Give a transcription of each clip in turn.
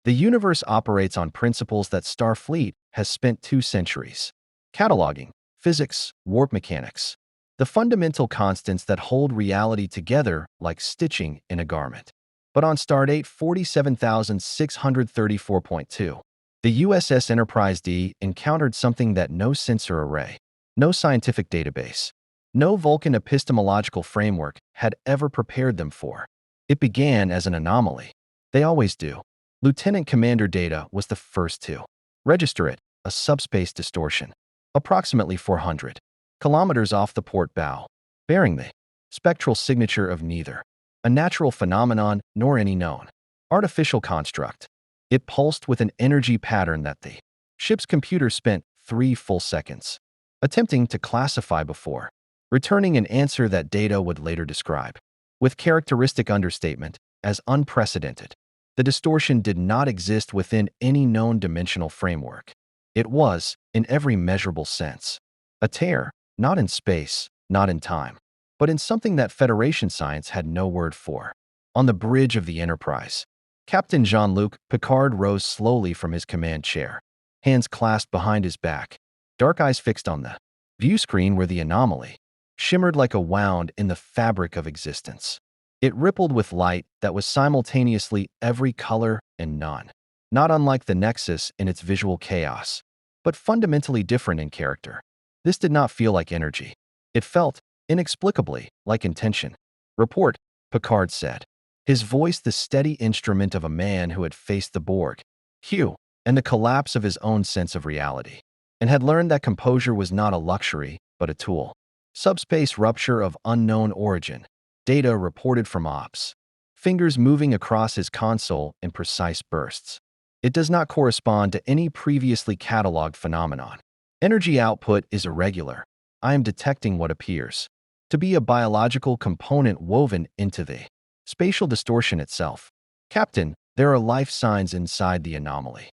The universe operates on principles that Starfleet has spent 2 centuries cataloging: physics, warp mechanics, the fundamental constants that hold reality together like stitching in a garment. But on Stardate 47634.2, the USS Enterprise D encountered something that no sensor array, no scientific database, no Vulcan epistemological framework had ever prepared them for. It began as an anomaly. They always do. Lieutenant Commander Data was the first to register it, a subspace distortion, approximately 400 kilometers off the port bow, bearing the spectral signature of neither a natural phenomenon nor any known artificial construct. It pulsed with an energy pattern that the ship's computer spent 3 full seconds attempting to classify before returning an answer that Data would later describe, with characteristic understatement, as unprecedented. The distortion did not exist within any known dimensional framework. It was, in every measurable sense, a tear, not in space, not in time, but in something that Federation science had no word for. On the bridge of the Enterprise, Captain Jean-Luc Picard rose slowly from his command chair, hands clasped behind his back, dark eyes fixed on the view screen where the anomaly shimmered like a wound in the fabric of existence. It rippled with light that was simultaneously every color and none, not unlike the Nexus in its visual chaos, but fundamentally different in character. This did not feel like energy. It felt, inexplicably, like intention. "Report," Picard said, his voice the steady instrument of a man who had faced the Borg, Hugh, and the collapse of his own sense of reality, and had learned that composure was not a luxury, but a tool. "Subspace rupture of unknown origin," Data reported from Ops, fingers moving across his console in precise bursts. "It does not correspond to any previously cataloged phenomenon. Energy output is irregular. I am detecting what appears to be a biological component woven into the spatial distortion itself. Captain, there are life signs inside the anomaly."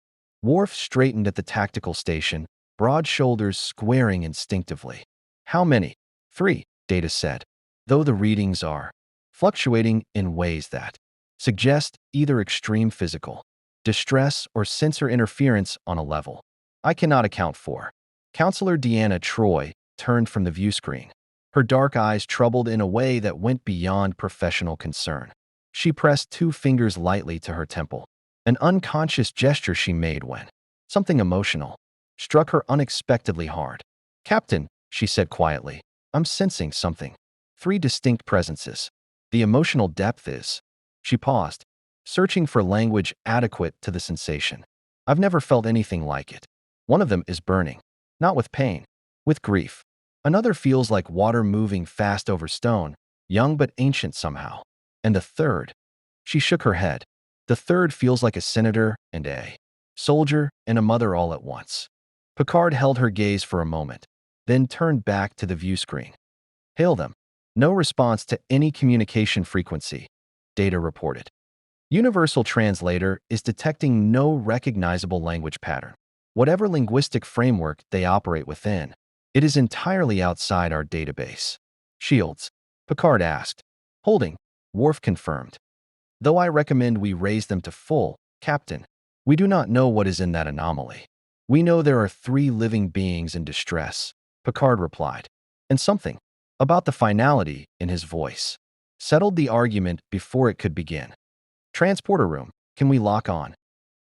Worf straightened at the tactical station, broad shoulders squaring instinctively. "How many?" "3, Data said, though the readings are fluctuating in ways that suggest either extreme physical distress or sensor interference on a level I cannot account for." Counselor Deanna Troi turned from the view screen, her dark eyes troubled in a way that went beyond professional concern. She pressed 2 fingers lightly to her temple, an unconscious gesture she made when something emotional struck her unexpectedly hard. "Captain," she said quietly, "I'm sensing something. 3 distinct presences. The emotional depth is—" She paused, searching for language adequate to the sensation. "I've never felt anything like it. One of them is burning, not with pain, with grief. Another feels like water moving fast over stone, young but ancient somehow. And the third—" She shook her head. "The third feels like a senator and a soldier and a mother all at once." Picard held her gaze for a moment, then turned back to the view screen. "Hail them." "No response to any communication frequency," Data reported. "Universal Translator is detecting no recognizable language pattern. Whatever linguistic framework they operate within, it is entirely outside our database." "Shields?" Picard asked. "Holding," Worf confirmed. "Though I recommend we raise them to full, Captain. We do not know what is in that anomaly. We know there are 3 living beings in distress," Picard replied. And something about the finality in his voice settled the argument before it could begin. "Transporter room, can we lock on?"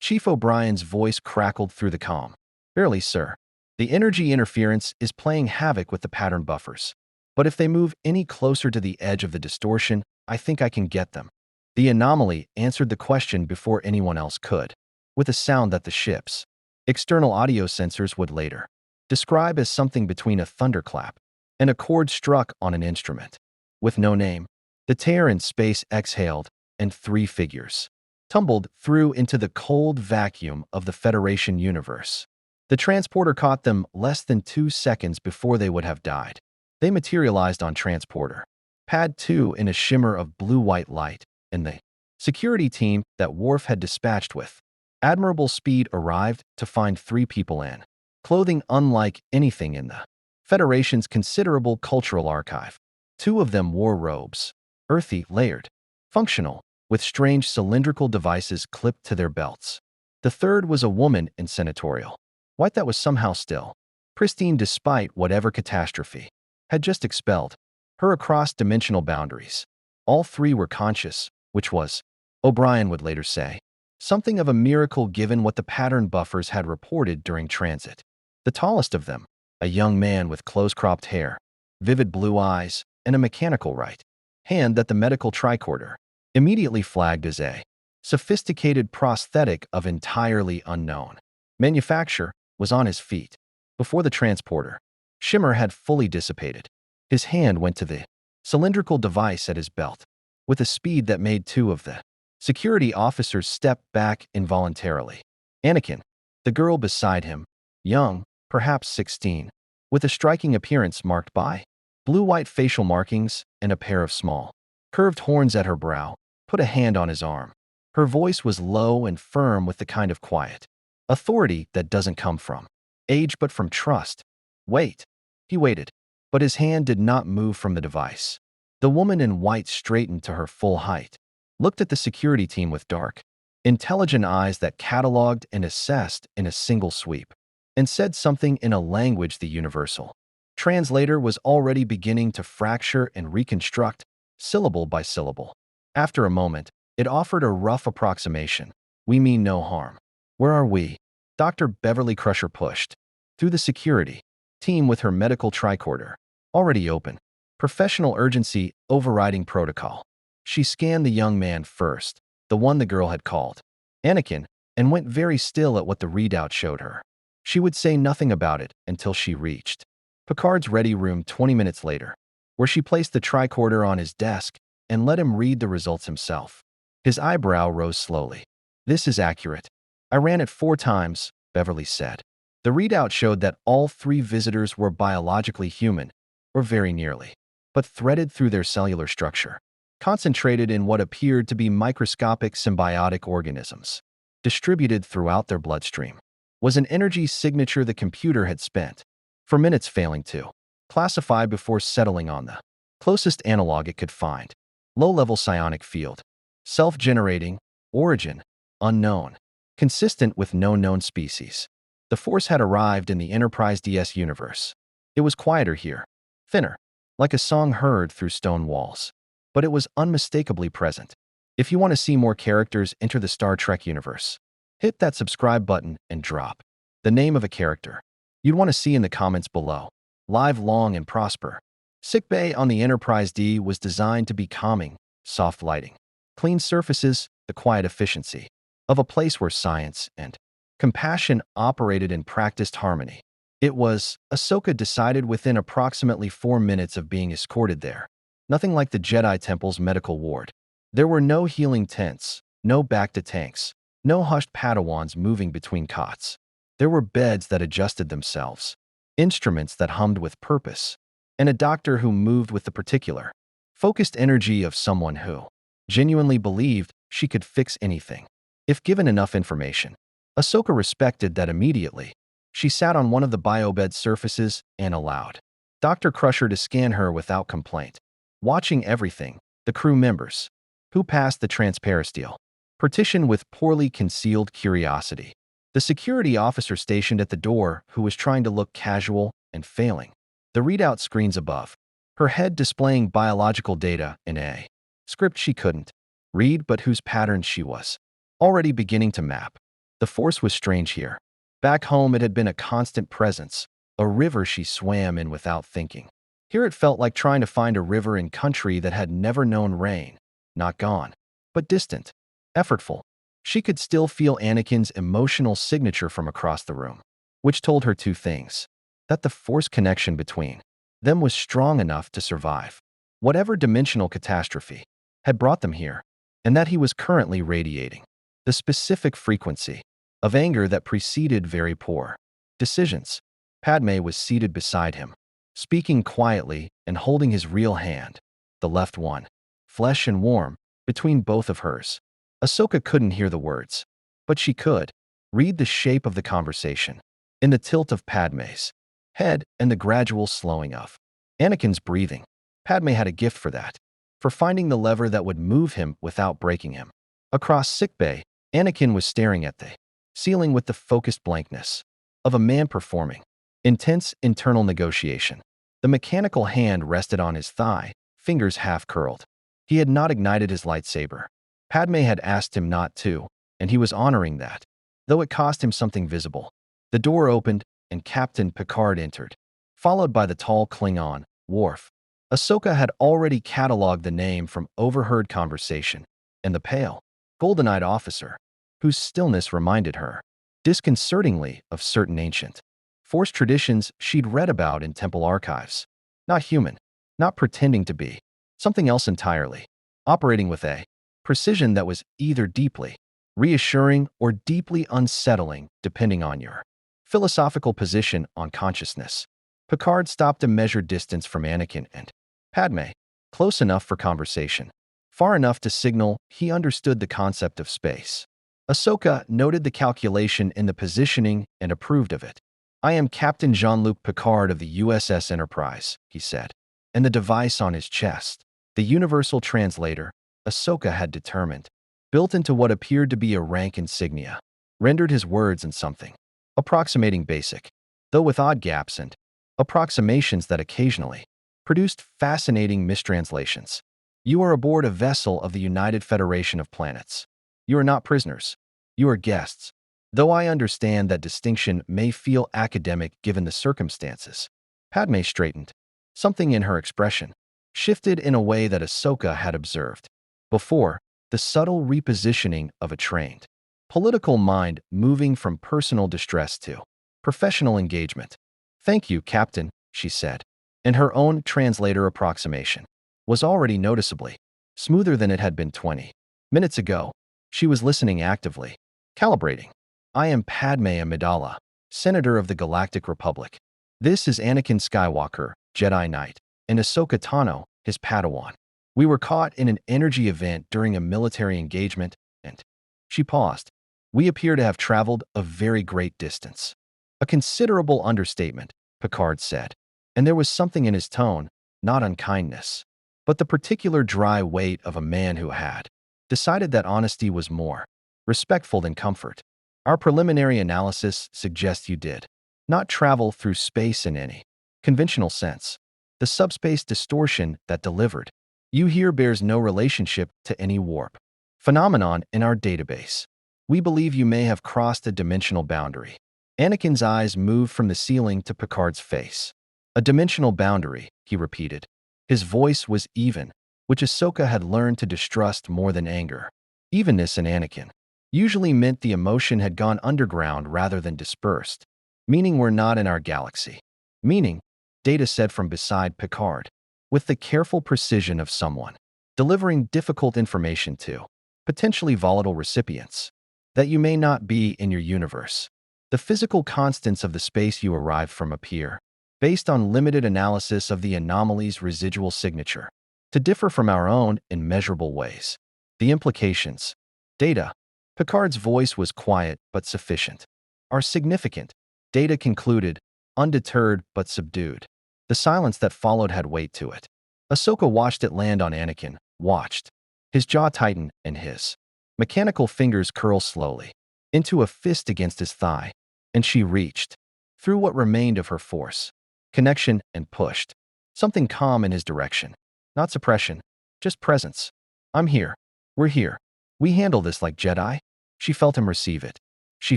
Chief O'Brien's voice crackled through the comm. "Barely, sir. The energy interference is playing havoc with the pattern buffers. But if they move any closer to the edge of the distortion, I think I can get them." The anomaly answered the question before anyone else could, with a sound that the ship's external audio sensors would later describe as something between a thunderclap and a chord struck on an instrument. With no name, the tear in space exhaled, and 3 figures tumbled through into the cold vacuum of the Federation universe. The transporter caught them less than 2 seconds before they would have died. They materialized on transporter Pad 2 in a shimmer of blue-white light, and the security team that Worf had dispatched with admirable speed arrived to find 3 people in clothing unlike anything in the Federation's considerable cultural archive. 2 of them wore robes, earthy, layered, functional, with strange cylindrical devices clipped to their belts. The third was a woman in senatorial white that was somehow still pristine despite whatever catastrophe had just expelled her across dimensional boundaries. All three were conscious, which was, O'Brien would later say, something of a miracle given what the pattern buffers had reported during transit. The tallest of them, a young man with close-cropped hair, vivid blue eyes, and a mechanical right hand that the medical tricorder immediately flagged as a sophisticated prosthetic of entirely unknown manufacture, was on his feet. Before the transporter shimmer had fully dissipated, his hand went to the cylindrical device at his belt. With a speed that made two of the security officers step back involuntarily. Anakin, the girl beside him, young, perhaps 16, with a striking appearance marked by blue-white facial markings and a pair of small, curved horns at her brow, put a hand on his arm. Her voice was low and firm with the kind of quiet authority that doesn't come from age but from trust. Wait. He waited, but his hand did not move from the device. The woman in white straightened to her full height, looked at the security team with dark, intelligent eyes that cataloged and assessed in a single sweep, and said something in a language the universal translator was already beginning to fracture and reconstruct, syllable by syllable. After a moment, it offered a rough approximation. We mean no harm. Where are we? Dr. Beverly Crusher pushed through the security team with her medical tricorder already open, professional urgency overriding protocol. She scanned the young man first, the one the girl had called Anakin, and went very still at what the readout showed her. She would say nothing about it until she reached Picard's ready room 20 minutes later, where she placed the tricorder on his desk and let him read the results himself. His eyebrow rose slowly. This is accurate. I ran it 4 times, Beverly said. The readout showed that all 3 visitors were biologically human, or very nearly, but threaded through their cellular structure, concentrated in what appeared to be microscopic symbiotic organisms, distributed throughout their bloodstream, was an energy signature the computer had spent for minutes failing to classify before settling on the closest analog it could find. Low-level psionic field, self-generating, origin, unknown, consistent with no known species. The Force had arrived in the Enterprise DS universe. It was quieter here, thinner, like a song heard through stone walls. But it was unmistakably present. If you want to see more characters enter the Star Trek universe, hit that subscribe button and drop the name of a character you'd want to see in the comments below. Live long and prosper. Sickbay on the Enterprise D was designed to be calming, soft lighting, clean surfaces, the quiet efficiency of a place where science and compassion operated in practiced harmony. It was, Ahsoka decided within approximately 4 minutes of being escorted there. Nothing like the Jedi Temple's medical ward. There were no healing tents, no back-to-tanks, no hushed Padawans moving between cots. There were beds that adjusted themselves, instruments that hummed with purpose, and a doctor who moved with the particular, focused energy of someone who genuinely believed she could fix anything, if given enough information. Ahsoka respected that immediately. She sat on one of the biobed surfaces and allowed Dr. Crusher to scan her without complaint, watching everything, the crew members, who passed the transparisteel partition with poorly concealed curiosity, the security officer stationed at the door who was trying to look casual and failing, the readout screens above, her head displaying biological data in a script she couldn't read but whose patterns she was already beginning to map. The Force was strange here. Back home it had been a constant presence, a river she swam in without thinking. Here it felt like trying to find a river in country that had never known rain, not gone, but distant, effortful. She could still feel Anakin's emotional signature from across the room, which told her 2 things. That the Force connection between them was strong enough to survive whatever dimensional catastrophe had brought them here, and that he was currently radiating the specific frequency of anger that preceded very poor decisions. Padmé was seated beside him, speaking quietly and holding his real hand, the left one, flesh and warm, between both of hers. Ahsoka couldn't hear the words, but she could read the shape of the conversation in the tilt of Padmé's head and the gradual slowing of Anakin's breathing. Padmé had a gift for that, for finding the lever that would move him without breaking him. Across sickbay, Anakin was staring at the ceiling with the focused blankness of a man performing intense internal negotiation. The mechanical hand rested on his thigh, fingers half curled. He had not ignited his lightsaber. Padmé had asked him not to, and he was honoring that, though it cost him something visible. The door opened, and Captain Picard entered, followed by the tall Klingon, Worf. Ahsoka had already catalogued the name from overheard conversation, and the pale, golden-eyed officer, whose stillness reminded her, disconcertingly, of certain ancient, forced traditions she'd read about in temple archives. Not human, not pretending to be, something else entirely, operating with a precision that was either deeply reassuring or deeply unsettling, depending on your philosophical position on consciousness. Picard stopped a measured distance from Anakin and Padmé, close enough for conversation, far enough to signal he understood the concept of space. Ahsoka noted the calculation in the positioning and approved of it. "I am Captain Jean-Luc Picard of the USS Enterprise," he said, and the device on his chest, the universal translator, Ahsoka had determined, built into what appeared to be a rank insignia, rendered his words in something approximating basic, though with odd gaps and approximations that occasionally produced fascinating mistranslations. "You are aboard a vessel of the United Federation of Planets. You are not prisoners. You are guests. Though I understand that distinction may feel academic given the circumstances." Padmé straightened. Something in her expression shifted in a way that Ahsoka had observed before, the subtle repositioning of a trained political mind moving from personal distress to professional engagement. "Thank you, Captain," she said, and her own translator approximation was already noticeably smoother than it had been 20 minutes ago. She was listening actively, calibrating. "I am Padmé Amidala, Senator of the Galactic Republic. This is Anakin Skywalker, Jedi Knight, and Ahsoka Tano, his Padawan. We were caught in an energy event during a military engagement, and..." She paused. "We appear to have traveled a very great distance." A considerable understatement, Picard said, and there was something in his tone, not unkindness, but the particular dry weight of a man who had decided that honesty was more respectful than comfort. "Our preliminary analysis suggests you did not travel through space in any conventional sense. The subspace distortion that delivered you here bears no relationship to any warp phenomenon in our database. We believe you may have crossed a dimensional boundary." Anakin's eyes moved from the ceiling to Picard's face. "A dimensional boundary," he repeated. His voice was even, which Ahsoka had learned to distrust more than anger. Evenness in Anakin usually meant the emotion had gone underground rather than dispersed. "Meaning we're not in our galaxy. Meaning," Data said from beside Picard, with the careful precision of someone delivering difficult information to potentially volatile recipients, "that you may not be in your universe. The physical constants of the space you arrive from appear, based on limited analysis of the anomaly's residual signature, to differ from our own in measurable ways. The implications, Data," Picard's voice was quiet but sufficient, "are significant," Data concluded, undeterred but subdued. The silence that followed had weight to it. Ahsoka watched it land on Anakin, watched his jaw tighten and his mechanical fingers curl slowly into a fist against his thigh, and she reached through what remained of her force, connection, and pushed something calm in his direction. Not suppression, just presence. "I'm here. We're here. We handle this like Jedi." She felt him receive it. She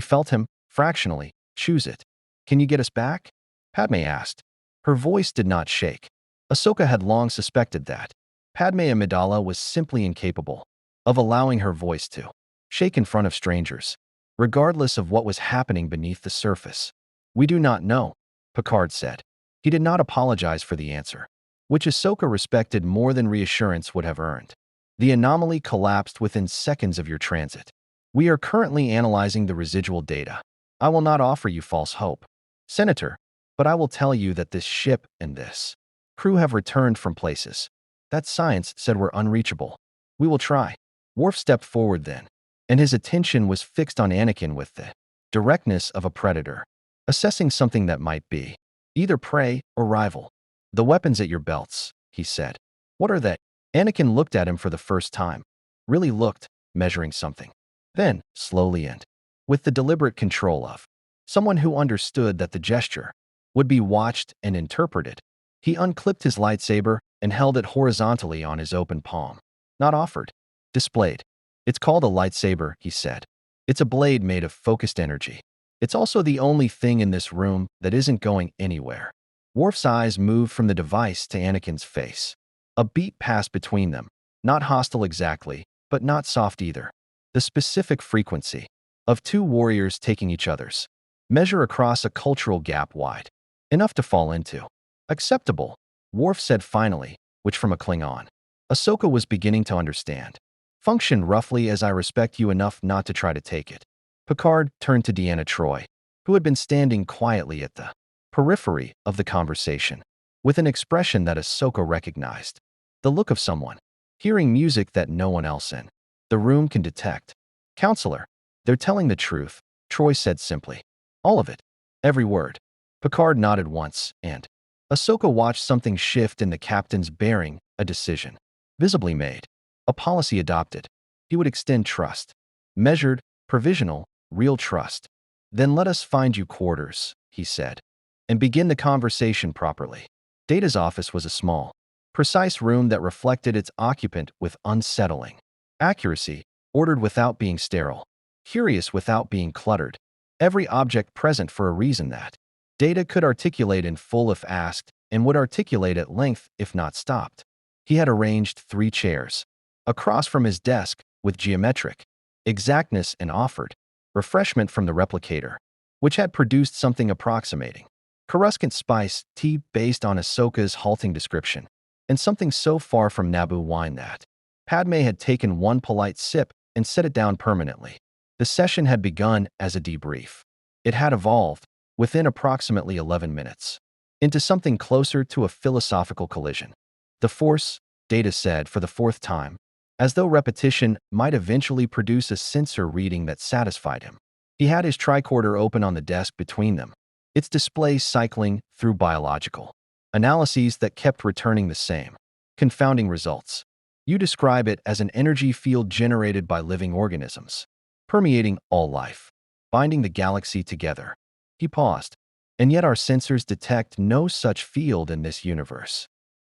felt him, fractionally, choose it. "Can you get us back?" Padmé asked. Her voice did not shake. Ahsoka had long suspected that. Padmé Amidala was simply incapable of allowing her voice to shake in front of strangers, regardless of what was happening beneath the surface. "We do not know," Picard said. He did not apologize for the answer, which Ahsoka respected more than reassurance would have earned. "The anomaly collapsed within seconds of your transit. We are currently analyzing the residual data. I will not offer you false hope, Senator, but I will tell you that this ship and this crew have returned from places that science said were unreachable. We will try." Worf stepped forward then, and his attention was fixed on Anakin with the directness of a predator, assessing something that might be either prey or rival. "The weapons at your belts," he said. "What are they?" Anakin looked at him for the first time, really looked, measuring something. Then, slowly and with the deliberate control of someone who understood that the gesture would be watched and interpreted. He unclipped his lightsaber and held it horizontally on his open palm. Not offered, displayed. It's called a lightsaber, he said. It's a blade made of focused energy. It's also the only thing in this room that isn't going anywhere. Worf's eyes moved from the device to Anakin's face. A beat passed between them, not hostile exactly, but not soft either. The specific frequency of two warriors taking each other's measure across a cultural gap wide enough to fall into. Acceptable, Worf said finally, which from a Klingon. Ahsoka was beginning to understand. Function roughly as I respect you enough not to try to take it. Picard turned to Deanna Troi, who had been standing quietly at the periphery of the conversation, with an expression that Ahsoka recognized. The look of someone hearing music that no one else in the room can detect. Counselor, they're telling the truth, Troi said simply. All of it. Every word. Picard nodded once, and Ahsoka watched something shift in the captain's bearing, a decision visibly made, a policy adopted. He would extend trust. Measured, provisional, real trust. Then let us find you quarters, he said, and begin the conversation properly. Data's office was a small, precise room that reflected its occupant with unsettling accuracy, ordered without being sterile, curious without being cluttered. Every object present for a reason that Data could articulate in full if asked, and would articulate at length if not stopped. He had arranged 3 chairs across from his desk with geometric exactness and offered refreshment from the replicator, which had produced something approximating Coruscant spice tea based on Ahsoka's halting description, and something so far from Naboo wine that Padmé had taken one polite sip and set it down permanently. The session had begun as a debrief. It had evolved, within approximately 11 minutes, into something closer to a philosophical collision. The Force, Data said for the 4th time, as though repetition might eventually produce a sensor reading that satisfied him. He had his tricorder open on the desk between them, its display cycling through biological analyses that kept returning the same confounding results. You describe it as an energy field generated by living organisms, permeating all life, binding the galaxy together. He paused. And yet our sensors detect no such field in this universe.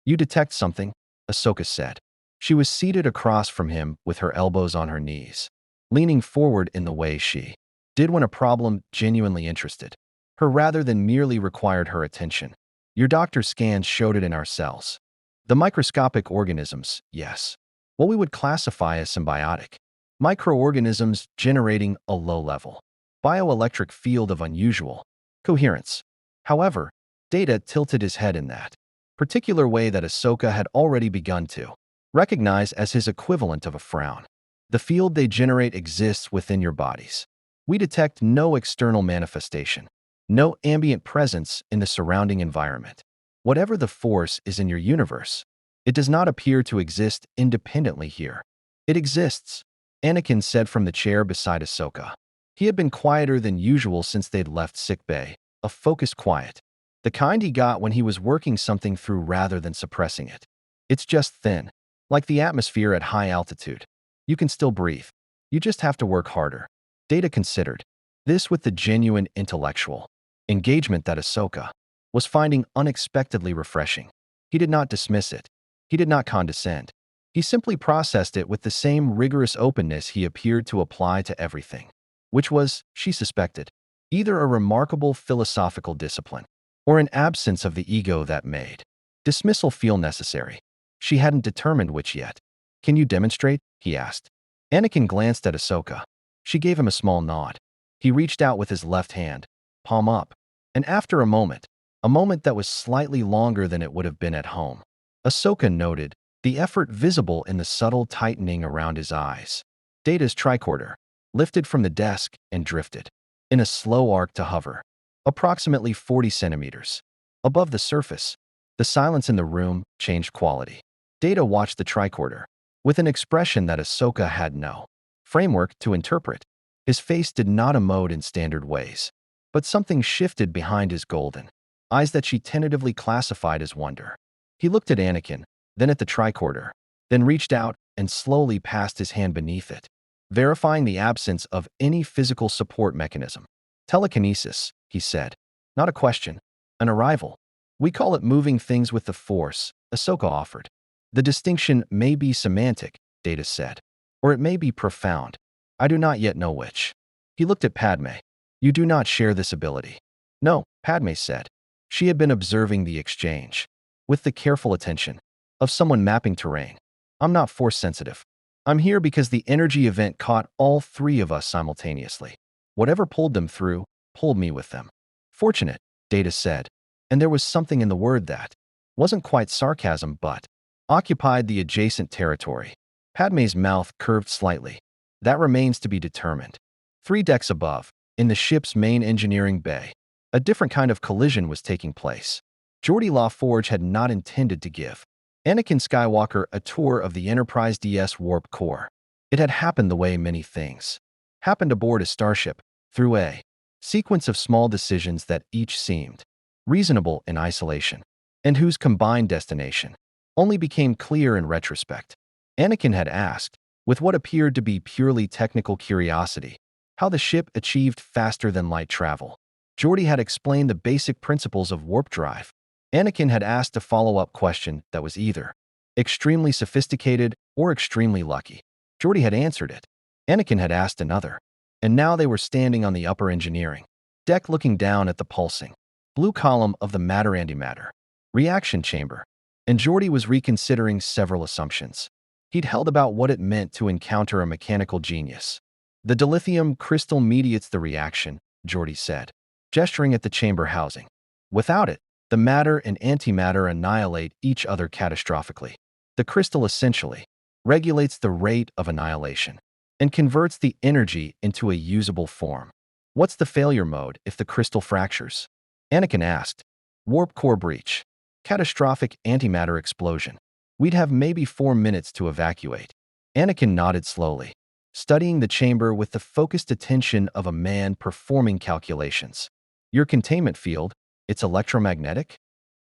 You detect something, Ahsoka said. She was seated across from him with her elbows on her knees, leaning forward in the way she did when a problem genuinely interested her rather than merely required her attention. Your doctor's scans showed it in our cells. The microscopic organisms, yes. What we would classify as symbiotic. Microorganisms generating a low-level bioelectric field of unusual coherence. However, Data tilted his head in that particular way that Ahsoka had already begun to recognize as his equivalent of a frown. The field they generate exists within your bodies. We detect no external manifestation, no ambient presence in the surrounding environment. Whatever the force is in your universe, it does not appear to exist independently here. It exists, Anakin said from the chair beside Ahsoka. He had been quieter than usual since they'd left sickbay, a focused quiet, the kind he got when he was working something through rather than suppressing it. It's just thin, like the atmosphere at high altitude. You can still breathe. You just have to work harder. Data considered this with the genuine intellectual engagement that Ahsoka was finding unexpectedly refreshing. He did not dismiss it. He did not condescend. He simply processed it with the same rigorous openness he appeared to apply to everything, which was, she suspected, either a remarkable philosophical discipline or an absence of the ego that made dismissal feel necessary. She hadn't determined which yet. Can you demonstrate? He asked. Anakin glanced at Ahsoka. She gave him a small nod. He reached out with his left hand, palm up, and after a moment that was slightly longer than it would have been at home, Ahsoka noted the effort visible in the subtle tightening around his eyes. Data's tricorder lifted from the desk and drifted, in a slow arc to hover, approximately 40 centimeters above the surface. The silence in the room changed quality. Data watched the tricorder with an expression that Ahsoka had no framework to interpret. His face did not emote in standard ways, but something shifted behind his golden eyes that she tentatively classified as wonder. He looked at Anakin, then at the tricorder, then reached out and slowly passed his hand beneath it. verifying the absence of any physical support mechanism. Telekinesis, he said. Not a question. An arrival. We call it moving things with the Force, Ahsoka offered. The distinction may be semantic, Data said. Or it may be profound. I do not yet know which. He looked at Padmé. You do not share this ability. No, Padmé said. She had been observing the exchange. With the careful attention of someone mapping terrain. I'm not force-sensitive. I'm here because the energy event caught all three of us simultaneously. Whatever pulled them through, pulled me with them. Fortunate, Data said. And there was something in the word that wasn't quite sarcasm but occupied the adjacent territory. Padmé's mouth curved slightly. That remains to be determined. 3 decks above, in the ship's main engineering bay, a different kind of collision was taking place. Geordi LaForge had not intended to give Anakin Skywalker a tour of the Enterprise DS warp core. It had happened the way many things happened aboard a starship, through a sequence of small decisions that each seemed reasonable in isolation, and whose combined destination only became clear in retrospect. Anakin had asked, with what appeared to be purely technical curiosity, how the ship achieved faster-than-light travel. Geordi had explained the basic principles of warp drive. Anakin had asked a follow-up question that was either extremely sophisticated or extremely lucky. Geordi had answered it. Anakin had asked another. And now they were standing on the upper engineering deck looking down at the pulsing blue column of the matter-antimatter reaction chamber. And Geordi was reconsidering several assumptions he'd held about what it meant to encounter a mechanical genius. The dilithium crystal mediates the reaction, Geordi said, gesturing at the chamber housing. Without it, the matter and antimatter annihilate each other catastrophically. The crystal essentially regulates the rate of annihilation and converts the energy into a usable form. What's the failure mode if the crystal fractures? Anakin asked. Warp core breach. Catastrophic antimatter explosion. We'd have maybe 4 minutes to evacuate. Anakin nodded slowly, studying the chamber with the focused attention of a man performing calculations. Your containment field, it's electromagnetic?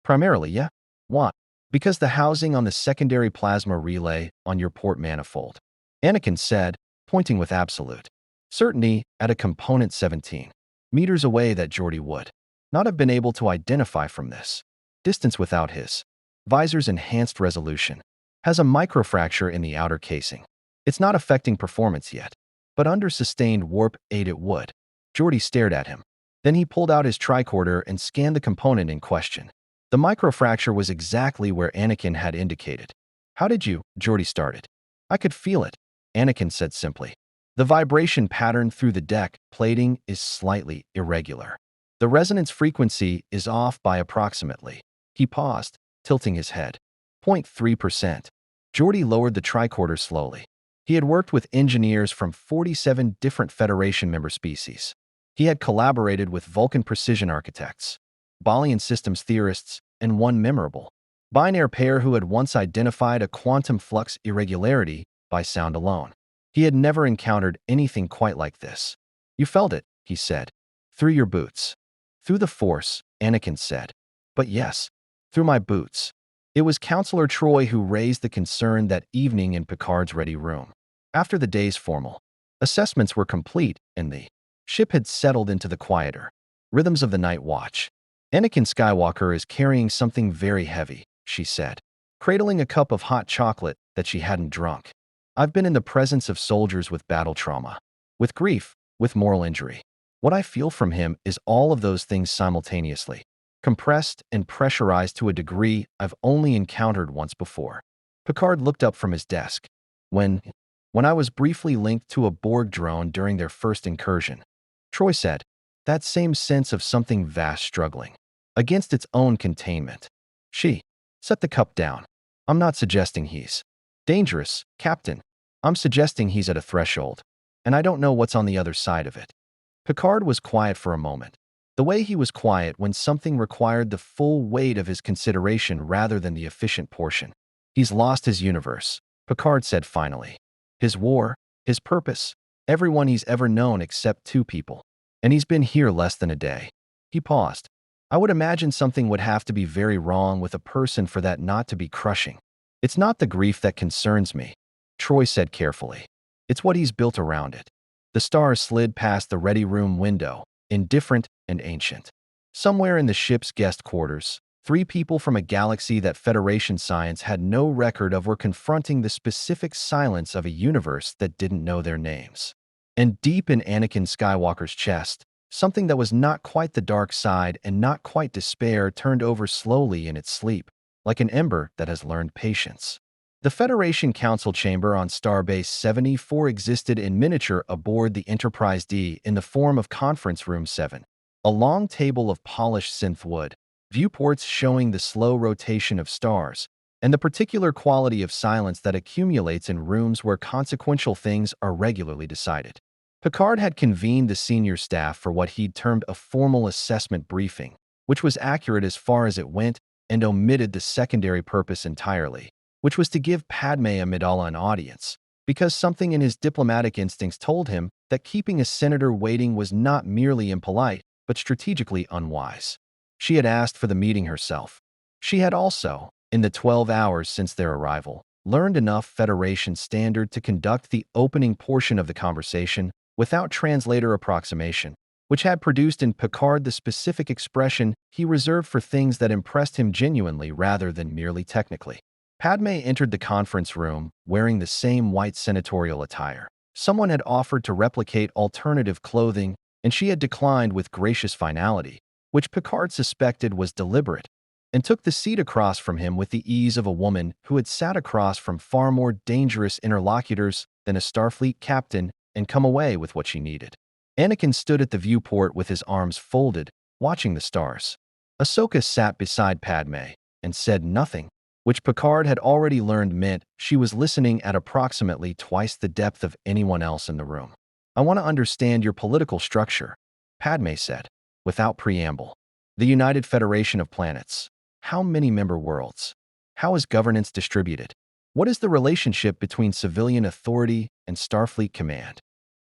Primarily, yeah. Why? Because the housing on the secondary plasma relay on your port manifold. Anakin said, pointing with absolute certainty at a component 17 meters away that Geordi would not have been able to identify from this distance without his visor's enhanced resolution. Has a microfracture in the outer casing. It's not affecting performance yet, but under sustained warp 8 it would. Geordi stared at him. Then he pulled out his tricorder and scanned the component in question. The microfracture was exactly where Anakin had indicated. How did you? Geordi started. I could feel it, Anakin said simply. The vibration pattern through the deck plating is slightly irregular. The resonance frequency is off by approximately. He paused, tilting his head. 0.3%. Geordi lowered the tricorder slowly. He had worked with engineers from 47 different Federation member species. He had collaborated with Vulcan precision architects, Balian systems theorists, and one memorable binary pair who had once identified a quantum flux irregularity by sound alone. He had never encountered anything quite like this. You felt it, he said. Through your boots. Through the Force, Anakin said. But yes, through my boots. It was Counselor Troy who raised the concern that evening in Picard's ready room. After the day's formal assessments were complete and the ship had settled into the quieter rhythms of the night watch. Anakin Skywalker is carrying something very heavy, she said, cradling a cup of hot chocolate that she hadn't drunk. I've been in the presence of soldiers with battle trauma, with grief, with moral injury. What I feel from him is all of those things simultaneously, compressed and pressurized to a degree I've only encountered once before. Picard looked up from his desk. When I was briefly linked to a Borg drone during their first incursion, Troy said, that same sense of something vast struggling against its own containment. She set the cup down. I'm not suggesting he's dangerous, Captain. I'm suggesting he's at a threshold, and I don't know what's on the other side of it. Picard was quiet for a moment, the way he was quiet when something required the full weight of his consideration rather than the efficient portion. He's lost his universe, Picard said finally. His war, his purpose, everyone he's ever known except 2 people. And he's been here less than a day. He paused. I would imagine something would have to be very wrong with a person for that not to be crushing. It's not the grief that concerns me, Troy said carefully. It's what he's built around it. The stars slid past the ready room window, indifferent and ancient. Somewhere in the ship's guest quarters, three people from a galaxy that Federation science had no record of were confronting the specific silence of a universe that didn't know their names. And deep in Anakin Skywalker's chest, something that was not quite the dark side and not quite despair turned over slowly in its sleep, like an ember that has learned patience. The Federation Council chamber on Starbase 74 existed in miniature aboard the Enterprise D in the form of Conference Room 7, a long table of polished synth wood, viewports showing the slow rotation of stars, and the particular quality of silence that accumulates in rooms where consequential things are regularly decided. Picard had convened the senior staff for what he'd termed a formal assessment briefing, which was accurate as far as it went and omitted the secondary purpose entirely, which was to give Padmé Amidala an audience, because something in his diplomatic instincts told him that keeping a senator waiting was not merely impolite, but strategically unwise. She had asked for the meeting herself. She had also, in the 12 hours since their arrival, learned enough Federation standard to conduct the opening portion of the conversation without translator approximation, which had produced in Picard the specific expression he reserved for things that impressed him genuinely rather than merely technically. Padmé entered the conference room wearing the same white senatorial attire. Someone had offered to replicate alternative clothing, and she had declined with gracious finality, which Picard suspected was deliberate, and took the seat across from him with the ease of a woman who had sat across from far more dangerous interlocutors than a Starfleet captain and come away with what she needed. Anakin stood at the viewport with his arms folded, watching the stars. Ahsoka sat beside Padmé and said nothing, which Picard had already learned meant she was listening at approximately twice the depth of anyone else in the room. "I want to understand your political structure," Padmé said, without preamble. "The United Federation of Planets. How many member worlds? How is governance distributed? What is the relationship between civilian authority and Starfleet command?"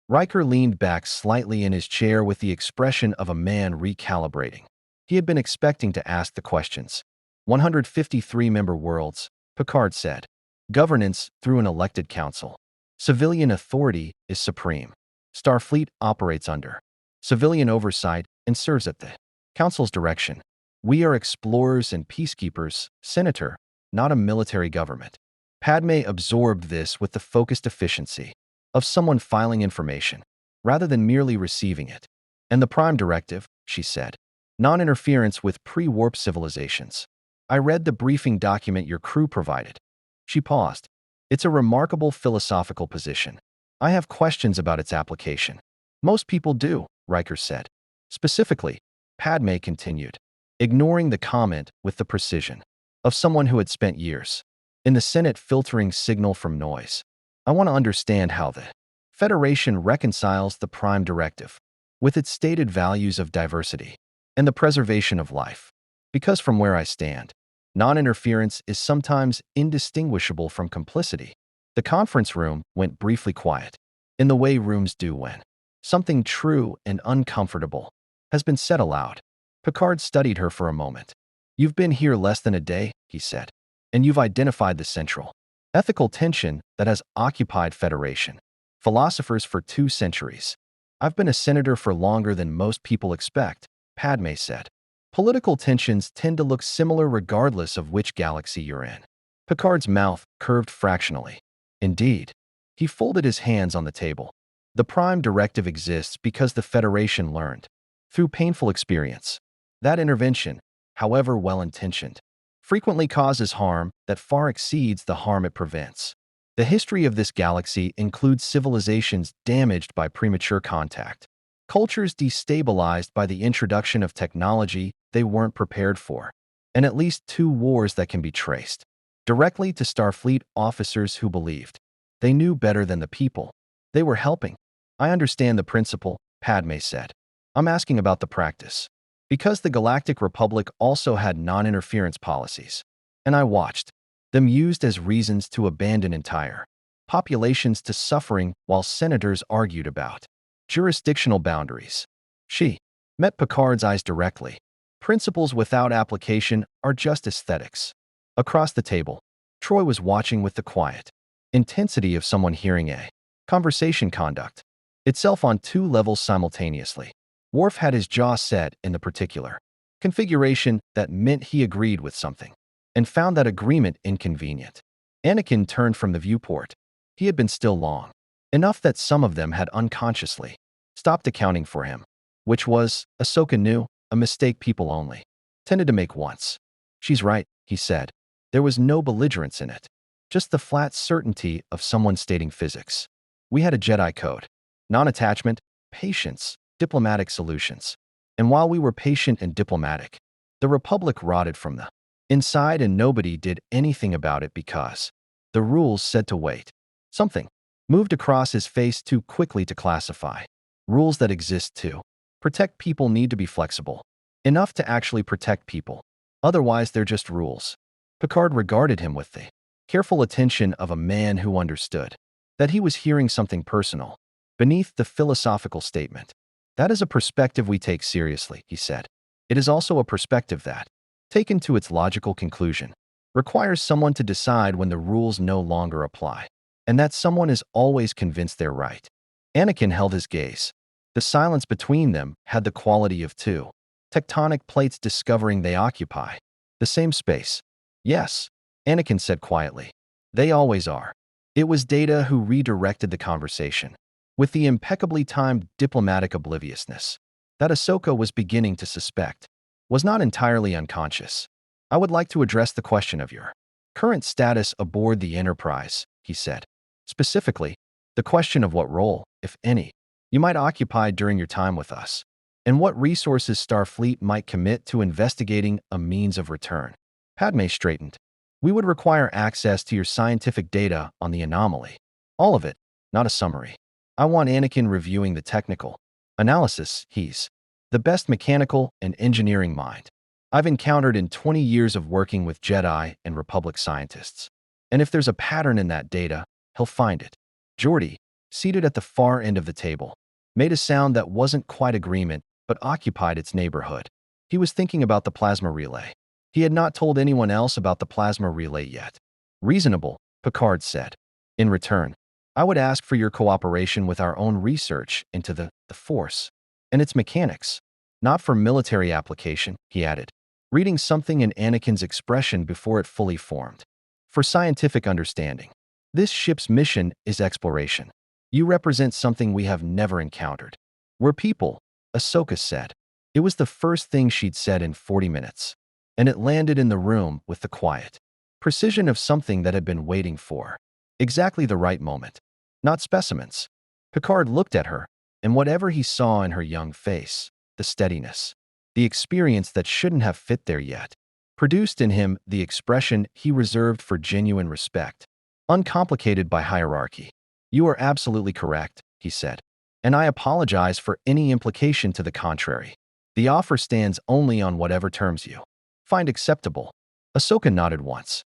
Riker leaned back slightly in his chair with the expression of a man recalibrating. He had been expecting to ask the questions. 153 member worlds, Picard said. Governance through an elected council. Civilian authority is supreme. Starfleet operates under civilian oversight and serves at the council's direction. We are explorers and peacekeepers, Senator, not a military government. Padmé absorbed this with the focused efficiency of someone filing information, rather than merely receiving it. "And the Prime Directive," she said. "Non-interference with pre-warp civilizations. I read the briefing document your crew provided." She paused. "It's a remarkable philosophical position. I have questions about its application." "Most people do," Riker said. "Specifically," Padmé continued, ignoring the comment with the precision of someone who had spent years in the Senate filtering signal from noise. "I want to understand how the Federation reconciles the Prime Directive with its stated values of diversity and the preservation of life. Because from where I stand, non-interference is sometimes indistinguishable from complicity." The conference room went briefly quiet, in the way rooms do when something true and uncomfortable has been said aloud. Picard studied her for a moment. "You've been here less than a day," he said, "and you've identified the central ethical tension that has occupied Federation philosophers for 2 centuries. I've been a senator for longer than most people expect," Padmé said. "Political tensions tend to look similar regardless of which galaxy you're in." Picard's mouth curved fractionally. "Indeed." He folded his hands on the table. "The Prime Directive exists because the Federation learned, through painful experience, that intervention, however well-intentioned, frequently causes harm that far exceeds the harm it prevents. The history of this galaxy includes civilizations damaged by premature contact, cultures destabilized by the introduction of technology they weren't prepared for, and at least 2 wars that can be traced directly to Starfleet officers who believed they knew better than the people they were helping. "I understand the principle," Padmé said. "I'm asking about the practice. Because the Galactic Republic also had non-interference policies, and I watched them used as reasons to abandon entire populations to suffering while senators argued about jurisdictional boundaries." She met Picard's eyes directly. "Principles without application are just aesthetics." Across the table, Troy was watching with the quiet intensity of someone hearing a Conversation conduct. Itself on two levels simultaneously. Worf had his jaw set in the particular configuration that meant he agreed with something, and found that agreement inconvenient. Anakin turned from the viewport. He had been still long enough that some of them had unconsciously stopped accounting for him, which was, Ahsoka knew, a mistake people only tended to make once. She's right, he said. There was no belligerence in it, just the flat certainty of someone stating physics. We had a Jedi code: non-attachment, patience, diplomatic solutions. And while we were patient and diplomatic, the Republic rotted from the inside, and nobody did anything about it because the rules said to wait. Something moved across his face too quickly to classify. Rules that exist to protect people need to be flexible enough to actually protect people. Otherwise, they're just rules. Picard regarded him with the careful attention of a man who understood that he was hearing something personal beneath the philosophical statement. That is a perspective we take seriously, he said. It is also a perspective that, taken to its logical conclusion, requires someone to decide when the rules no longer apply, and that someone is always convinced they're right. Anakin held his gaze. The silence between them had the quality of two tectonic plates discovering they occupy the same space. Yes, Anakin said quietly. They always are. It was Data who redirected the conversation, with the impeccably timed diplomatic obliviousness that Ahsoka was beginning to suspect was not entirely unconscious. I would like to address the question of your current status aboard the Enterprise, he said. Specifically, the question of what role, if any, you might occupy during your time with us, and what resources Starfleet might commit to investigating a means of return. Padmé straightened. We would require access to your scientific data on the anomaly. All of it, not a summary. I want Anakin reviewing the technical analysis. He's the best mechanical and engineering mind I've encountered in 20 years of working with Jedi and Republic scientists. And if there's a pattern in that data, he'll find it. Geordi, seated at the far end of the table, made a sound that wasn't quite agreement but occupied its neighborhood. He was thinking about the plasma relay. He had not told anyone else about the plasma relay yet. Reasonable, Picard said. In return, I would ask for your cooperation with our own research into the Force and its mechanics. Not for military application, he added, reading something in Anakin's expression before it fully formed. For scientific understanding. This ship's mission is exploration. You represent something we have never encountered. We're people, Ahsoka said. It was the first thing she'd said in 40 minutes, and it landed in the room with the quiet precision of something that had been waiting for exactly the right moment. Not specimens. Picard looked at her, and whatever he saw in her young face, the steadiness, the experience that shouldn't have fit there yet, produced in him the expression he reserved for genuine respect, uncomplicated by hierarchy. You are absolutely correct, he said, and I apologize for any implication to the contrary. The offer stands only on whatever terms you find acceptable. Ahsoka nodded once.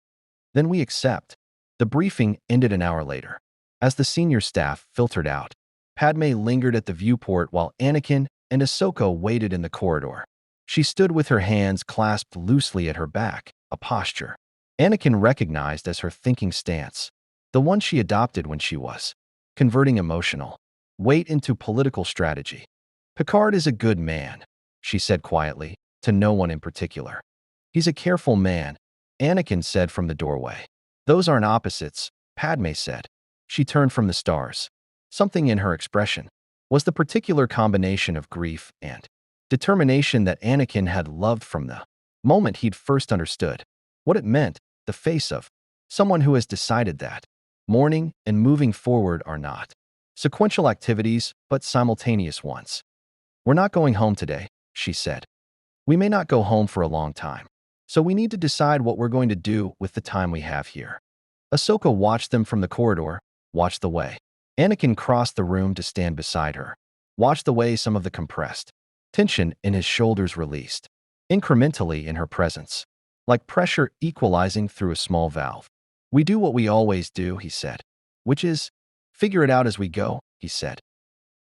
Then we accept. The briefing ended an hour later. As the senior staff filtered out, Padmé lingered at the viewport while Anakin and Ahsoka waited in the corridor. She stood with her hands clasped loosely at her back, a posture Anakin recognized as her thinking stance, the one she adopted when she was converting emotional weight into political strategy. Picard is a good man, she said quietly, to no one in particular. He's a careful man, Anakin said from the doorway. Those aren't opposites, Padmé said. She turned from the stars. Something in her expression was the particular combination of grief and determination that Anakin had loved from the moment he'd first understood what it meant, the face of someone who has decided that mourning and moving forward are not sequential activities but simultaneous ones. We're not going home today, she said. We may not go home for a long time, so we need to decide what we're going to do with the time we have here. Ahsoka watched them from the corridor, watched the way Anakin crossed the room to stand beside her, watched the way some of the compressed tension in his shoulders released, incrementally in her presence, like pressure equalizing through a small valve. We do what we always do, he said, which is, figure it out as we go, he said,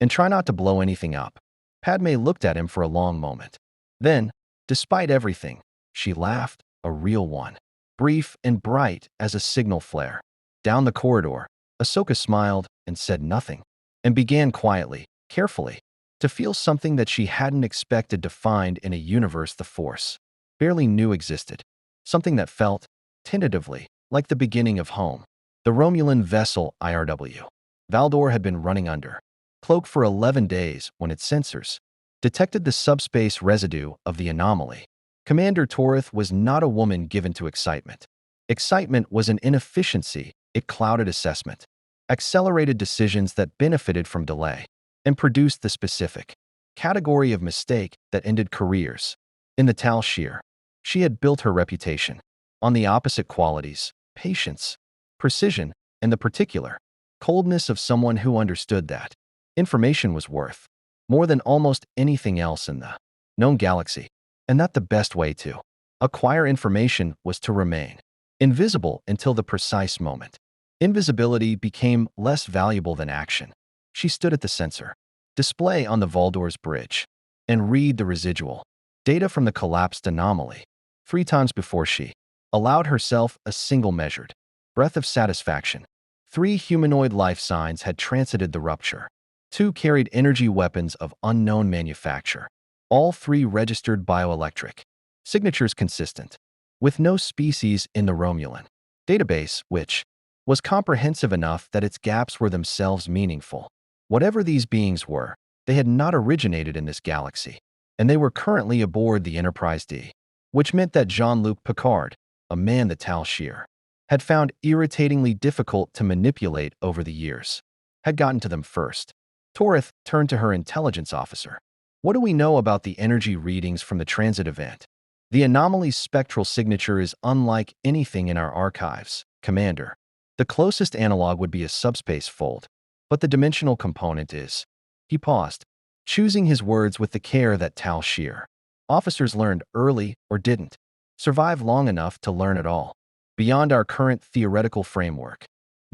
and try not to blow anything up. Padmé looked at him for a long moment. Then, despite everything, she laughed, a real one, brief and bright as a signal flare. Down the corridor, Ahsoka smiled, and said nothing, and began quietly, carefully, to feel something that she hadn't expected to find in a universe the Force barely knew existed, something that felt, tentatively, like the beginning of home. The Romulan vessel IRW. Valdor had been running under cloak for 11 days when its sensors detected the subspace residue of the anomaly. Commander Torith was not a woman given to excitement. Excitement was an inefficiency. It clouded assessment, accelerated decisions that benefited from delay, and produced the specific category of mistake that ended careers. In the Tal Shiar, she had built her reputation on the opposite qualities: patience, precision, and the particular coldness of someone who understood that information was worth more than almost anything else in the known galaxy, and that the best way to acquire information was to remain invisible until the precise moment. Invisibility became less valuable than action. She stood at the sensor display on the Valdor's bridge and read the residual data from the collapsed anomaly 3 times before she allowed herself a single measured breath of satisfaction. 3 humanoid life signs had transited the rupture. 2 carried energy weapons of unknown manufacture. All 3 registered bioelectric signatures consistent with no species in the Romulan database, which was comprehensive enough that its gaps were themselves meaningful. Whatever these beings were, they had not originated in this galaxy, and they were currently aboard the Enterprise D, which meant that Jean-Luc Picard, a man the Tal Shiar had found irritatingly difficult to manipulate over the years, had gotten to them first. Torith turned to her intelligence officer. What do we know about the energy readings from the transit event? The anomaly's spectral signature is unlike anything in our archives, Commander. The closest analog would be a subspace fold, but the dimensional component is. He paused, choosing his words with the care that Tal Shiar officers learned early or didn't survive long enough to learn it all. Beyond our current theoretical framework.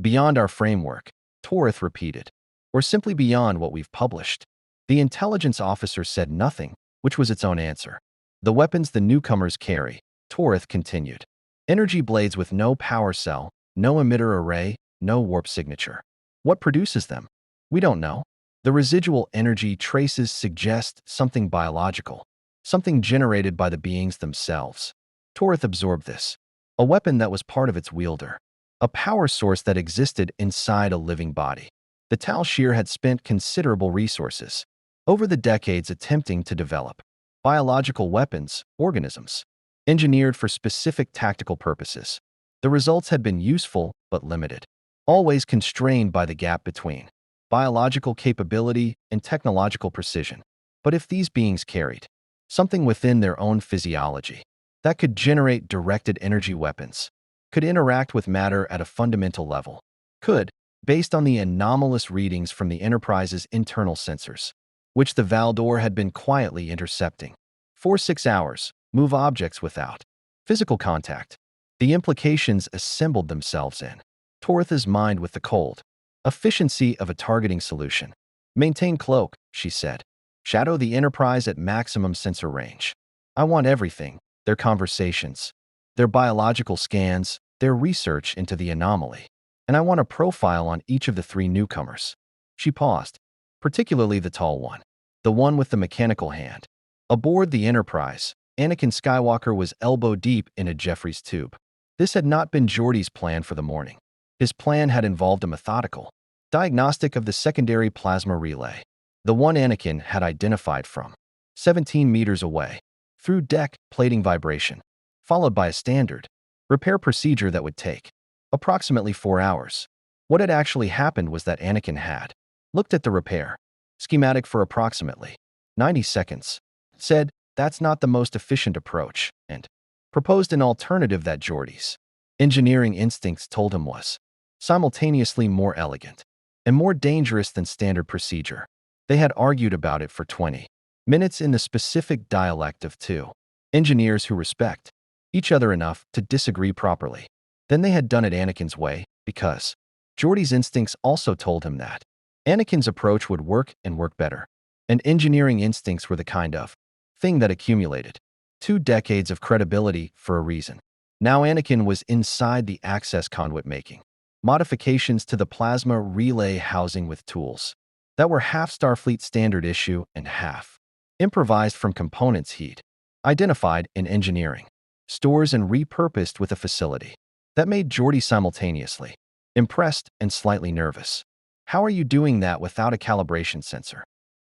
Beyond our framework, Torith repeated. Or simply beyond what we've published. The intelligence officer said nothing, which was its own answer. The weapons the newcomers carry, Torith continued. Energy blades with no power cell, no emitter array, no warp signature. What produces them? We don't know. The residual energy traces suggest something biological, something generated by the beings themselves. Torith absorbed this. A weapon that was part of its wielder. A power source that existed inside a living body. The Tal Shiar had spent considerable resources over the decades attempting to develop biological weapons, organisms, engineered for specific tactical purposes. The results had been useful but limited, always constrained by the gap between biological capability and technological precision. But if these beings carried something within their own physiology that could generate directed energy weapons, could interact with matter at a fundamental level, could, based on the anomalous readings from the Enterprise's internal sensors, which the Valdor had been quietly intercepting, for 6 hours, move objects without physical contact. The implications assembled themselves in Torith's mind with the cold efficiency of a targeting solution. Maintain cloak, she said. Shadow the Enterprise at maximum sensor range. I want everything, their conversations, their biological scans, their research into the anomaly. And I want a profile on each of the 3 newcomers. She paused, particularly the tall one, the one with the mechanical hand. Aboard the Enterprise, Anakin Skywalker was elbow-deep in a Jeffries tube. This had not been Geordi's plan for the morning. His plan had involved a methodical diagnostic of the secondary plasma relay, the one Anakin had identified from 17 meters away, through deck plating vibration, followed by a standard repair procedure that would take approximately 4 hours. What had actually happened was that Anakin had looked at the repair schematic for approximately 90 seconds, said, "That's not the most efficient approach," and proposed an alternative that Geordi's engineering instincts told him was simultaneously more elegant and more dangerous than standard procedure. They had argued about it for 20 minutes in the specific dialect of 2 engineers who respect each other enough to disagree properly. Then they had done it Anakin's way, because Geordi's instincts also told him that Anakin's approach would work and work better. And engineering instincts were the kind of thing that accumulated 2 decades of credibility for a reason. Now Anakin was inside the access conduit making modifications to the plasma relay housing with tools that were half Starfleet standard issue and half improvised from components he'd identified in engineering, stores and repurposed with a facility that made Geordi simultaneously impressed and slightly nervous. "How are you doing that without a calibration sensor?"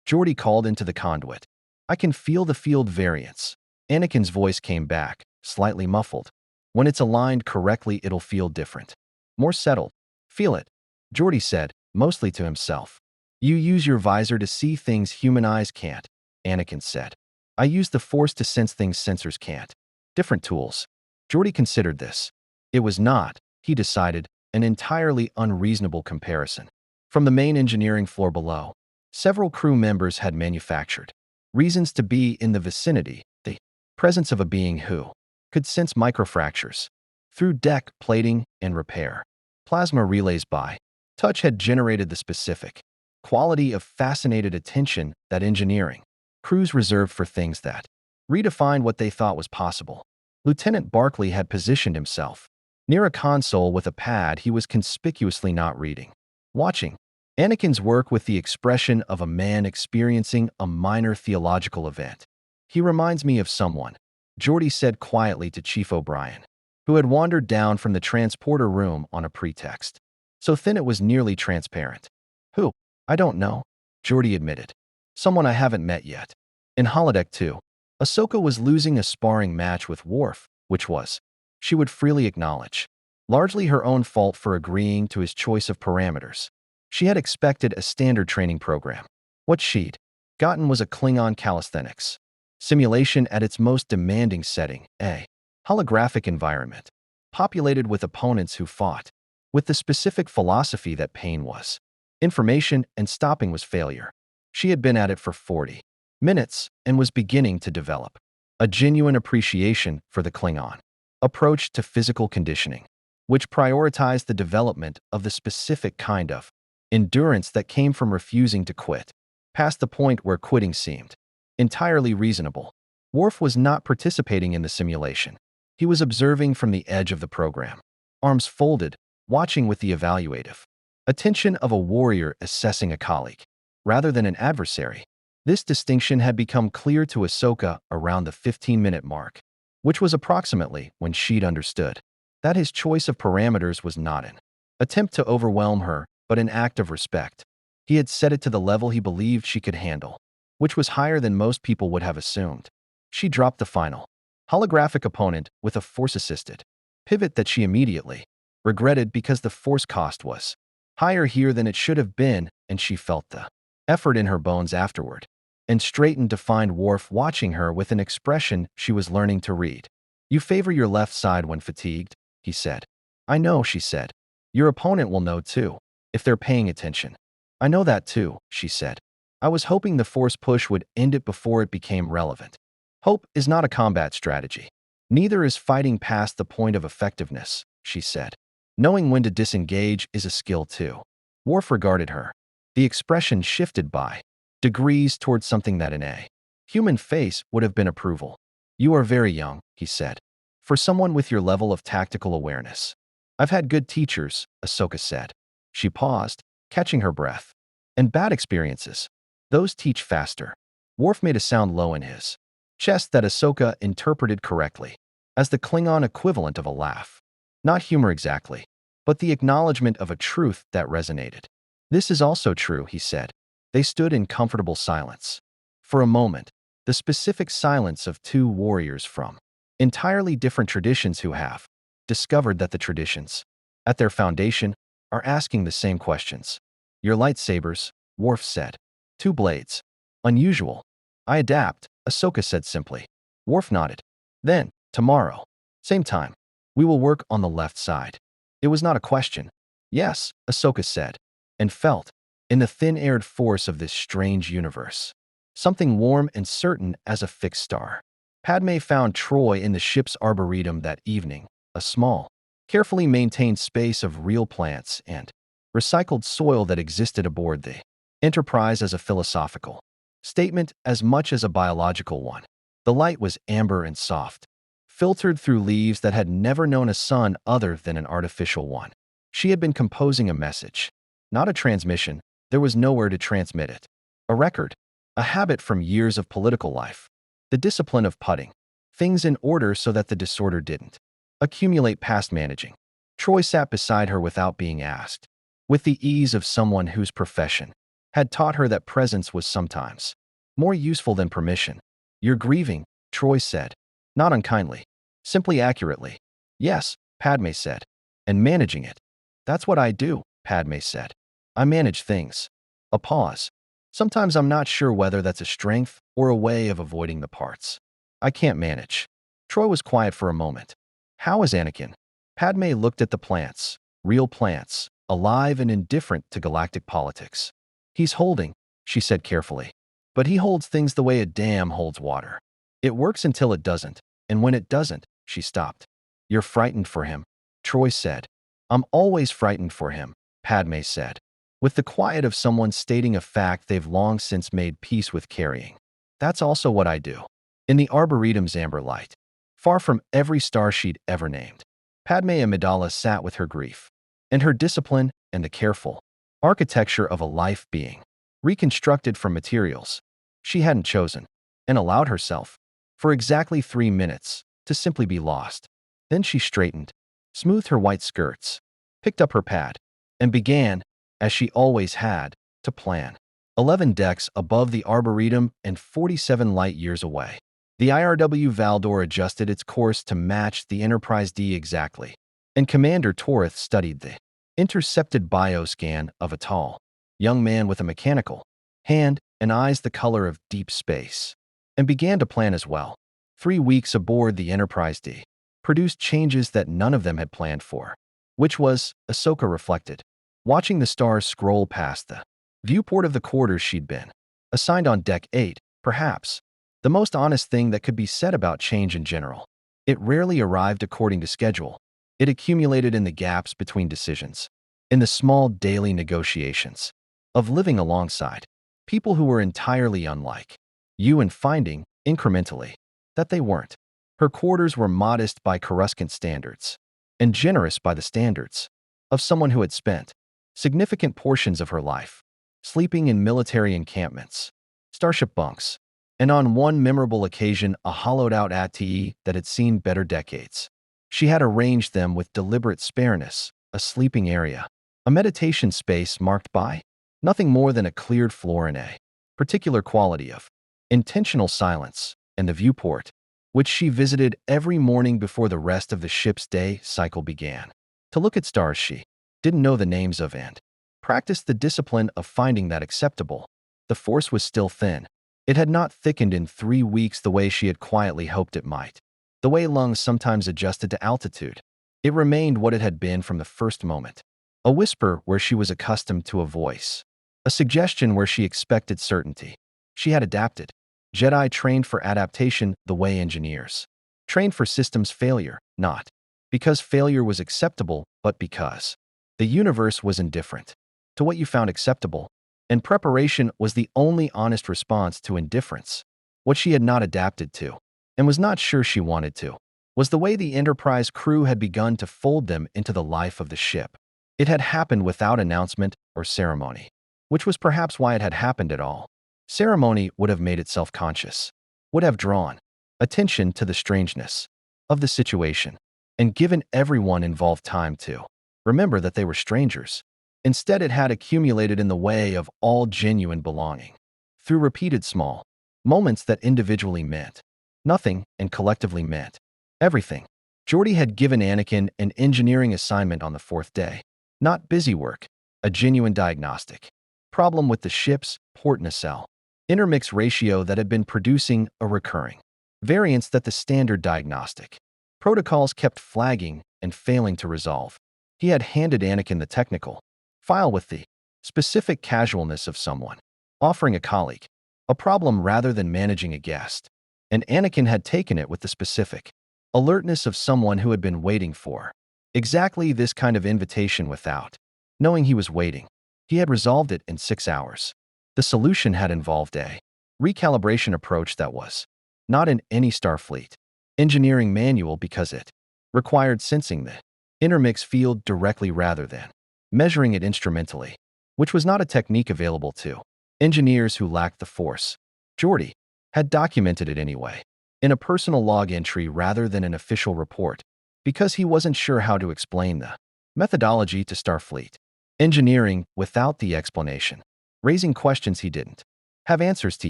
Geordi called into the conduit. "I can feel the field variance." Anakin's voice came back, slightly muffled. "When it's aligned correctly, it'll feel different. More settled. Feel it," Geordi said, mostly to himself. "You use your visor to see things human eyes can't," Anakin said. "I use the Force to sense things sensors can't. Different tools." Geordi considered this. It was not, he decided, an entirely unreasonable comparison. From the main engineering floor below, several crew members had manufactured reasons to be in the vicinity, the presence of a being who could sense microfractures through deck plating and repair. Plasma relays by touch had generated the specific quality of fascinated attention that engineering crews reserved for things that redefined what they thought was possible. Lieutenant Barclay had positioned himself near a console with a pad he was conspicuously not reading, watching Anakin's work with the expression of a man experiencing a minor theological event. "He reminds me of someone," Geordi said quietly to Chief O'Brien, who had wandered down from the transporter room on a pretext. So thin it was nearly transparent. "Who?" "I don't know," Geordi admitted. "Someone I haven't met yet." In holodeck 2, Ahsoka was losing a sparring match with Worf, which was, she would freely acknowledge, largely her own fault for agreeing to his choice of parameters. She had expected a standard training program. What she'd gotten was a Klingon calisthenics simulation at its most demanding setting, a holographic environment, populated with opponents who fought with the specific philosophy that pain was information and stopping was failure. She had been at it for 40 minutes and was beginning to develop a genuine appreciation for the Klingon approach to physical conditioning, which prioritized the development of the specific kind of endurance that came from refusing to quit, past the point where quitting seemed entirely reasonable. Worf was not participating in the simulation. He was observing from the edge of the program, arms folded, watching with the evaluative attention of a warrior assessing a colleague, rather than an adversary. This distinction had become clear to Ahsoka around the 15-minute mark, which was approximately when she'd understood that his choice of parameters was not an attempt to overwhelm her, but an act of respect. He had set it to the level he believed she could handle, which was higher than most people would have assumed. She dropped the final holographic opponent with a Force-assisted pivot that she immediately regretted because the Force cost was higher here than it should have been, and she felt the effort in her bones afterward, and straightened to find Worf watching her with an expression she was learning to read. "You favor your left side when fatigued," he said. "I know," she said. "Your opponent will know too, if they're paying attention." "I know that too," she said. "I was hoping the Force push would end it before it became relevant." "Hope is not a combat strategy. Neither is fighting past the point of effectiveness," she said. "Knowing when to disengage is a skill too." Worf regarded her. The expression shifted by degrees towards something that in a human face would have been approval. "You are very young," he said, "for someone with your level of tactical awareness." "I've had good teachers," Ahsoka said. She paused, catching her breath. "And bad experiences. Those teach faster." Worf made a sound low in his chest that Ahsoka interpreted correctly, as the Klingon equivalent of a laugh. Not humor exactly, but the acknowledgement of a truth that resonated. "This is also true," he said. They stood in comfortable silence. For a moment, the specific silence of two warriors from entirely different traditions who have discovered that the traditions, at their foundation, are asking the same questions. "Your lightsabers," Worf said. "Two blades. Unusual." "I adapt," Ahsoka said simply. Worf nodded. "Then, tomorrow, same time, we will work on the left side." It was not a question. "Yes," Ahsoka said, and felt, in the thin-aired force of this strange universe, something warm and certain as a fixed star. Padmé found Troy in the ship's arboretum that evening, a small, carefully maintained space of real plants and recycled soil that existed aboard the Enterprise as a philosophical statement as much as a biological one. The light was amber and soft, filtered through leaves that had never known a sun other than an artificial one. She had been composing a message. Not a transmission, there was nowhere to transmit it. A record, a habit from years of political life. The discipline of putting things in order so that the disorder didn't accumulate past managing. Troy sat beside her without being asked, with the ease of someone whose profession had taught her that presence was sometimes more useful than permission. You're grieving, Troy said. Not unkindly, simply accurately. Yes, Padmé said. And managing it. That's what I do, Padmé said. I manage things. A pause. Sometimes I'm not sure whether that's a strength or a way of avoiding the parts I can't manage. Troy was quiet for a moment. How is Anakin? Padmé looked at the plants, real plants, alive and indifferent to galactic politics. He's holding, she said carefully. But he holds things the way a dam holds water. It works until it doesn't, and when it doesn't, she stopped. You're frightened for him, Troy said. I'm always frightened for him, Padmé said, with the quiet of someone stating a fact they've long since made peace with carrying. That's also what I do. In the Arboretum's amber light, far from every star she'd ever named, Padmé Amidala sat with her grief, and her discipline and the careful architecture of a life being reconstructed from materials she hadn't chosen, and allowed herself, for exactly 3 minutes, to simply be lost. Then she straightened, smoothed her white skirts, picked up her pad, and began, as she always had, to plan. 11 decks above the Arboretum and 47 light-years away. The IRW Valdor adjusted its course to match the Enterprise D exactly, and Commander Torith studied the intercepted bioscan of a tall, young man with a mechanical hand and eyes the color of deep space, and began to plan as well. 3 weeks aboard the Enterprise D produced changes that none of them had planned for, which was, Ahsoka reflected, watching the stars scroll past the viewport of the quarters she'd been assigned on Deck 8, perhaps the most honest thing that could be said about change in general. It rarely arrived according to schedule. It accumulated in the gaps between decisions, in the small daily negotiations of living alongside people who were entirely unlike you and finding, incrementally, that they weren't. Her quarters were modest by Coruscant standards, and generous by the standards of someone who had spent significant portions of her life sleeping in military encampments, starship bunks, and on one memorable occasion a hollowed-out ATE that had seen better decades. She had arranged them with deliberate spareness, a sleeping area, a meditation space marked by nothing more than a cleared floor and a particular quality of intentional silence, and the viewport, which she visited every morning before the rest of the ship's day cycle began. To look at stars she didn't know the names of and practiced the discipline of finding that acceptable. The force was still thin. It had not thickened in 3 weeks the way she had quietly hoped it might. The way lungs sometimes adjusted to altitude. It remained what it had been from the first moment. A whisper where she was accustomed to a voice. A suggestion where she expected certainty. She had adapted. Jedi trained for adaptation the way engineers trained for systems failure, not because failure was acceptable, but because the universe was indifferent to what you found acceptable, and preparation was the only honest response to indifference. What she had not adapted to, and was not sure she wanted to, was the way the Enterprise crew had begun to fold them into the life of the ship. It had happened without announcement or ceremony, which was perhaps why it had happened at all. Ceremony would have made it self-conscious, would have drawn attention to the strangeness of the situation, and given everyone involved time to remember that they were strangers. Instead, it had accumulated in the way of all genuine belonging, through repeated small moments that individually meant nothing and collectively meant everything. Geordi had given Anakin an engineering assignment on the 4th day, not busy work, a genuine diagnostic problem with the ship's port nacelle intermix ratio that had been producing a recurring variance that the standard diagnostic protocols kept flagging and failing to resolve. He had handed Anakin the technical file with the specific casualness of someone offering a colleague a problem rather than managing a guest, and Anakin had taken it with the specific alertness of someone who had been waiting for exactly this kind of invitation without knowing he was waiting. He had resolved it in 6 hours. The solution had involved a recalibration approach that was not in any Starfleet engineering manual because it required sensing the intermix field directly rather than measuring it instrumentally, which was not a technique available to engineers who lacked the force. Geordi had documented it anyway, in a personal log entry rather than an official report, because he wasn't sure how to explain the methodology to Starfleet engineering without the explanation, raising questions he didn't have answers to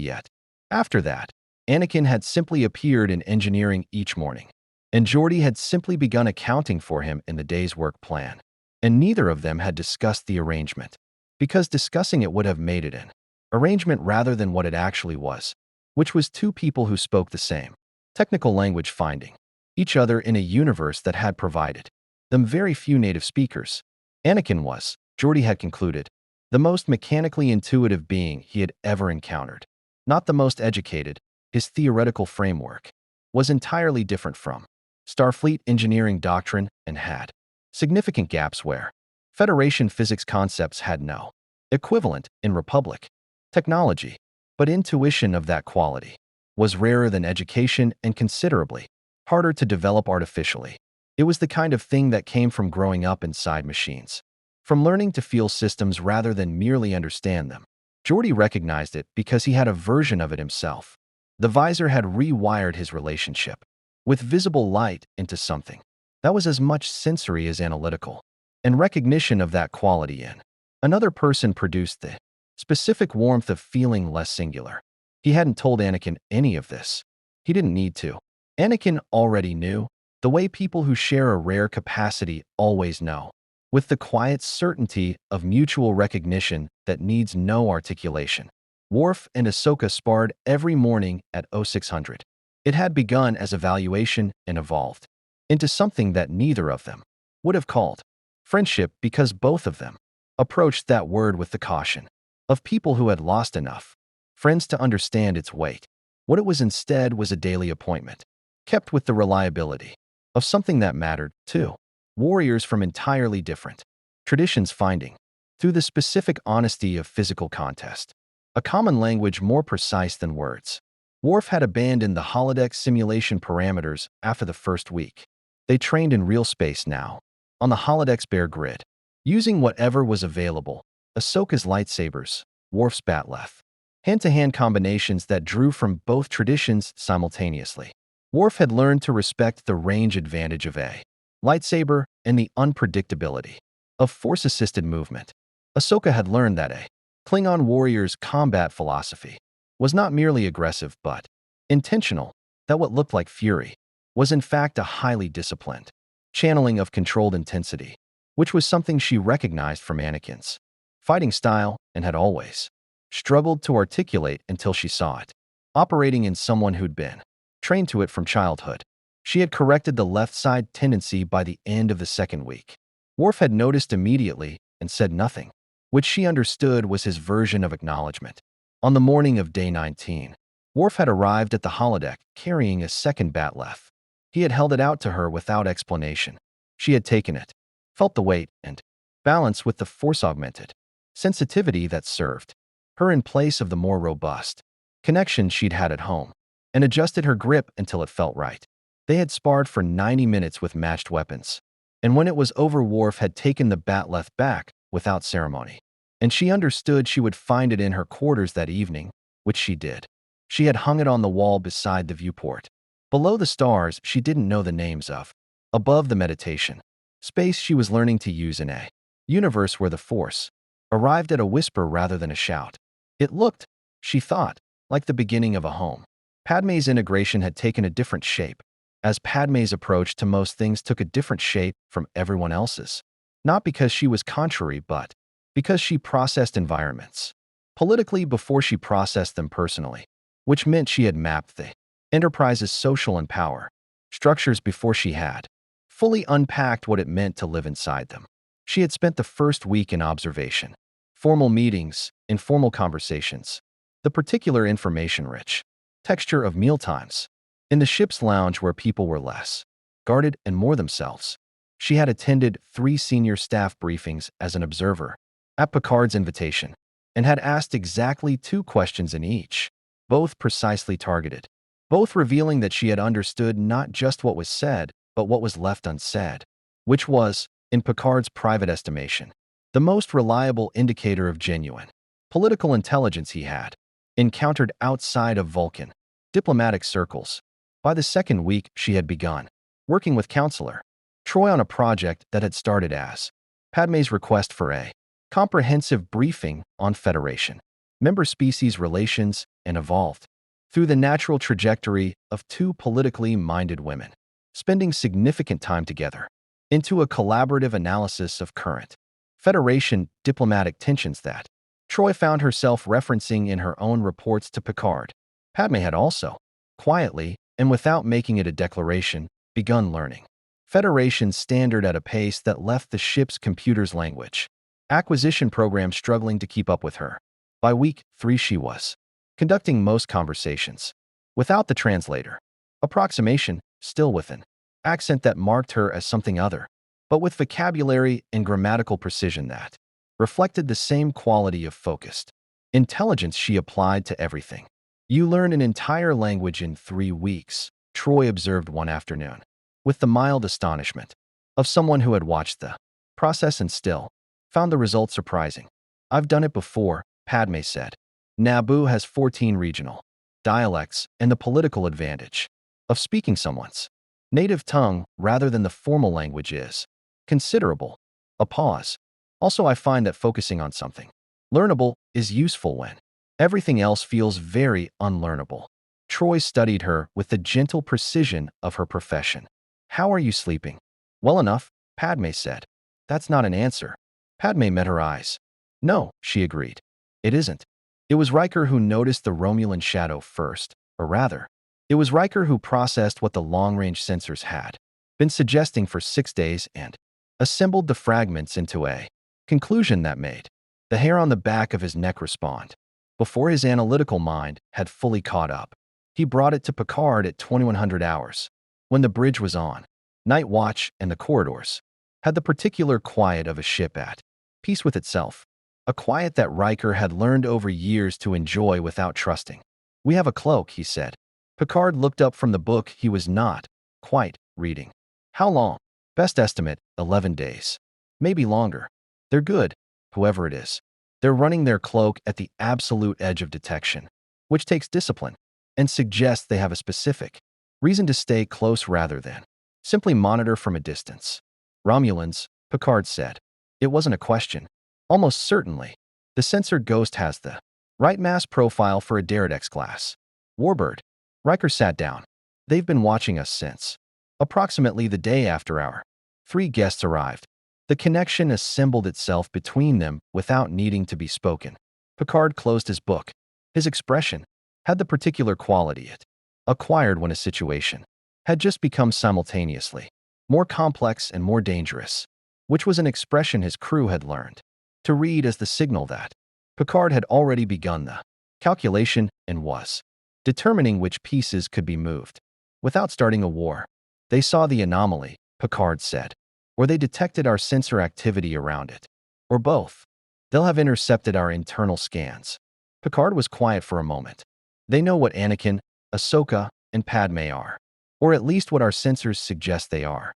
yet. After that, Anakin had simply appeared in engineering each morning, and Geordi had simply begun accounting for him in the day's work plan. And neither of them had discussed the arrangement, because discussing it would have made it an arrangement rather than what it actually was, which was two people who spoke the same technical language, finding each other in a universe that had provided them very few native speakers. Anakin was, Geordi had concluded, the most mechanically intuitive being he had ever encountered. Not the most educated, his theoretical framework was entirely different from Starfleet engineering doctrine and had significant gaps where Federation physics concepts had no equivalent in Republic technology, but intuition of that quality was rarer than education and considerably harder to develop artificially. It was the kind of thing that came from growing up inside machines, from learning to feel systems rather than merely understand them. Geordi recognized it because he had a version of it himself. The visor had rewired his relationship with visible light into something that was as much sensory as analytical, and recognition of that quality in another person produced the specific warmth of feeling less singular. He hadn't told Anakin any of this. He didn't need to. Anakin already knew, the way people who share a rare capacity always know, with the quiet certainty of mutual recognition that needs no articulation. Worf and Ahsoka sparred every morning at 0600. It had begun as evaluation and evolved into something that neither of them would have called friendship, because both of them approached that word with the caution of people who had lost enough friends to understand its weight. What it was instead was a daily appointment, kept with the reliability of something that mattered, too. Warriors from entirely different traditions finding, through the specific honesty of physical contest, a common language more precise than words. Worf had abandoned the holodeck simulation parameters after the first week. They trained in real space now, on the holodeck's bare grid, using whatever was available: Ahsoka's lightsabers, Worf's bat'leth, hand-to-hand combinations that drew from both traditions simultaneously. Worf had learned to respect the range advantage of a lightsaber and the unpredictability of force-assisted movement. Ahsoka had learned that a Klingon warrior's combat philosophy was not merely aggressive but intentional, that what looked like fury was in fact a highly disciplined channeling of controlled intensity, which was something she recognized from Anakin's fighting style and had always struggled to articulate until she saw it operating in someone who'd been trained to it from childhood. She had corrected the left side tendency by the end of the second week. Worf had noticed immediately and said nothing, which she understood was his version of acknowledgement. On the morning of day 19, Worf had arrived at the holodeck carrying a second bat'leth. He had held it out to her without explanation. She had taken it, felt the weight and balance with the force-augmented sensitivity that served her in place of the more robust connection she'd had at home, and adjusted her grip until it felt right. They had sparred for 90 minutes with matched weapons, and when it was over, Worf had taken the bat'leth back without ceremony, and she understood she would find it in her quarters that evening, which she did. She had hung it on the wall beside the viewport, below the stars she didn't know the names of, above the meditation space she was learning to use in a universe where the Force arrived at a whisper rather than a shout. It looked, she thought, like the beginning of a home. Padmé's integration had taken a different shape, as Padmé's approach to most things took a different shape from everyone else's, not because she was contrary but because she processed environments politically before she processed them personally, which meant she had mapped the Enterprise's social and power structures before she had fully unpacked what it meant to live inside them. She had spent the first week in observation, formal meetings, informal conversations, the particular information-rich texture of mealtimes, in the ship's lounge where people were less guarded and more themselves. She had attended 3 senior staff briefings as an observer, at Picard's invitation, and had asked exactly 2 questions in each, both precisely targeted, both revealing that she had understood not just what was said, but what was left unsaid. which was, in Picard's private estimation, the most reliable indicator of genuine political intelligence he had encountered outside of Vulcan diplomatic circles. By the second week she had begun working with Counselor Troy on a project that had started as Padmé's request for a comprehensive briefing on Federation member species relations and evolved through the natural trajectory of two politically minded women spending significant time together into a collaborative analysis of current Federation diplomatic tensions that Troy found herself referencing in her own reports to Picard. Padmé had also, quietly and without making it a declaration, begun learning Federation standard at a pace that left the ship's computer's language acquisition program struggling to keep up with her. By week 3 she was conducting most conversations without the translator, approximation still with an accent that marked her as something other, but with vocabulary and grammatical precision that reflected the same quality of focused intelligence she applied to everything. You learn an entire language in 3 weeks, Troy observed one afternoon, with the mild astonishment of someone who had watched the process and still found the result surprising. I've done it before, Padmé said. Naboo has 14 regional dialects and the political advantage of speaking someone's native tongue rather than the formal language is considerable. A pause. Also, I find that focusing on something learnable is useful when everything else feels very unlearnable. Troy studied her with the gentle precision of her profession. How are you sleeping? Well enough, Padmé said. That's not an answer. Padmé met her eyes. No, she agreed. It isn't. It was Riker who noticed the Romulan shadow first, or rather, it was Riker who processed what the long-range sensors had been suggesting for 6 days and assembled the fragments into a conclusion that made the hair on the back of his neck respond. Before his analytical mind had fully caught up, he brought it to Picard at 2100 hours, when the bridge was on. Night watch and the corridors had the particular quiet of a ship at peace with itself, a quiet that Riker had learned over years to enjoy without trusting. We have a cloak, he said. Picard looked up from the book he was not quite reading. How long? Best estimate, 11 days. Maybe longer. They're good, whoever it is. They're running their cloak at the absolute edge of detection, which takes discipline, and suggests they have a specific reason to stay close rather than simply monitor from a distance. Romulans, Picard said. It wasn't a question. Almost certainly, the censored ghost has the right mass profile for a Deridex class. Warbird. Riker sat down. They've been watching us since approximately the day after our 3 guests arrived. The connection assembled itself between them without needing to be spoken. Picard closed his book. His expression had the particular quality it acquired when a situation had just become simultaneously more complex and more dangerous, which was an expression his crew had learned to read as the signal that Picard had already begun the calculation and was determining which pieces could be moved without starting a war. They saw the anomaly, Picard said, or they detected our sensor activity around it, or both. They'll have intercepted our internal scans. Picard was quiet for a moment. They know what Anakin, Ahsoka, and Padmé are, or at least what our sensors suggest they are,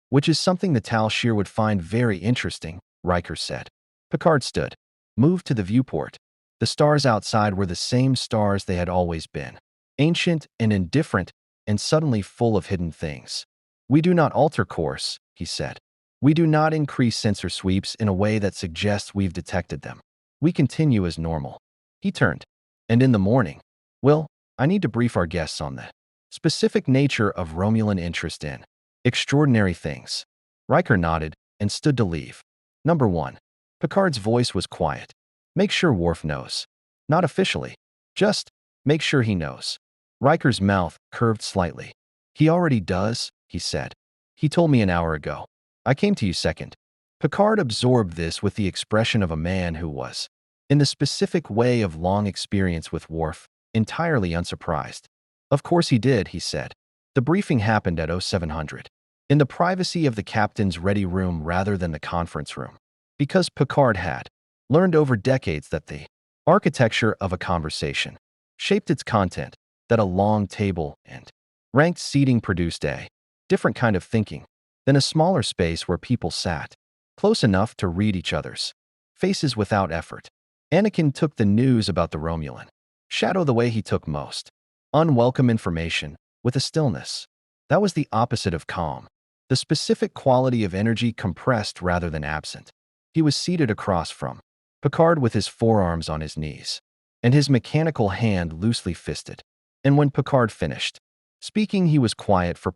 which is something the Tal Shiar would find very interesting, Riker said. Picard stood, moved to the viewport. The stars outside were the same stars they had always been, ancient and indifferent and suddenly full of hidden things. We do not alter course, he said. We do not increase sensor sweeps in a way that suggests we've detected them. We continue as normal. He turned. And in the morning, well, I need to brief our guests on the specific nature of Romulan interest in extraordinary things. Riker nodded and stood to leave. Number 1. Picard's voice was quiet. Make sure Worf knows. Not officially. Just make sure he knows. Riker's mouth curved slightly. He already does, he said. He told me an hour ago. I came to you second. Picard absorbed this with the expression of a man who was, in the specific way of long experience with Worf, entirely unsurprised. Of course he did, he said. The briefing happened at 0700, in the privacy of the captain's ready room rather than the conference room, because Picard had learned over decades that the architecture of a conversation shaped its content, that a long table and ranked seating produced a different kind of thinking. then a smaller space where people sat, close enough to read each other's faces without effort. Anakin took the news about the Romulan shadow the way he took most unwelcome information, with a stillness. That was the opposite of calm. The specific quality of energy compressed rather than absent. He was seated across from Picard with his forearms on his knees, and his mechanical hand loosely fisted. And when Picard finished speaking, he was quiet for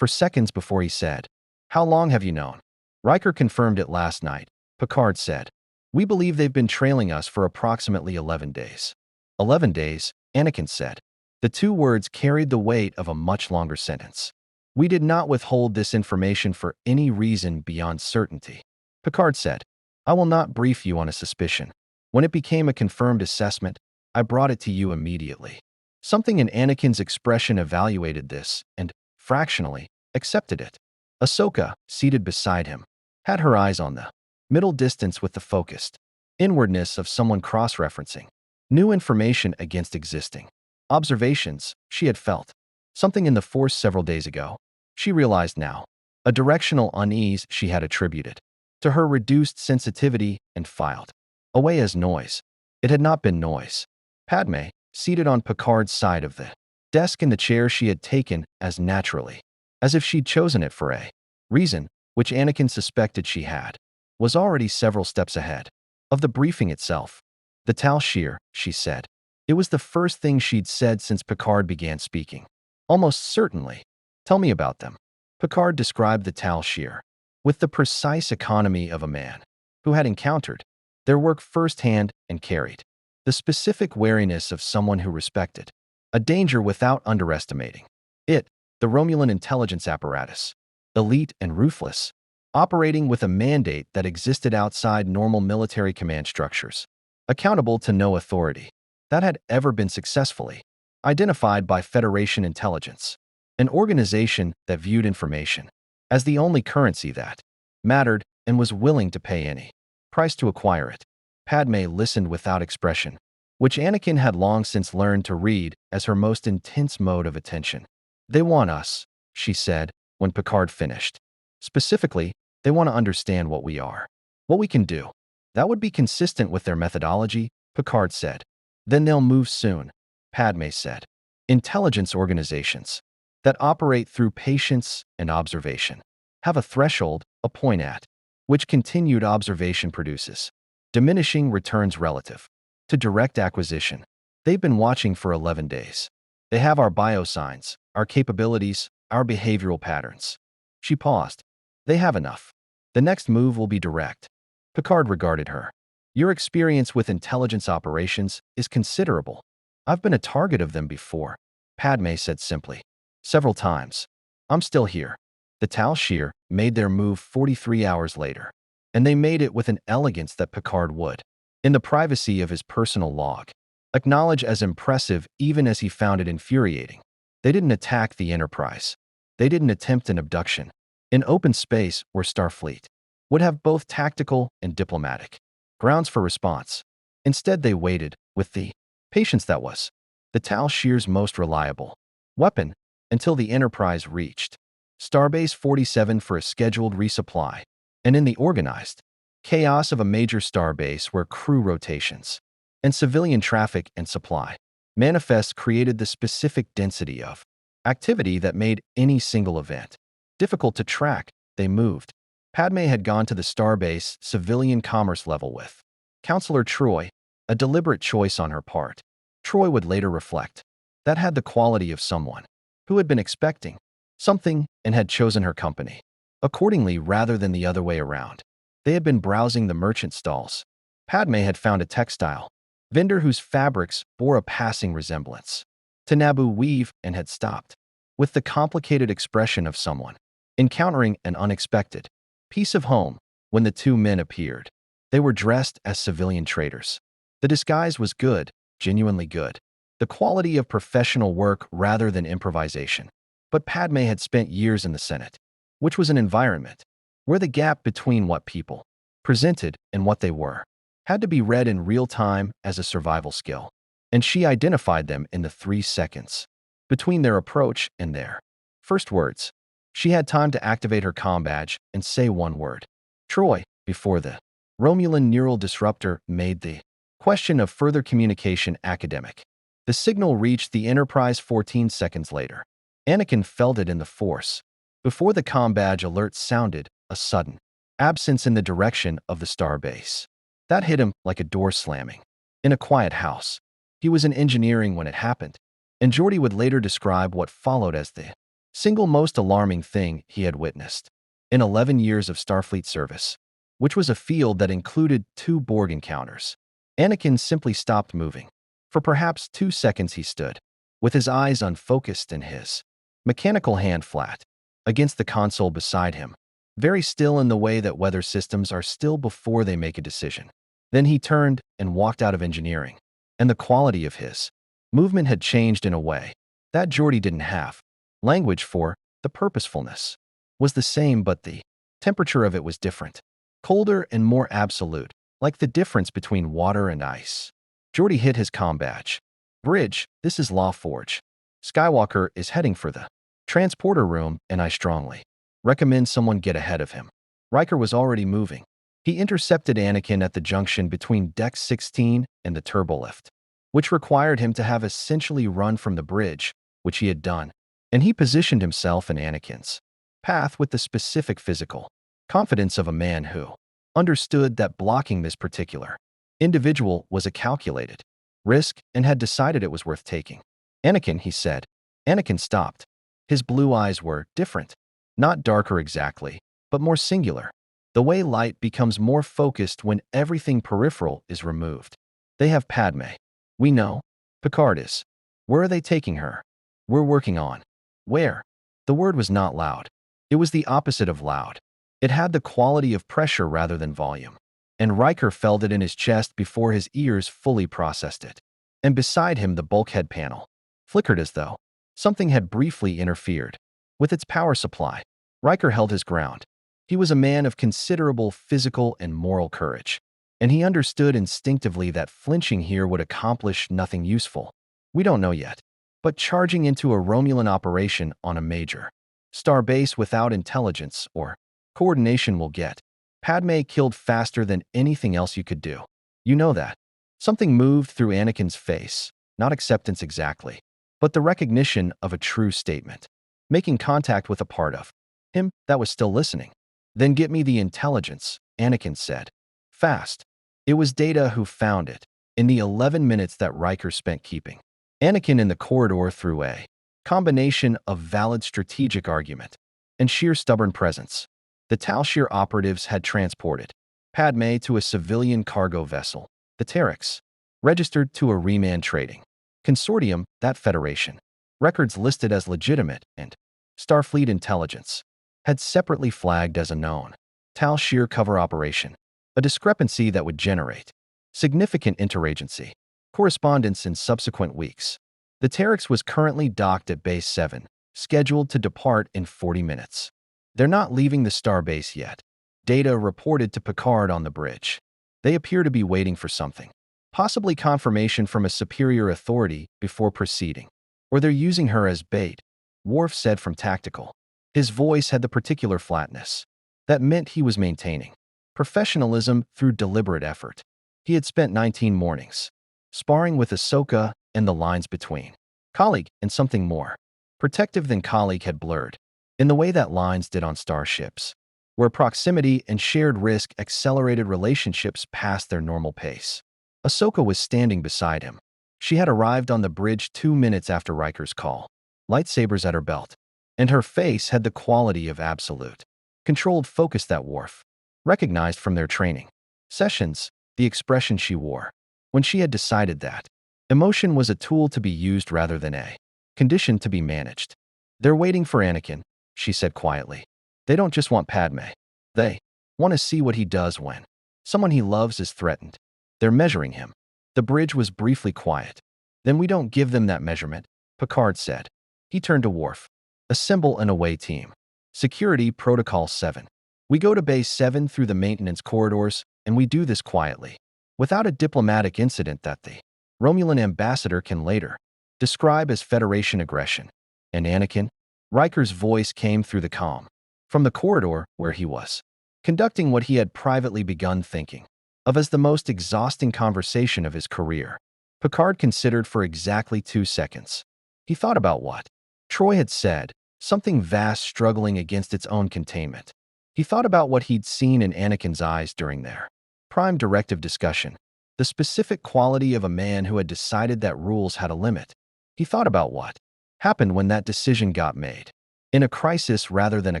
seconds before he said, "How long have you known?" Riker confirmed it last night. Picard said, "We believe they've been trailing us for approximately 11 days. 11 days, Anakin said. The two words carried the weight of a much longer sentence. We did not withhold this information for any reason beyond certainty. Picard said, "I will not brief you on a suspicion. When it became a confirmed assessment, I brought it to you immediately." Something in Anakin's expression evaluated this and, fractionally, accepted it. Ahsoka, seated beside him, had her eyes on the middle distance with the focused inwardness of someone cross-referencing new information against existing observations. She had felt something in the Force several days ago. She realized now, a directional unease she had attributed to her reduced sensitivity and filed away as noise. It had not been noise. Padmé, seated on Picard's side of the desk in the chair she had taken as naturally, as if she'd chosen it for a reason, which Anakin suspected she had, was already several steps ahead of the briefing itself. "The Tal Shiar," she said. It was the first thing she'd said since Picard began speaking. "Almost certainly. Tell me about them." Picard described the Tal Shiar with the precise economy of a man who had encountered their work firsthand and carried the specific wariness of someone who respected a danger without underestimating it. The Romulan intelligence apparatus, elite and ruthless, operating with a mandate that existed outside normal military command structures, accountable to no authority that had ever been successfully identified by Federation intelligence, an organization that viewed information as the only currency that mattered and was willing to pay any price to acquire it. Padmé listened without expression, which Anakin had long since learned to read as her most intense mode of attention. "They want us," she said when Picard finished. "Specifically, they want to understand what we are, what we can do." "That would be consistent with their methodology," Picard said. "Then they'll move soon," Padmé said. "Intelligence organizations that operate through patience and observation have a threshold, a point at which continued observation produces diminishing returns relative to direct acquisition. They've been watching for 11 days. They have our biosigns, our capabilities, our behavioral patterns." She paused. "They have enough. The next move will be direct." Picard regarded her. "Your experience with intelligence operations is considerable." "I've been a target of them before," Padmé said simply. "Several times. I'm still here." The Tal Shiar made their move 43 hours later, and they made it with an elegance that Picard would, in the privacy of his personal log, acknowledge as impressive even as he found it infuriating. They didn't attack the Enterprise. They didn't attempt an abduction in open space where Starfleet would have both tactical and diplomatic grounds for response. Instead, they waited, with the patience that was the Tal Shiar's most reliable weapon, until the Enterprise reached Starbase 47 for a scheduled resupply, and in the organized chaos of a major starbase where crew rotations and civilian traffic and supply manifests created the specific density of activity that made any single event difficult to track, they moved. Padmé had gone to the starbase civilian commerce level with Counselor Troi, a deliberate choice on her part. Troi would later reflect. That had the quality of someone who had been expecting something and had chosen her company accordingly rather than the other way around. They had been browsing the merchant stalls. Padmé had found a textile vendor whose fabrics bore a passing resemblance to Naboo weave and had stopped with the complicated expression of someone encountering an unexpected piece of home when the two men appeared. They were dressed as civilian traders. The disguise was good, genuinely good. The quality of professional work rather than improvisation. But Padmé had spent years in the Senate, which was an environment where the gap between what people presented and what they were had to be read in real time as a survival skill, and she identified them in the 3 seconds between their approach and their first words. She had time to activate her comm badge and say one word. Troy, before the Romulan neural disruptor made the question of further communication academic. The signal reached the Enterprise 14 seconds later. Anakin felt it in the Force. Before the comm badge alert sounded, a sudden absence in the direction of the star base. That hit him like a door slamming. In a quiet house. He was in engineering when it happened, and Geordi would later describe what followed as the single most alarming thing he had witnessed in 11 years of Starfleet service, which was a field that included 2 Borg encounters. Anakin simply stopped moving. For perhaps 2 seconds he stood, with his eyes unfocused and his mechanical hand flat against the console beside him, very still in the way that weather systems are still before they make a decision. Then he turned and walked out of engineering, and the quality of his movement had changed in a way that Geordi didn't have language for. The purposefulness was the same, but the temperature of it was different, colder and more absolute, like the difference between water and ice. Geordi hit his comm badge. Bridge, this is Law Forge. Skywalker is heading for the transporter room, and I strongly recommend someone get ahead of him. Riker was already moving. He intercepted Anakin at the junction between Deck 16 and the turbolift, which required him to have essentially run from the bridge, which he had done, and he positioned himself in Anakin's path with the specific physical confidence of a man who understood that blocking this particular individual was a calculated risk and had decided it was worth taking. Anakin, he said. Anakin stopped. His blue eyes were different, not darker exactly, but more singular. The way light becomes more focused when everything peripheral is removed. They have Padmé. We know. Picard is. Where are they taking her? We're working on. Where? The word was not loud. It was the opposite of loud. It had the quality of pressure rather than volume. And Riker felt it in his chest before his ears fully processed it. And beside him the bulkhead panel flickered as though something had briefly interfered with its power supply. Riker held his ground. He was a man of considerable physical and moral courage, and he understood instinctively that flinching here would accomplish nothing useful. We don't know yet, but charging into a Romulan operation on a major star base without intelligence or coordination will get Padmé killed faster than anything else you could do. You know that. Something moved through Anakin's face, not acceptance exactly, but the recognition of a true statement, making contact with a part of him that was still listening. Then get me the intelligence, Anakin said. Fast. It was Data who found it, in the 11 minutes that Riker spent keeping Anakin in the corridor through a combination of valid strategic argument and sheer stubborn presence. The Tal Shiar operatives had transported Padmé to a civilian cargo vessel, the Terex, registered to a Remand Trading Consortium, that Federation. Records listed as legitimate and Starfleet intelligence had separately flagged as a known Tal Shiar cover operation, a discrepancy that would generate significant interagency correspondence in subsequent weeks. The Terex was currently docked at Base 7, scheduled to depart in 40 minutes. They're not leaving the starbase yet. Data reported to Picard on the bridge. They appear to be waiting for something, possibly confirmation from a superior authority before proceeding. Or they're using her as bait, Worf said from Tactical. His voice had the particular flatness that meant he was maintaining professionalism through deliberate effort. He had spent 19 mornings sparring with Ahsoka, and the lines between colleague and something more protective than colleague had blurred, in the way that lines did on starships, where proximity and shared risk accelerated relationships past their normal pace. Ahsoka was standing beside him. She had arrived on the bridge 2 minutes after Riker's call, lightsabers at her belt, and her face had the quality of absolute, controlled focus that Worf recognized from their training sessions. The expression she wore when she had decided that emotion was a tool to be used rather than a condition to be managed. They're waiting for Anakin, she said quietly. They don't just want Padmé. They want to see what he does when someone he loves is threatened. They're measuring him. The bridge was briefly quiet. Then we don't give them that measurement, Picard said. He turned to Worf. Assemble an away team. Security Protocol 7. We go to Base 7 through the maintenance corridors, and we do this quietly, without a diplomatic incident that the Romulan ambassador can later describe as Federation aggression. And Anakin? Riker's voice came through the calm. From the corridor where he was, conducting what he had privately begun thinking of as the most exhausting conversation of his career. Picard considered for exactly 2 seconds. He thought about what Troy had said, something vast struggling against its own containment. He thought about what he'd seen in Anakin's eyes during their prime directive discussion, the specific quality of a man who had decided that rules had a limit. He thought about what happened when that decision got made, in a crisis rather than a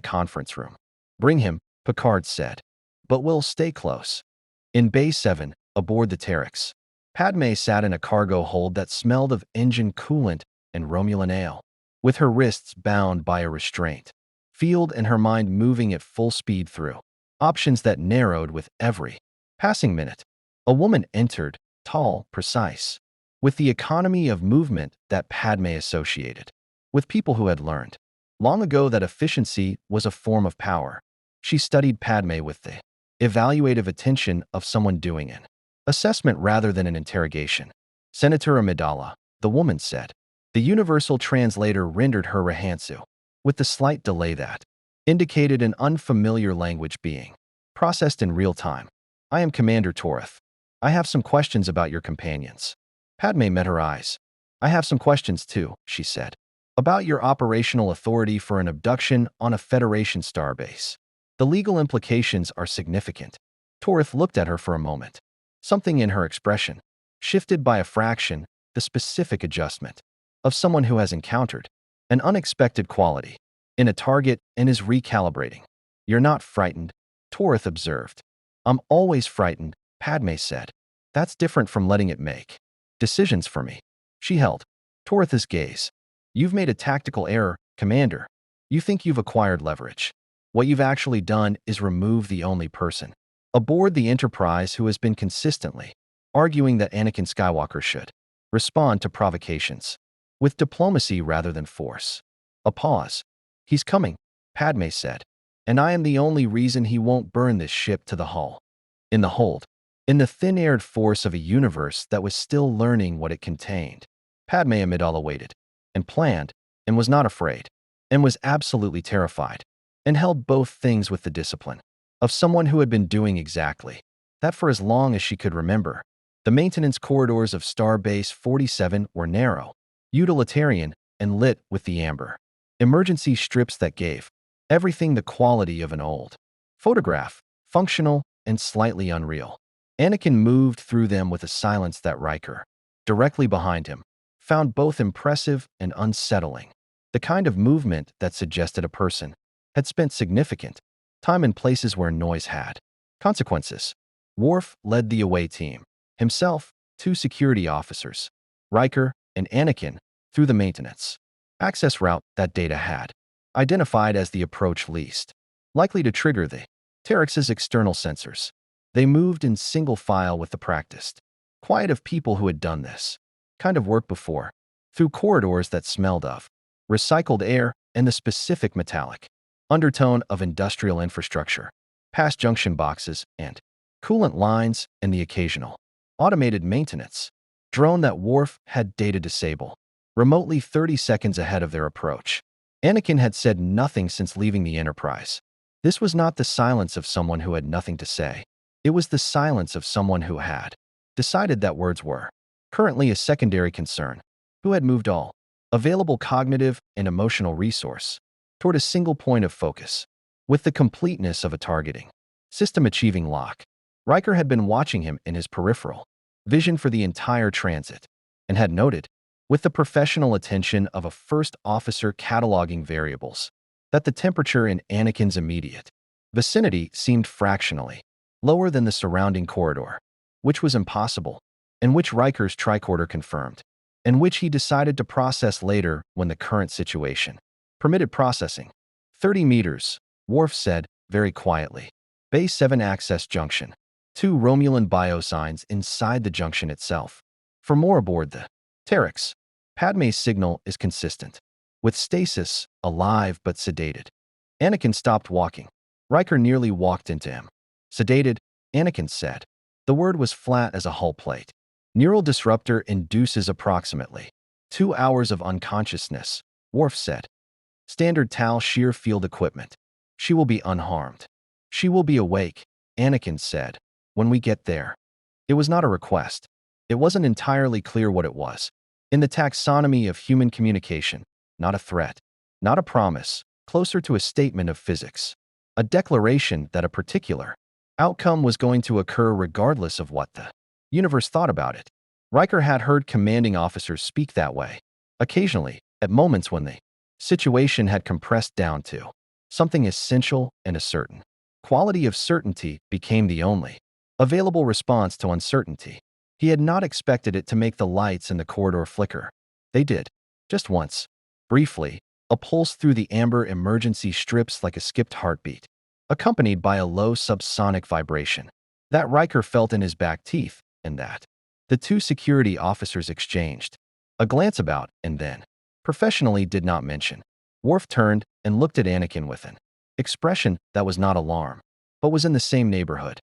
conference room. Bring him, Picard said. But we'll stay close. In Bay 7, aboard the Terex, Padmé sat in a cargo hold that smelled of engine coolant and Romulan ale, with her wrists bound by a restraint field and her mind moving at full speed through options that narrowed with every passing minute. A woman entered, tall, precise, with the economy of movement that Padmé associated with people who had learned long ago that efficiency was a form of power. She studied Padmé with the evaluative attention of someone doing an assessment rather than an interrogation. Senator Amidala, the woman said. The universal translator rendered her Rahansu, with the slight delay that indicated an unfamiliar language being processed in real time. I am Commander Torith. I have some questions about your companions. Padmé met her eyes. I have some questions too, she said. About your operational authority for an abduction on a Federation starbase. The legal implications are significant. Torith looked at her for a moment. Something in her expression shifted by a fraction, the specific adjustment of someone who has encountered an unexpected quality in a target and is recalibrating. You're not frightened, Torith observed. I'm always frightened, Padmé said. That's different from letting it make decisions for me. She held Torith's gaze. You've made a tactical error, Commander. You think you've acquired leverage. What you've actually done is remove the only person aboard the Enterprise who has been consistently arguing that Anakin Skywalker should respond to provocations with diplomacy rather than force. A pause. He's coming, Padmé said. And I am the only reason he won't burn this ship to the hull. In the hold. In the thin-aired force of a universe that was still learning what it contained. Padmé Amidala waited, and planned, and was not afraid, and was absolutely terrified, and held both things with the discipline of someone who had been doing exactly that for as long as she could remember. The maintenance corridors of Starbase 47 were narrow, utilitarian, and lit with the amber emergency strips that gave everything the quality of an old photograph, functional and slightly unreal. Anakin moved through them with a silence that Riker, directly behind him, found both impressive and unsettling. The kind of movement that suggested a person had spent significant time in places where noise had consequences. Worf led the away team, himself, 2 security officers, Riker and Anakin, through the maintenance access route that Data had identified as the approach least likely to trigger the Terex's external sensors. They moved in single file with the practiced quiet of people who had done this kind of work before, through corridors that smelled of recycled air and the specific metallic undertone of industrial infrastructure, past junction boxes and coolant lines and the occasional automated maintenance drone that Worf had Data disable, remotely 30 seconds ahead of their approach. Anakin had said nothing since leaving the Enterprise. This was not the silence of someone who had nothing to say. It was the silence of someone who had decided that words were currently a secondary concern, who had moved all available cognitive and emotional resource toward a single point of focus, with the completeness of a targeting system achieving lock. Riker had been watching him in his peripheral vision for the entire transit, and had noted, with the professional attention of a first officer cataloging variables, that the temperature in Anakin's immediate vicinity seemed fractionally lower than the surrounding corridor, which was impossible, and which Riker's tricorder confirmed, and which he decided to process later when the current situation permitted processing. 30 meters, Worf said, very quietly. Bay 7 access junction. 2 Romulan biosigns inside the junction itself. For more aboard the Terex, Padmé's signal is consistent, with stasis, alive but sedated. Anakin stopped walking. Riker nearly walked into him. Sedated, Anakin said. The word was flat as a hull plate. Neural disruptor induces approximately 2 hours of unconsciousness, Worf said. Standard Tal shear field equipment. She will be unharmed. She will be awake, Anakin said. When we get there. It was not a request. It wasn't entirely clear what it was. In the taxonomy of human communication, not a threat, not a promise, closer to a statement of physics. A declaration that a particular outcome was going to occur regardless of what the universe thought about it. Riker had heard commanding officers speak that way, occasionally, at moments when the situation had compressed down to something essential and a certain quality of certainty became the only available response to uncertainty. He had not expected it to make the lights in the corridor flicker. They did, just once, briefly, a pulse through the amber emergency strips like a skipped heartbeat, accompanied by a low subsonic vibration that Riker felt in his back teeth, and that the two security officers exchanged a glance about and then, professionally did not mention. Worf turned and looked at Anakin with an expression that was not alarm, but was in the same neighborhood.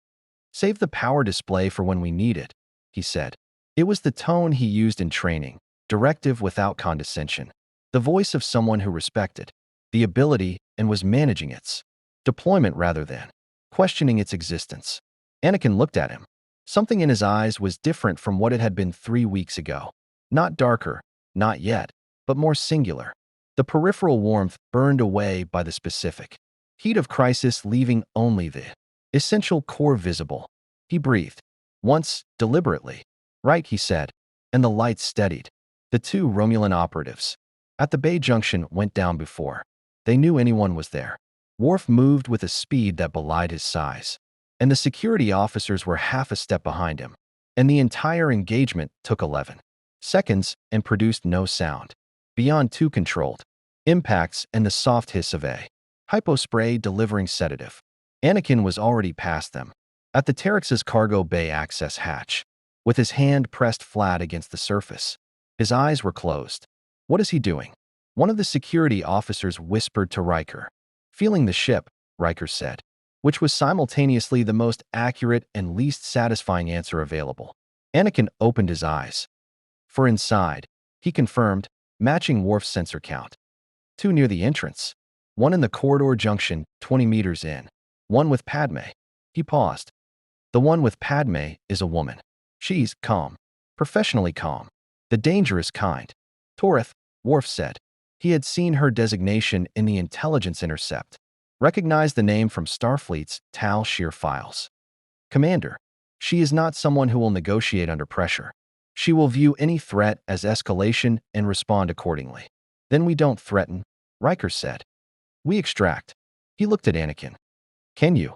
Save the power display for when we need it, he said. It was the tone he used in training, directive without condescension, the voice of someone who respected the ability and was managing its deployment rather than questioning its existence. Anakin looked at him. Something in his eyes was different from what it had been 3 weeks ago. Not darker, not yet, but more singular. The peripheral warmth burned away by the specific heat of crisis, leaving only the essential core visible. He breathed. Once, deliberately. Right, he said, and the lights steadied. The two Romulan operatives at the Bay Junction went down before they knew anyone was there. Worf moved with a speed that belied his size, and the security officers were half a step behind him, and the entire engagement took 11 seconds and produced no sound, beyond two controlled impacts and the soft hiss of a hypospray delivering sedative. Anakin was already past them, at the Terex's cargo bay access hatch, with his hand pressed flat against the surface. His eyes were closed. What is he doing? One of the security officers whispered to Riker. Feeling the ship, Riker said, which was simultaneously the most accurate and least satisfying answer available. Anakin opened his eyes. For inside, he confirmed, matching Worf's sensor count. 2 near the entrance. 1 in the corridor junction, 20 meters in. 1 with Padmé. He paused. The one with Padmé is a woman. She's calm. Professionally calm. The dangerous kind. Torith, Worf said. He had seen her designation in the intelligence intercept. Recognized the name from Starfleet's Tal Shear files. Commander. She is not someone who will negotiate under pressure. She will view any threat as escalation and respond accordingly. Then we don't threaten, Riker said. We extract. He looked at Anakin. Can you?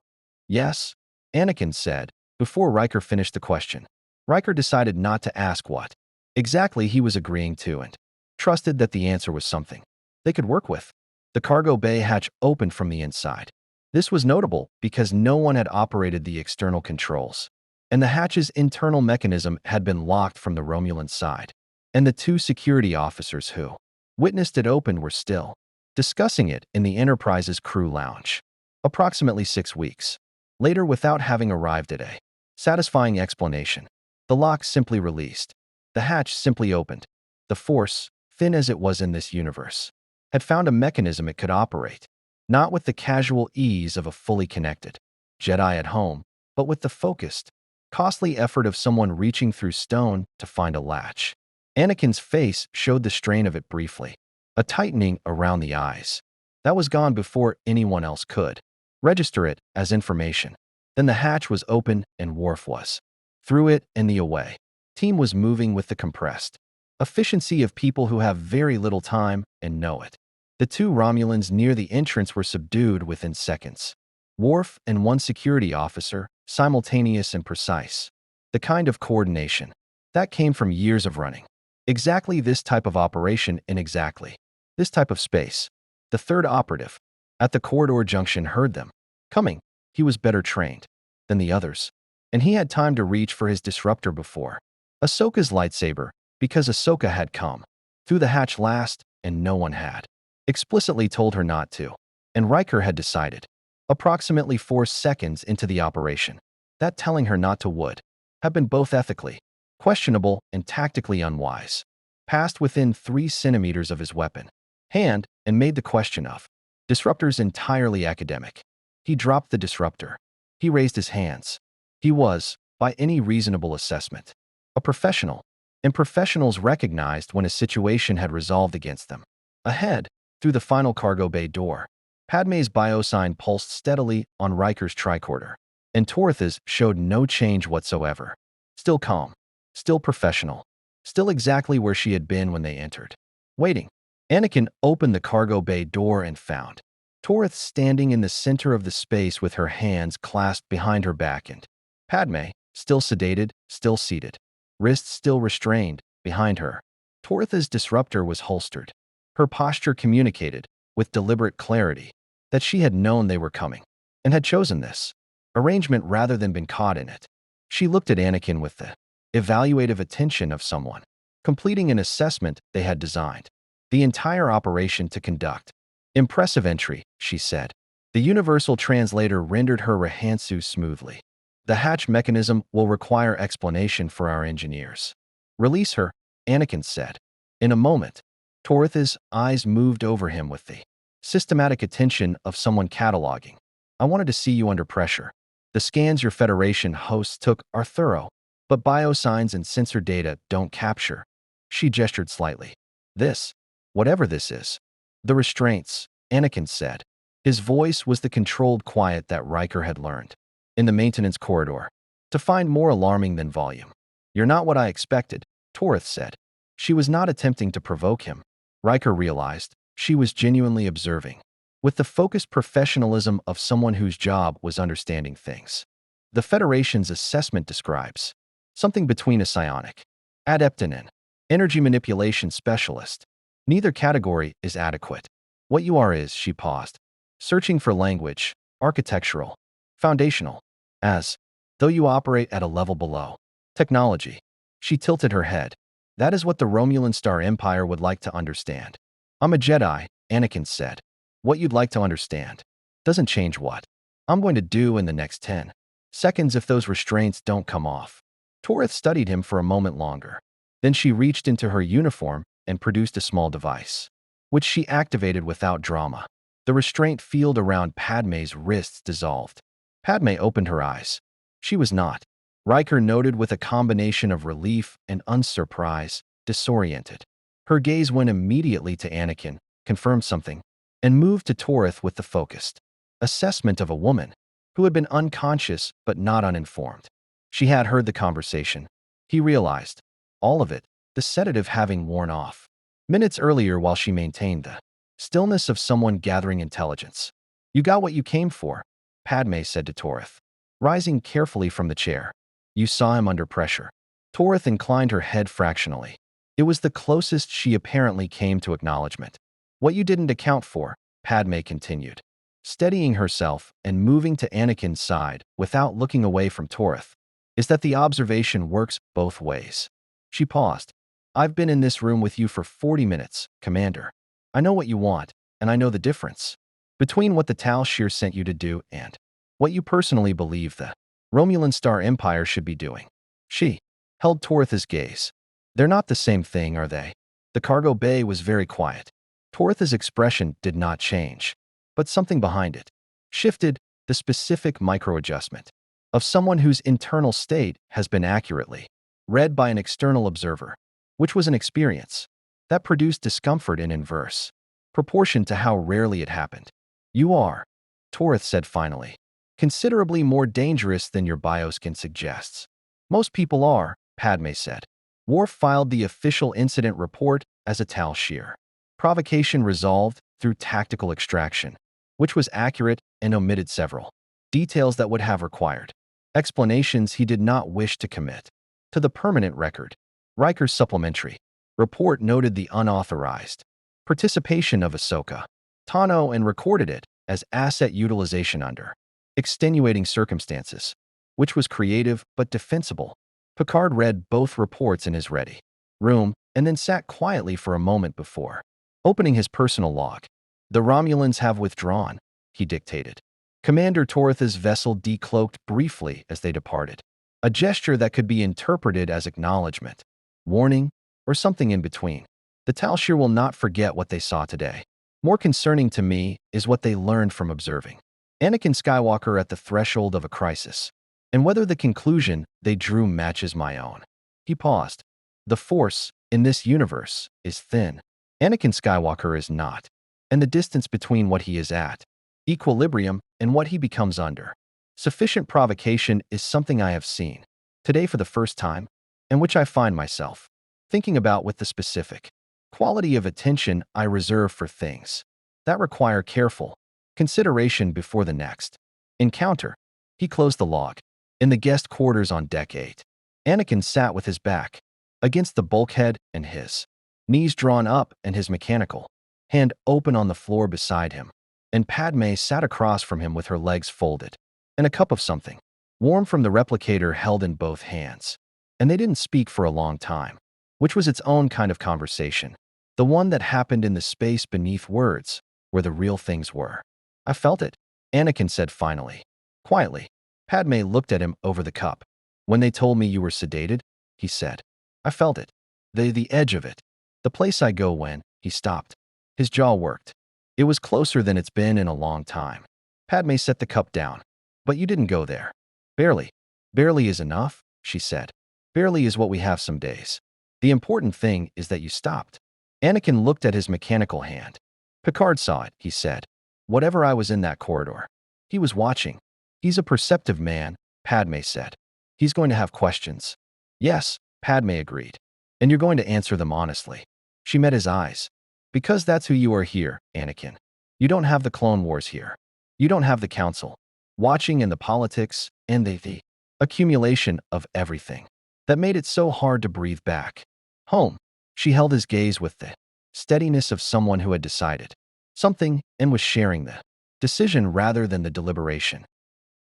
Yes, Anakin said, before Riker finished the question. Riker decided not to ask what exactly he was agreeing to and trusted that the answer was something they could work with. The cargo bay hatch opened from the inside. This was notable because no one had operated the external controls, and the hatch's internal mechanism had been locked from the Romulan side, and the two security officers who witnessed it open were still discussing it in the Enterprise's crew lounge. Approximately 6 weeks later, without having arrived at a satisfying explanation, the lock simply released. The hatch simply opened. The Force, thin as it was in this universe, had found a mechanism it could operate, not with the casual ease of a fully connected Jedi at home, but with the focused, costly effort of someone reaching through stone to find a latch. Anakin's face showed the strain of it briefly, a tightening around the eyes. That was gone before anyone else could register it as information. Then the hatch was open and Worf was through it and the away team was moving with the compressed efficiency of people who have very little time and know it. The two Romulans near the entrance were subdued within seconds. Worf and one security officer, simultaneous and precise. The kind of coordination that came from years of running exactly this type of operation in exactly this type of space. The third operative at the corridor junction heard them coming. He was better trained than the others, and he had time to reach for his disruptor before Ahsoka's lightsaber, because Ahsoka had come through the hatch last and no one had explicitly told her not to, and Riker had decided, approximately 4 seconds into the operation, that telling her not to would have been both ethically questionable and tactically unwise. Passed within 3 centimeters of his weapon hand and made the question of disruptors entirely academic. He dropped the disruptor. He raised his hands. He was, by any reasonable assessment, a professional, and professionals recognized when a situation had resolved against them. Ahead, through the final cargo bay door, Padmé's biosign pulsed steadily on Riker's tricorder, and Torith's showed no change whatsoever. Still calm, still professional, still exactly where she had been when they entered. Waiting. Anakin opened the cargo bay door and found Torith standing in the center of the space with her hands clasped behind her back and Padmé, still sedated, still seated, wrists still restrained, behind her. Torith's disruptor was holstered. Her posture communicated, with deliberate clarity, that she had known they were coming, and had chosen this arrangement rather than been caught in it. She looked at Anakin with the evaluative attention of someone completing an assessment they had designed the entire operation to conduct. Impressive entry, she said. The universal translator rendered her Rahansu smoothly. The hatch mechanism will require explanation for our engineers. Release her, Anakin said. In a moment, Torith's eyes moved over him with the systematic attention of someone cataloging. I wanted to see you under pressure. The scans your Federation hosts took are thorough, but biosigns and sensor data don't capture. She gestured slightly. This, whatever this is. The restraints, Anakin said. His voice was the controlled quiet that Riker had learned in the maintenance corridor to find more alarming than volume. You're not what I expected, Torith said. She was not attempting to provoke him. Riker realized she was genuinely observing, with the focused professionalism of someone whose job was understanding things. The Federation's assessment describes something between a psionic adept and an energy manipulation specialist. Neither category is adequate. What you are is, she paused, searching for language, architectural, foundational, as though you operate at a level below. Technology. She tilted her head. That is what the Romulan Star Empire would like to understand. I'm a Jedi, Anakin said. What you'd like to understand doesn't change what I'm going to do in the next 10 seconds if those restraints don't come off. Torith studied him for a moment longer. Then she reached into her uniform and produced a small device, which she activated without drama. The restraint field around Padmé's wrists dissolved. Padmé opened her eyes. She was not, Riker noted with a combination of relief and unsurprise, disoriented. Her gaze went immediately to Anakin, confirmed something, and moved to Torith with the focused assessment of a woman who had been unconscious but not uninformed. She had heard the conversation. He realized, all of it, the sedative having worn off. Minutes earlier while she maintained the stillness of someone gathering intelligence. You got what you came for, Padmé said to Torith, rising carefully from the chair. You saw him under pressure. Torith inclined her head fractionally. It was the closest she apparently came to acknowledgement. What you didn't account for, Padmé continued, steadying herself and moving to Anakin's side without looking away from Torith, is that the observation works both ways. She paused. I've been in this room with you for 40 minutes, Commander. I know what you want, and I know the difference between what the Tal Shir sent you to do and what you personally believe the Romulan Star Empire should be doing. She held Torith's gaze. They're not the same thing, are they? The cargo bay was very quiet. Torith's expression did not change, but something behind it shifted, the specific micro-adjustment of someone whose internal state has been accurately read by an external observer, which was an experience that produced discomfort in inverse proportion to how rarely it happened. You are, Torith said finally, considerably more dangerous than your bioskin suggests. Most people are, Padmé said. Worf filed the official incident report as a Tal Shir. Provocation resolved through tactical extraction, which was accurate and omitted several details that would have required explanations he did not wish to commit to the permanent record. Riker's supplementary report noted the unauthorized participation of Ahsoka, Tano, and recorded it as asset utilization under extenuating circumstances, which was creative but defensible. Picard read both reports in his ready room and then sat quietly for a moment before opening his personal log. The Romulans have withdrawn, he dictated. Commander Torith's vessel decloaked briefly as they departed, a gesture that could be interpreted as acknowledgement, warning, or something in between. The Tal Shir will not forget what they saw today. More concerning to me is what they learned from observing Anakin Skywalker at the threshold of a crisis, and whether the conclusion they drew matches my own. He paused. The Force, in this universe, is thin. Anakin Skywalker is not. And the distance between what he is at, equilibrium, and what he becomes under. Sufficient provocation is something I have seen, today for the first time, and which I find myself thinking about with the specific quality of attention I reserve for things that require careful consideration before the next encounter. He closed the log. In the guest quarters on Deck 8, Anakin sat with his back against the bulkhead and his knees drawn up and his mechanical hand open on the floor beside him, and Padmé sat across from him with her legs folded and a cup of something warm from the replicator held in both hands. And they didn't speak for a long time, which was its own kind of conversation, the one that happened in the space beneath words, where the real things were. I felt it, Anakin said finally, quietly. Padmé looked at him over the cup. When they told me you were sedated, he said. I felt it. The edge of it. The place I go when, he stopped. His jaw worked. It was closer than it's been in a long time. Padmé set the cup down. But you didn't go there. Barely. Barely is enough, she said. Barely is what we have some days. The important thing is that you stopped. Anakin looked at his mechanical hand. Picard saw it, he said. Whatever I was in that corridor. He was watching. He's a perceptive man, Padmé said. He's going to have questions. Yes, Padmé agreed. And you're going to answer them honestly. She met his eyes. Because that's who you are here, Anakin. You don't have the Clone Wars here. You don't have the Council. Watching and the politics and the accumulation of everything that made it so hard to breathe back home. She held his gaze with the steadiness of someone who had decided something and was sharing the decision rather than the deliberation.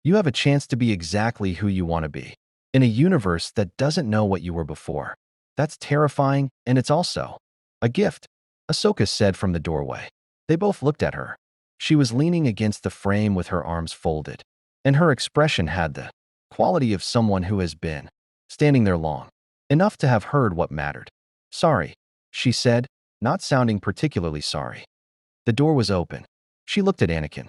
You have a chance to be exactly who you want to be in a universe that doesn't know what you were before. That's terrifying, and it's also a gift, Ahsoka said from the doorway. They both looked at her. She was leaning against the frame with her arms folded, and her expression had the quality of someone who has been standing there long enough to have heard what mattered. Sorry, she said, not sounding particularly sorry. The door was open. She looked at Anakin.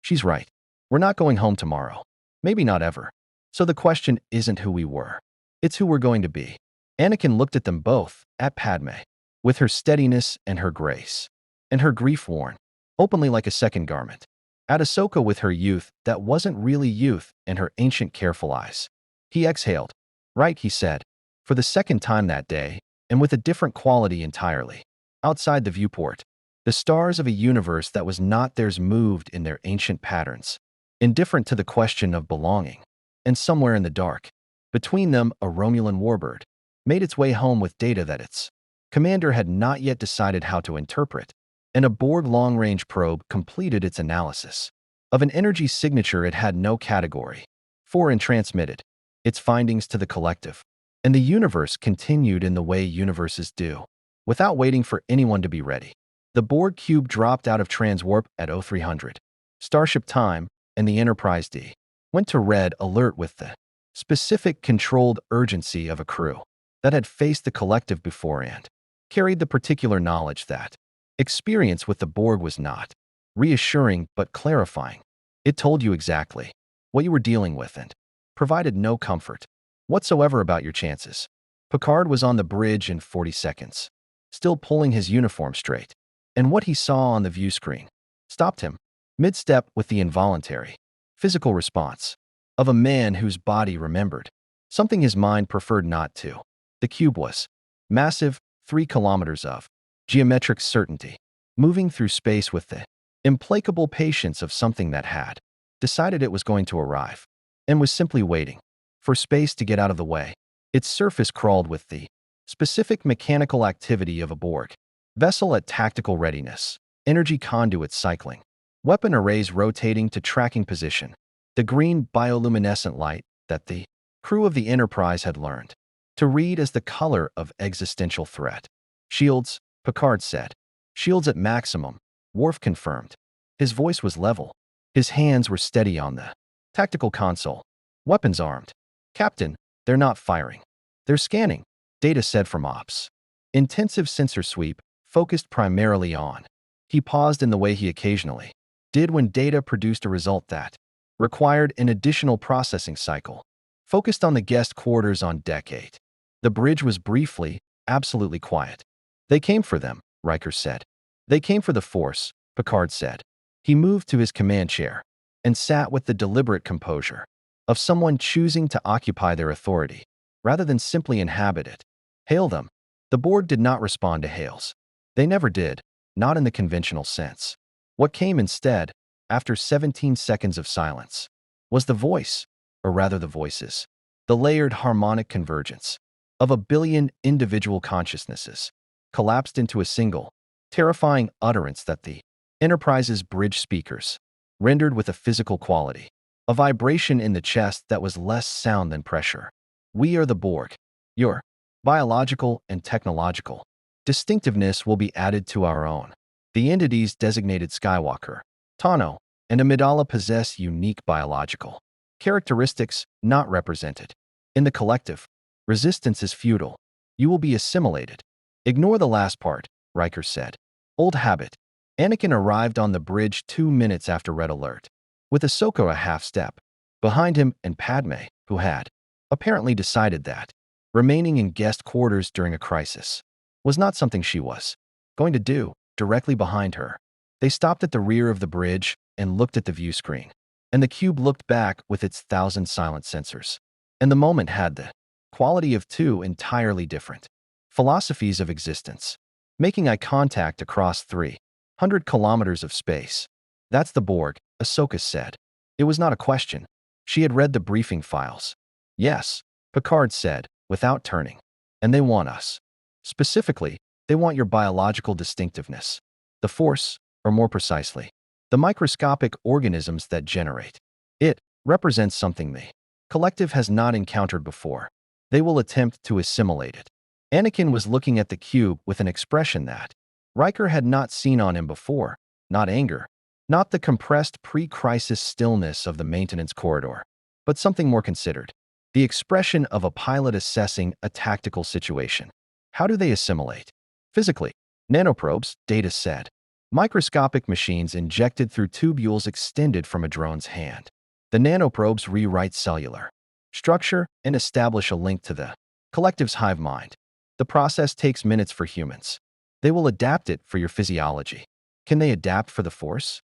She's right. We're not going home tomorrow. Maybe not ever. So the question isn't who we were. It's who we're going to be. Anakin looked at them both, at Padmé, with her steadiness and her grace, and her grief worn openly like a second garment. At Ahsoka with her youth that wasn't really youth and her ancient careful eyes. He exhaled. Right, he said, for the second time that day, and with a different quality entirely. Outside the viewport, the stars of a universe that was not theirs moved in their ancient patterns, indifferent to the question of belonging. And somewhere in the dark, between them a Romulan warbird, made its way home with data that its commander had not yet decided how to interpret, and a Borg long-range probe completed its analysis of an energy signature it had no category for and transmitted its findings to the collective. And the universe continued in the way universes do, without waiting for anyone to be ready. The Borg cube dropped out of transwarp at 0300 Starship time, and the Enterprise D went to red alert with the specific controlled urgency of a crew that had faced the collective before and carried the particular knowledge that experience with the Borg was not reassuring but clarifying. It told you exactly what you were dealing with and provided no comfort whatsoever about your chances. Picard was on the bridge in 40 seconds, still pulling his uniform straight, and what he saw on the view screen stopped him mid-step with the involuntary physical response of a man whose body remembered something his mind preferred not to. The cube was massive, 3 kilometers of geometric certainty, moving through space with the implacable patience of something that had decided it was going to arrive and was simply waiting for space to get out of the way. Its surface crawled with the specific mechanical activity of a Borg vessel at tactical readiness, energy conduits cycling, weapon arrays rotating to tracking position, the green bioluminescent light that the crew of the Enterprise had learned to read as the color of existential threat. Shields, Picard said. Shields at maximum, Worf confirmed. His voice was level. His hands were steady on the tactical console. Weapons armed. Captain, they're not firing. They're scanning, Data said from Ops. Intensive sensor sweep, focused primarily on He paused in the way he occasionally did when data produced a result that required an additional processing cycle, focused on the guest quarters on Deck 8. The bridge was briefly, absolutely quiet. They came for them, Riker said. They came for the Force, Picard said. He moved to his command chair and sat with the deliberate composure of someone choosing to occupy their authority rather than simply inhabit it. Hail them. The Borg did not respond to hails. They never did, not in the conventional sense. What came instead, after 17 seconds of silence, was the voice, or rather the voices, the layered harmonic convergence of a billion individual consciousnesses, collapsed into a single, terrifying utterance that the Enterprise's bridge speakers rendered with a physical quality, a vibration in the chest that was less sound than pressure. We are the Borg. Your biological and technological distinctiveness will be added to our own. The entities designated Skywalker, Tano, and Amidala possess unique biological characteristics not represented. In the collective, resistance is futile. You will be assimilated. Ignore the last part, Riker said. Old habit. Anakin arrived on the bridge 2 minutes after Red Alert, with Ahsoka a half step behind him and Padmé, who had apparently decided that remaining in guest quarters during a crisis was not something she was going to do. Directly behind her, they stopped at the rear of the bridge and looked at the view screen, and the cube looked back with its 1,000 silent sensors. And the moment had the quality of two entirely different philosophies of existence, making eye contact across 300 kilometers of space. That's the Borg, Ahsoka said. It was not a question. She had read the briefing files. Yes, Picard said, without turning. And they want us. Specifically, they want your biological distinctiveness. The Force, or more precisely, the microscopic organisms that generate it, represents something the collective has not encountered before. They will attempt to assimilate it. Anakin was looking at the cube with an expression that Riker had not seen on him before, not anger, not the compressed pre-crisis stillness of the maintenance corridor, but something more considered. The expression of a pilot assessing a tactical situation. How do they assimilate? Physically, nanoprobes, Data said. Microscopic machines injected through tubules extended from a drone's hand. The nanoprobes rewrite cellular structure and establish a link to the collective's hive mind. The process takes minutes for humans. They will adapt it for your physiology. Can they adapt for the Force?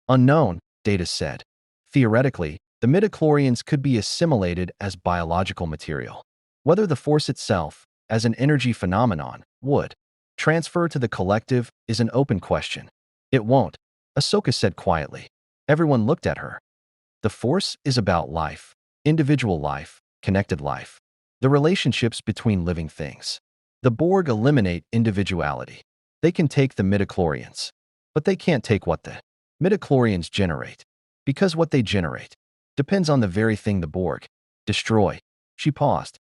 Unknown, Data said. Theoretically, the midichlorians could be assimilated as biological material. Whether the Force itself, as an energy phenomenon, would transfer to the collective is an open question. It won't, Ahsoka said quietly. Everyone looked at her. The Force is about life, individual life, connected life, the relationships between living things. The Borg eliminate individuality. They can take the midichlorians, but they can't take what the midichlorians generate, because what they generate depends on the very thing the Borg destroy. She paused.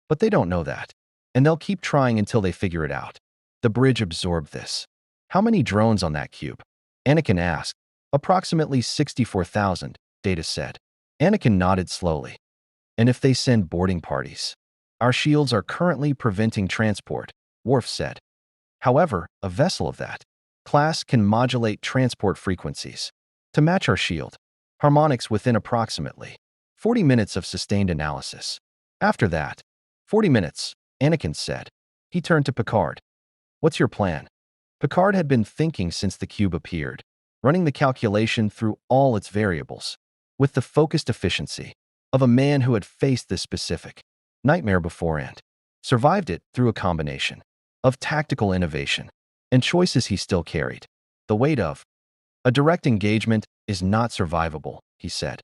But they don't know that, and they'll keep trying until they figure it out. The bridge absorbed this. How many drones on that cube? Anakin asked. Approximately 64,000, Data said. Anakin nodded slowly. And if they send boarding parties? Our shields are currently preventing transport, Worf said. However, a vessel of that class can modulate transport frequencies to match our shield harmonics within approximately 40 minutes of sustained analysis. After that, 40 minutes, Anakin said. He turned to Picard. What's your plan? Picard had been thinking since the cube appeared, running the calculation through all its variables, with the focused efficiency of a man who had faced this specific nightmare before and survived it through a combination of tactical innovation and choices he still carried. The weight of a direct engagement is not survivable, he said.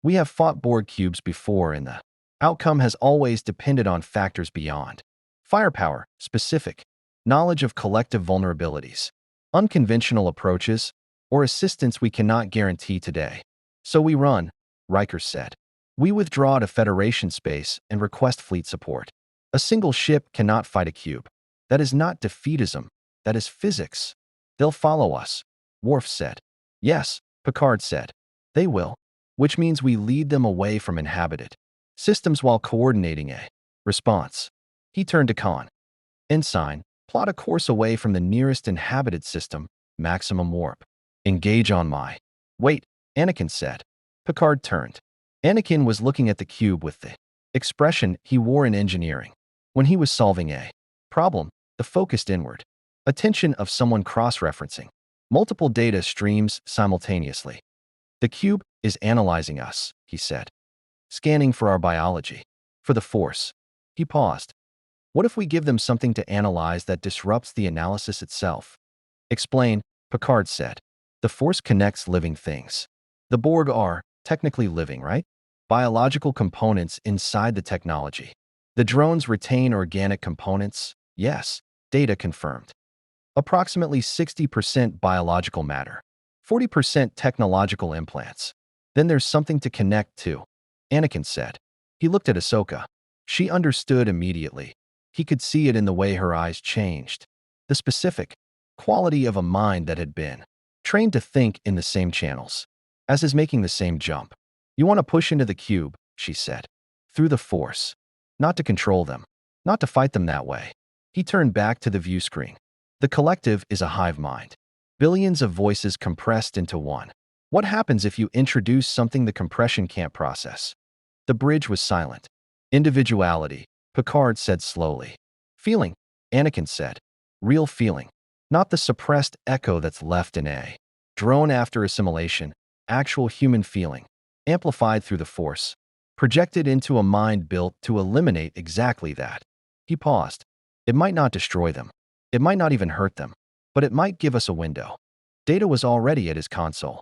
We have fought Borg cubes before and the outcome has always depended on factors beyond firepower, specific knowledge of collective vulnerabilities, unconventional approaches, or assistance we cannot guarantee today. So we run, Riker said. We withdraw to Federation space and request fleet support. A single ship cannot fight a cube. That is not defeatism, that is physics. They'll follow us, Worf said. Yes, Picard said. They will, which means we lead them away from inhabited systems while coordinating a response. He turned to Khan. Ensign, plot a course away from the nearest inhabited system, maximum warp. Engage on my. Wait, Anakin said. Picard turned. Anakin was looking at the cube with the expression he wore in engineering when he was solving a problem, the focused inward attention of someone cross-referencing multiple data streams simultaneously. The cube is analyzing us, he said. Scanning for our biology. For the Force. He paused. What if we give them something to analyze that disrupts the analysis itself? Explain, Picard said. The Force connects living things. The Borg are, technically living, right? Biological components inside the technology. The drones retain organic components? Yes. Data confirmed. Approximately 60% biological matter. 40% technological implants. Then there's something to connect to, Anakin said. He looked at Ahsoka. She understood immediately. He could see it in the way her eyes changed. The specific quality of a mind that had been trained to think in the same channels as is making the same jump. You want to push into the cube, she said. Through the Force. Not to control them. Not to fight them that way. He turned back to the view screen. The collective is a hive mind. Billions of voices compressed into one. What happens if you introduce something the compression can't process? The bridge was silent. Individuality, Picard said slowly. Feeling, Anakin said. Real feeling. Not the suppressed echo that's left in a drone after assimilation. Actual human feeling. Amplified through the Force. Projected into a mind built to eliminate exactly that. He paused. It might not destroy them. It might not even hurt them. But it might give us a window. Data was already at his console.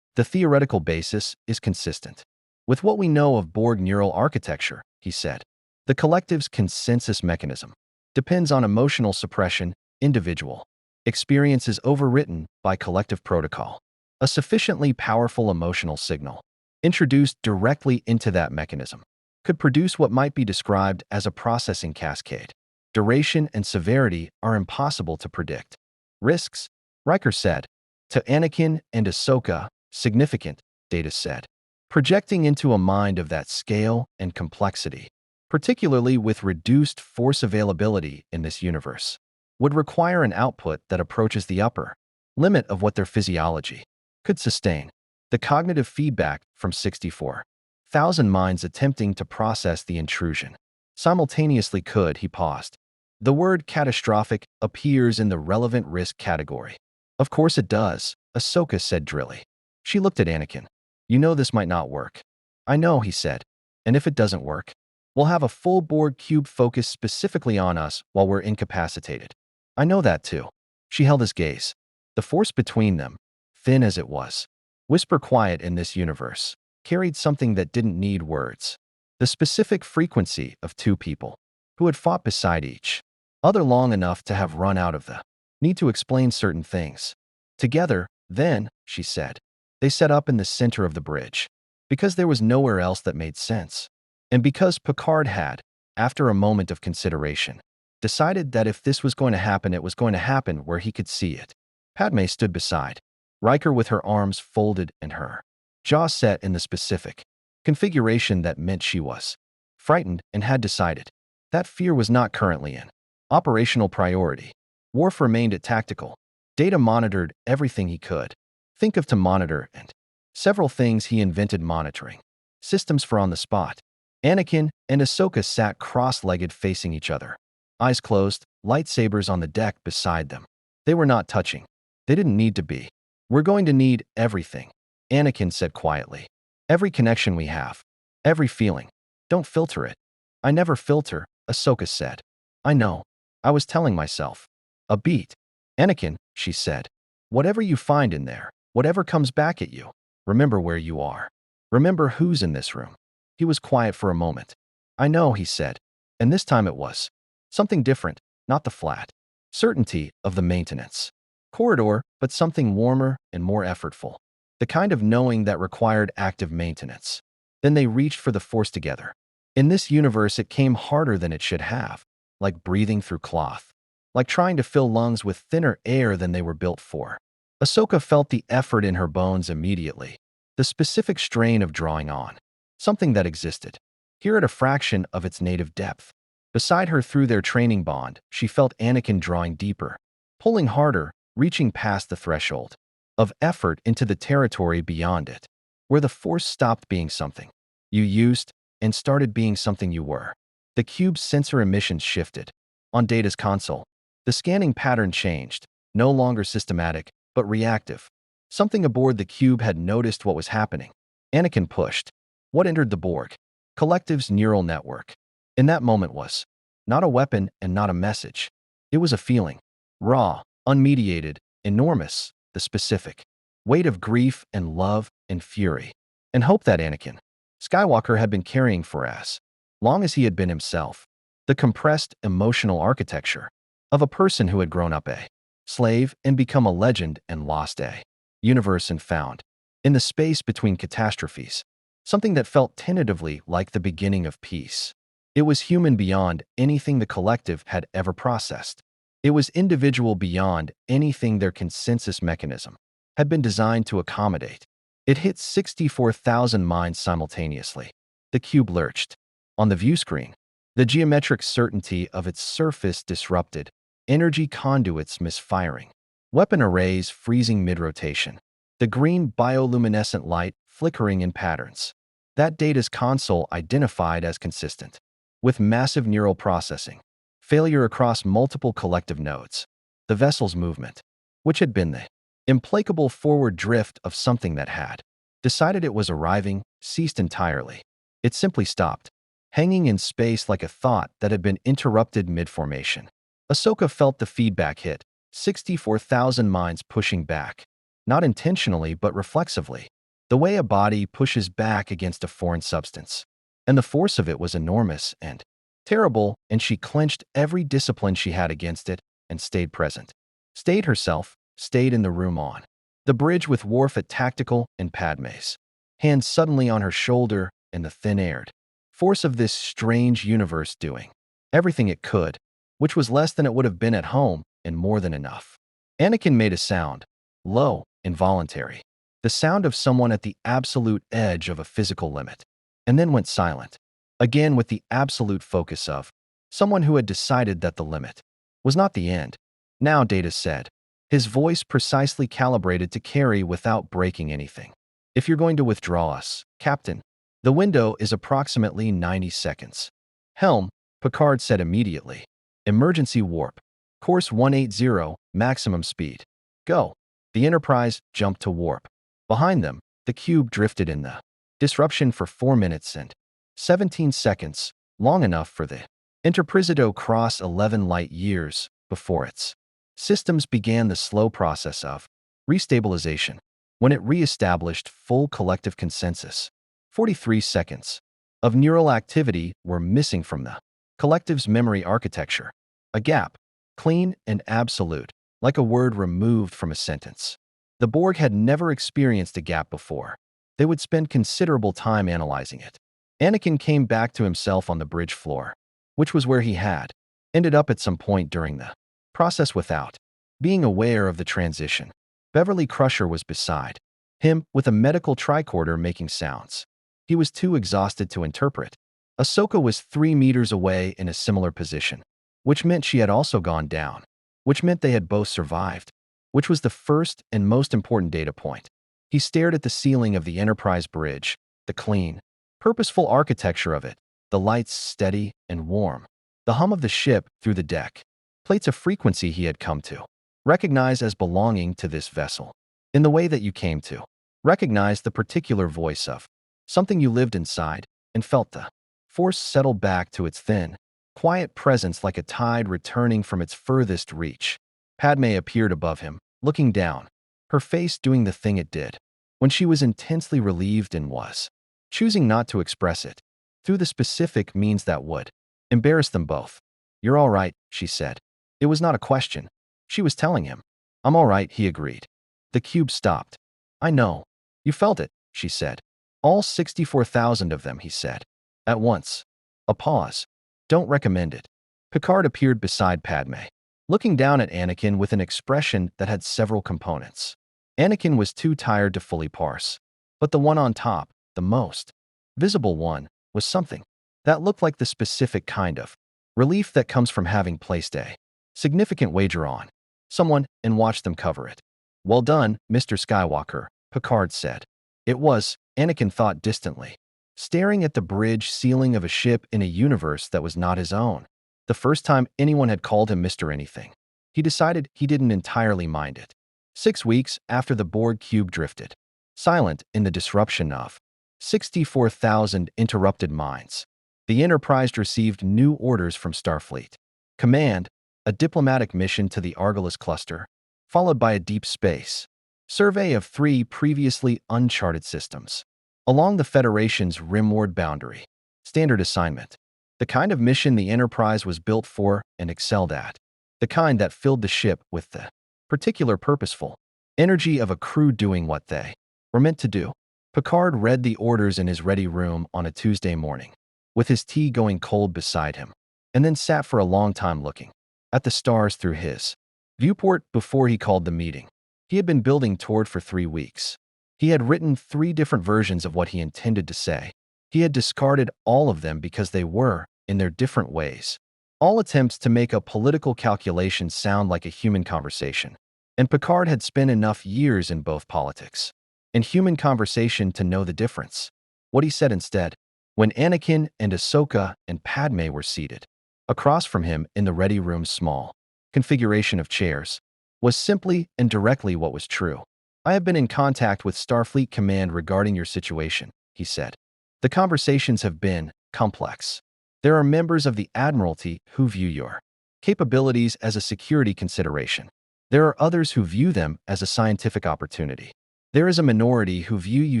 The theoretical basis is consistent with what we know of Borg neural architecture, he said. The collective's consensus mechanism depends on emotional suppression, individual experiences overwritten by collective protocol. A sufficiently powerful emotional signal introduced directly into that mechanism could produce what might be described as a processing cascade. Duration and severity are impossible to predict. Risks, Riker said. To Anakin and Ahsoka, significant, Data said. Projecting into a mind of that scale and complexity, particularly with reduced Force availability in this universe, would require an output that approaches the upper limit of what their physiology could sustain. The cognitive feedback from 64,000 minds attempting to process the intrusion simultaneously could, he paused. The word catastrophic appears in the relevant risk category. Of course it does, Ahsoka said drily. She looked at Anakin. You know this might not work. I know, he said. And if it doesn't work, we'll have a full Borg cube focused specifically on us while we're incapacitated. I know that too. She held his gaze. The Force between them, thin as it was, whisper quiet in this universe, carried something that didn't need words. The specific frequency of two people who had fought beside each other long enough to have run out of the need to explain certain things. Together, then, she said, they set up in the center of the bridge, because there was nowhere else that made sense. And because Picard had, after a moment of consideration, decided that if this was going to happen, it was going to happen where he could see it. Padmé stood beside Riker with her arms folded and her jaw set in the specific configuration that meant she was frightened and had decided that fear was not currently in operational priority. Worf remained at tactical. Data monitored everything he could think of to monitor, and several things he invented monitoring systems for on the spot. Anakin and Ahsoka sat cross-legged facing each other, eyes closed, lightsabers on the deck beside them. They were not touching. They didn't need to be. We're going to need everything, Anakin said quietly. Every connection we have. Every feeling. Don't filter it. I never filter, Ahsoka said. I know. I was telling myself. A beat. Anakin, she said. Whatever you find in there, whatever comes back at you, remember where you are. Remember who's in this room. He was quiet for a moment. I know, he said. And this time it was something different, not the flat certainty of the maintenance corridor, but something warmer and more effortful. The kind of knowing that required active maintenance. Then they reached for the Force together. In this universe, it came harder than it should have, like breathing through cloth, like trying to fill lungs with thinner air than they were built for. Ahsoka felt the effort in her bones immediately, the specific strain of drawing on something that existed here at a fraction of its native depth. Beside her through their training bond, she felt Anakin drawing deeper, pulling harder, reaching past the threshold of effort into the territory beyond it, where the Force stopped being something you used and started being something you were. The cube's sensor emissions shifted. On Data's console, the scanning pattern changed, no longer systematic, but reactive. Something aboard the cube had noticed what was happening. Anakin pushed. What entered the Borg Collective's neural network in that moment was not a weapon and not a message. It was a feeling. Raw, unmediated, enormous, the specific weight of grief and love and fury and hope that Anakin Skywalker had been carrying for as long as he had been himself. The compressed, emotional architecture of a person who had grown up a slave and become a legend and lost a universe and found, in the space between catastrophes, something that felt tentatively like the beginning of peace. It was human beyond anything the collective had ever processed. It was individual beyond anything their consensus mechanism had been designed to accommodate. It hit 64,000 minds simultaneously. The cube lurched. On the view screen, the geometric certainty of its surface disrupted, energy conduits misfiring, weapon arrays freezing mid-rotation, the green bioluminescent light flickering in patterns. That Data's console identified as consistent, with massive neural processing, failure across multiple collective nodes. The vessel's movement, which had been the implacable forward drift of something that had decided it was arriving, ceased entirely. It simply stopped, hanging in space like a thought that had been interrupted mid-formation. Ahsoka felt the feedback hit, 64,000 minds pushing back, not intentionally but reflexively, the way a body pushes back against a foreign substance. And the force of it was enormous and terrible, and she clenched every discipline she had against it and stayed present. Stayed herself, stayed in the room on the bridge with Worf at tactical and Padmé's hand suddenly on her shoulder and the thin-aired force of this strange universe doing everything it could, which was less than it would have been at home and more than enough. Anakin made a sound, low, involuntary, the sound of someone at the absolute edge of a physical limit, and then went silent, again with the absolute focus of someone who had decided that the limit was not the end. Now, Data said, his voice precisely calibrated to carry without breaking anything. If you're going to withdraw us, Captain, the window is approximately 90 seconds. Helm, Picard said immediately. Emergency warp. Course 180, maximum speed. Go. The Enterprise jumped to warp. Behind them, the cube drifted in the disruption for 4 minutes and 17 seconds, long enough for the Enterprise to cross 11 light years before its systems began the slow process of restabilization. When it re-established full collective consensus, 43 seconds of neural activity were missing from the collective's memory architecture. A gap, clean and absolute, like a word removed from a sentence. The Borg had never experienced a gap before. They would spend considerable time analyzing it. Anakin came back to himself on the bridge floor, which was where he had ended up at some point during the process without being aware of the transition. Beverly Crusher was beside him with a medical tricorder making sounds. He was too exhausted to interpret. Ahsoka was 3 meters away in a similar position, which meant she had also gone down, which meant they had both survived, which was the first and most important data point. He stared at the ceiling of the Enterprise bridge, the clean, purposeful architecture of it, the lights steady and warm, the hum of the ship through the deck, plates of frequency he had come to recognize as belonging to this vessel, in the way that you came to recognize the particular voice of something you lived inside and felt the force settle back to its thin, quiet presence like a tide returning from its furthest reach. Padmé appeared above him, looking down, her face doing the thing it did when she was intensely relieved and was choosing not to express it through the specific means that would embarrass them both. "You're all right," she said. It was not a question. She was telling him. "I'm all right," he agreed. The cube stopped. "I know. You felt it," she said. "All 64,000 of them," he said. At once. A pause. "Don't recommend it." Picard appeared beside Padmé, looking down at Anakin with an expression that had several components. Anakin was too tired to fully parse. But the one on top, the most visible one, was something that looked like the specific kind of relief that comes from having placed a significant wager on and watch them cover it. Well done, Mr. Skywalker, Picard said. It was, Anakin thought distantly, staring at the bridge ceiling of a ship in a universe that was not his own. The first time anyone had called him Mr. Anything. He decided he didn't entirely mind it. 6 weeks after the Borg cube drifted, silent in the disruption of 64,000 interrupted minds, the Enterprise received new orders from Starfleet. Command, a diplomatic mission to the Argolis cluster, followed by a deep space survey of 3 previously uncharted systems along the Federation's rimward boundary. Standard assignment. The kind of mission the Enterprise was built for and excelled at. The kind that filled the ship with the particular purposeful energy of a crew doing what they were meant to do. Picard read the orders in his ready room on a Tuesday morning, with his tea going cold beside him, and then sat for a long time looking at the stars through his viewport before he called the meeting. He had been building toward for 3 weeks. He had written 3 different versions of what he intended to say. He had discarded all of them because they were, in their different ways, all attempts to make a political calculation sound like a human conversation. And Picard had spent enough years in both politics and human conversation to know the difference. What he said instead, when Anakin and Ahsoka and Padmé were seated across from him in the ready room's small configuration of chairs, was simply and directly what was true. I have been in contact with Starfleet Command regarding your situation, he said. The conversations have been complex. There are members of the Admiralty who view your capabilities as a security consideration. There are others who view them as a scientific opportunity. There is a minority who view you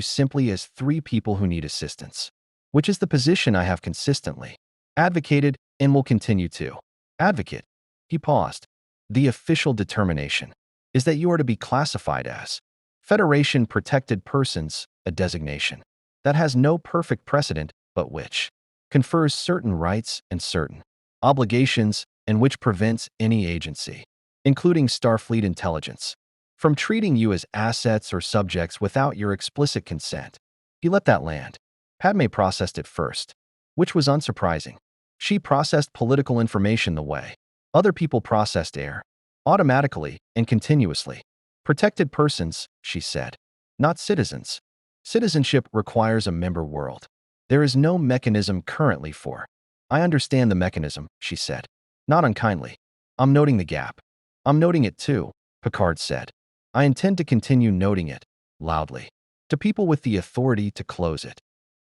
simply as 3 people who need assistance, which is the position I have consistently advocated and will continue to advocate. He paused. The official determination is that you are to be classified as Federation Protected Persons, a designation that has no perfect precedent but which confers certain rights and certain obligations and which prevents any agency, including Starfleet intelligence, from treating you as assets or subjects without your explicit consent. He let that land. Padmé processed it first, which was unsurprising. She processed political information the way other people processed air, automatically and continuously. Protected persons, she said, not citizens. Citizenship requires a member world. There is no mechanism currently for. I understand the mechanism, she said, not unkindly. I'm noting the gap. I'm noting it too, Picard said. I intend to continue noting it, loudly, to people with the authority to close it.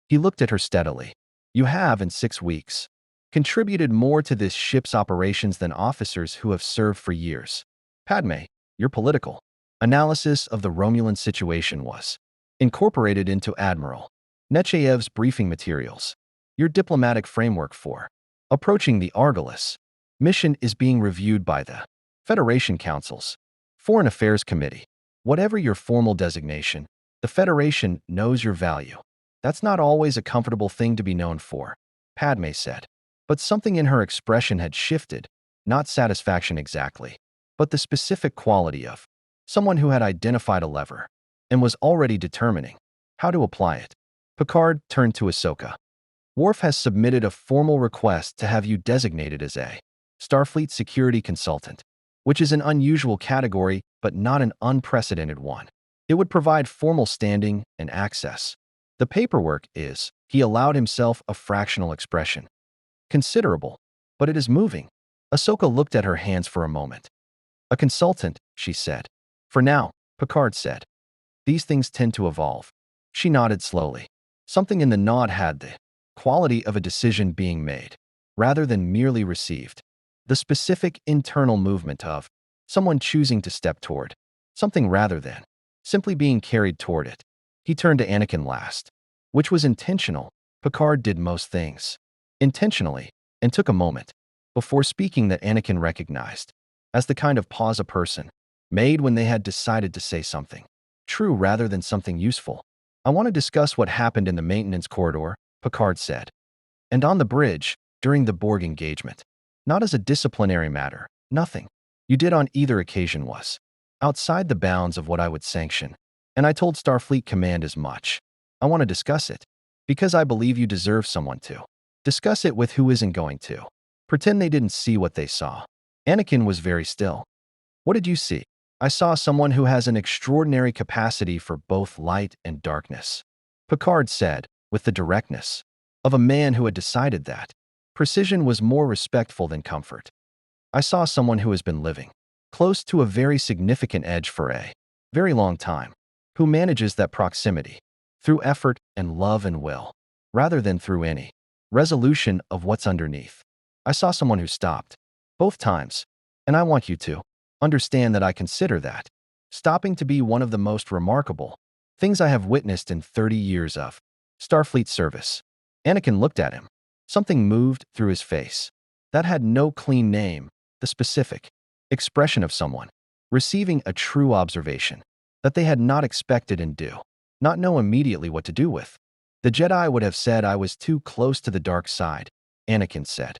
He looked at her steadily. You have, in 6 weeks, contributed more to this ship's operations than officers who have served for years. Padmé, your political analysis of the Romulan situation was incorporated into Admiral Nechayev's briefing materials. Your diplomatic framework for approaching the Argolis mission is being reviewed by the Federation Council's Foreign Affairs Committee. Whatever your formal designation, the Federation knows your value. That's not always a comfortable thing to be known for, Padmé said. But something in her expression had shifted, not satisfaction exactly, but the specific quality of someone who had identified a lever and was already determining how to apply it. Picard turned to Ahsoka. Worf has submitted a formal request to have you designated as a Starfleet security consultant, which is an unusual category but not an unprecedented one. It would provide formal standing and access. The paperwork is, he allowed himself a fractional expression, considerable, but it is moving. Ahsoka looked at her hands for a moment. A consultant, she said. For now, Picard said. These things tend to evolve. She nodded slowly. Something in the nod had the quality of a decision being made, rather than merely received. The specific internal movement of someone choosing to step toward something rather than simply being carried toward it. He turned to Anakin last, which was intentional. Picard did most things intentionally, and took a moment before speaking that Anakin recognized as the kind of pause a person made when they had decided to say something true rather than something useful. I want to discuss what happened in the maintenance corridor, Picard said, and on the bridge during the Borg engagement. Not as a disciplinary matter, nothing you did on either occasion was outside the bounds of what I would sanction, and I told Starfleet Command as much. I want to discuss it because I believe you deserve someone to discuss it with who isn't going to pretend they didn't see what they saw. Anakin was very still. What did you see? I saw someone who has an extraordinary capacity for both light and darkness. Picard said, with the directness of a man who had decided that precision was more respectful than comfort. I saw someone who has been living close to a very significant edge for a very long time, who manages that proximity through effort and love and will, rather than through any resolution of what's underneath. I saw someone who stopped both times, and I want you to understand that I consider that stopping to be one of the most remarkable things I have witnessed in 30 years of Starfleet service. Anakin looked at him. Something moved through his face. That had no clean name, the specific expression of someone receiving a true observation that they had not expected and do not know immediately what to do with. The Jedi would have said I was too close to the dark side, Anakin said.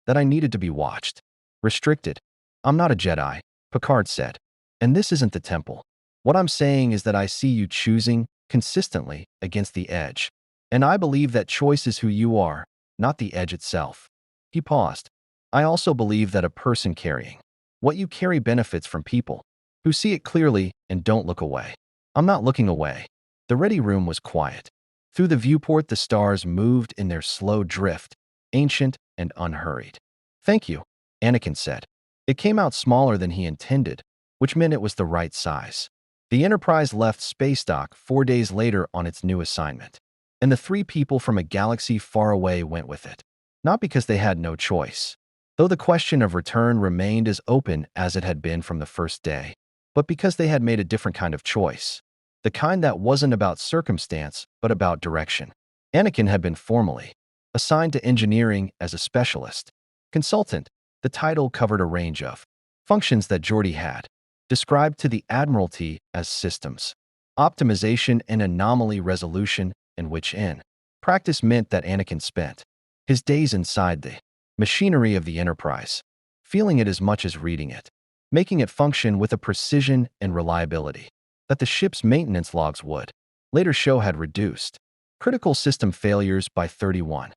That I needed to be watched. Restricted. I'm not a Jedi, Picard said. And this isn't the temple. What I'm saying is that I see you choosing consistently against the edge. And I believe that choice is who you are, not the edge itself. He paused. I also believe that a person carrying what you carry benefits from people who see it clearly and don't look away. I'm not looking away. The ready room was quiet. Through the viewport, the stars moved in their slow drift, ancient and unhurried. Thank you, Anakin said. It came out smaller than he intended, which meant it was the right size. The Enterprise left space dock 4 days later on its new assignment, and the 3 people from a galaxy far away went with it. Not because they had no choice, though the question of return remained as open as it had been from the first day, but because they had made a different kind of choice. The kind that wasn't about circumstance, but about direction. Anakin had been formally assigned to engineering as a specialist consultant. The title covered a range of functions that Geordi had described to the Admiralty as systems, optimization and anomaly resolution, and which in practice meant that Anakin spent his days inside the machinery of the Enterprise, feeling it as much as reading it, making it function with a precision and reliability that the ship's maintenance logs would later show had reduced critical system failures by 31%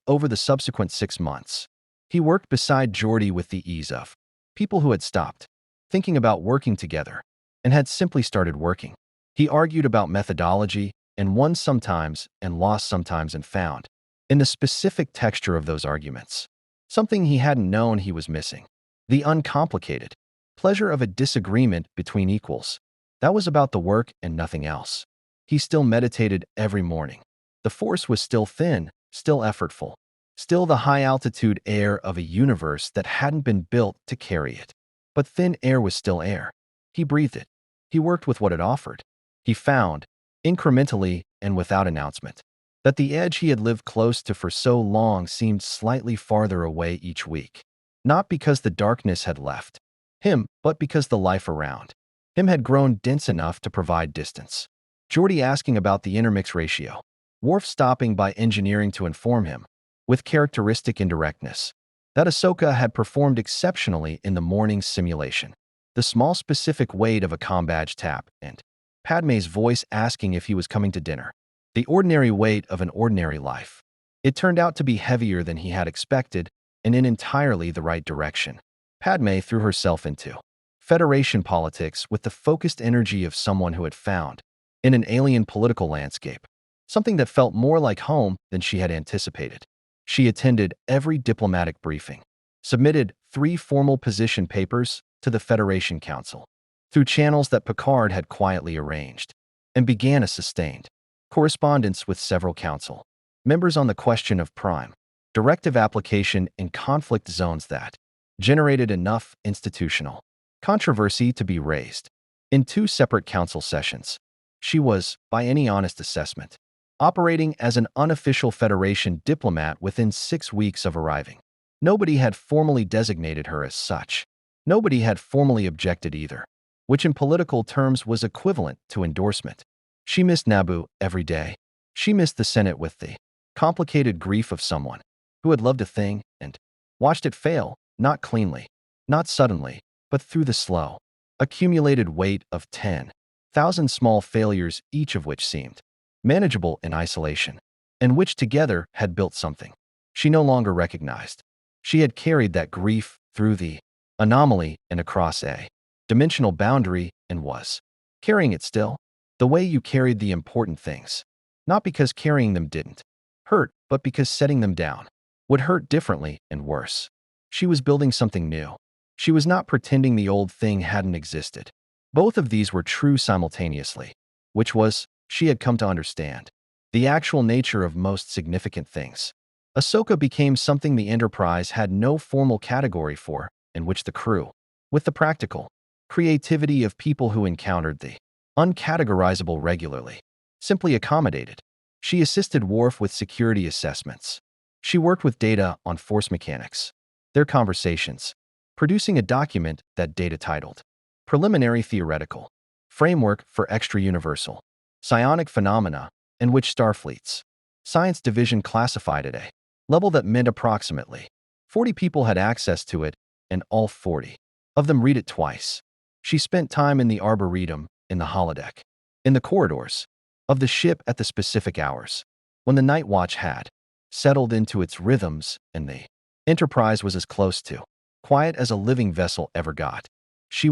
over the subsequent 6 months. He worked beside Geordi with the ease of people who had stopped thinking about working together and had simply started working. He argued about methodology and won sometimes and lost sometimes, and found in the specific texture of those arguments something he hadn't known he was missing: the uncomplicated pleasure of a disagreement between equals. That was about the work and nothing else. He still meditated every morning. The force was still thin, still effortful, still the high-altitude air of a universe that hadn't been built to carry it. But thin air was still air. He breathed it. He worked with what it offered. He found, incrementally and without announcement, that the edge he had lived close to for so long seemed slightly farther away each week. Not because the darkness had left him, but because the life around him had grown dense enough to provide distance. Geordi asking about the intermix ratio. Worf stopping by engineering to inform him, with characteristic indirectness, that Ahsoka had performed exceptionally in the morning's simulation. The small specific weight of a comm badge tap, and Padmé's voice asking if he was coming to dinner. The ordinary weight of an ordinary life. It turned out to be heavier than he had expected, and in entirely the right direction. Padmé threw herself into Federation politics with the focused energy of someone who had found, in an alien political landscape, something that felt more like home than she had anticipated. She attended every diplomatic briefing, submitted 3 formal position papers to the Federation Council through channels that Picard had quietly arranged, and began a sustained correspondence with several council members on the question of prime directive application in conflict zones that generated enough institutional controversy to be raised. In 2 separate council sessions, she was, by any honest assessment, operating as an unofficial Federation diplomat within 6 weeks of arriving. Nobody had formally designated her as such. Nobody had formally objected either, which in political terms was equivalent to endorsement. She missed Naboo every day. She missed the Senate with the complicated grief of someone who had loved a thing and watched it fail, not cleanly, not suddenly, but through the slow, accumulated weight of 10,000 small failures, each of which seemed manageable in isolation, and which together had built something she no longer recognized. She had carried that grief through the anomaly and across a dimensional boundary and was carrying it still. The way you carried the important things. Not because carrying them didn't hurt, but because setting them down would hurt differently and worse. She was building something new. She was not pretending the old thing hadn't existed. Both of these were true simultaneously, which was, she had come to understand the actual nature of most significant things. Ahsoka became something the Enterprise had no formal category for, in which the crew, with the practical creativity of people who encountered the uncategorizable regularly, simply accommodated. She assisted Worf with security assessments. She worked with Data on force mechanics, their conversations, producing a document that Data titled Preliminary Theoretical Framework for Extra-Universal Psionic Phenomena, in which Starfleet's Science Division classified at a level that meant approximately 40 people had access to it, and all 40 of them read it twice. She spent time in the Arboretum, in the holodeck, in the corridors of the ship at the specific hours, when the night watch had settled into its rhythms and the Enterprise was as close to quiet as a living vessel ever got. She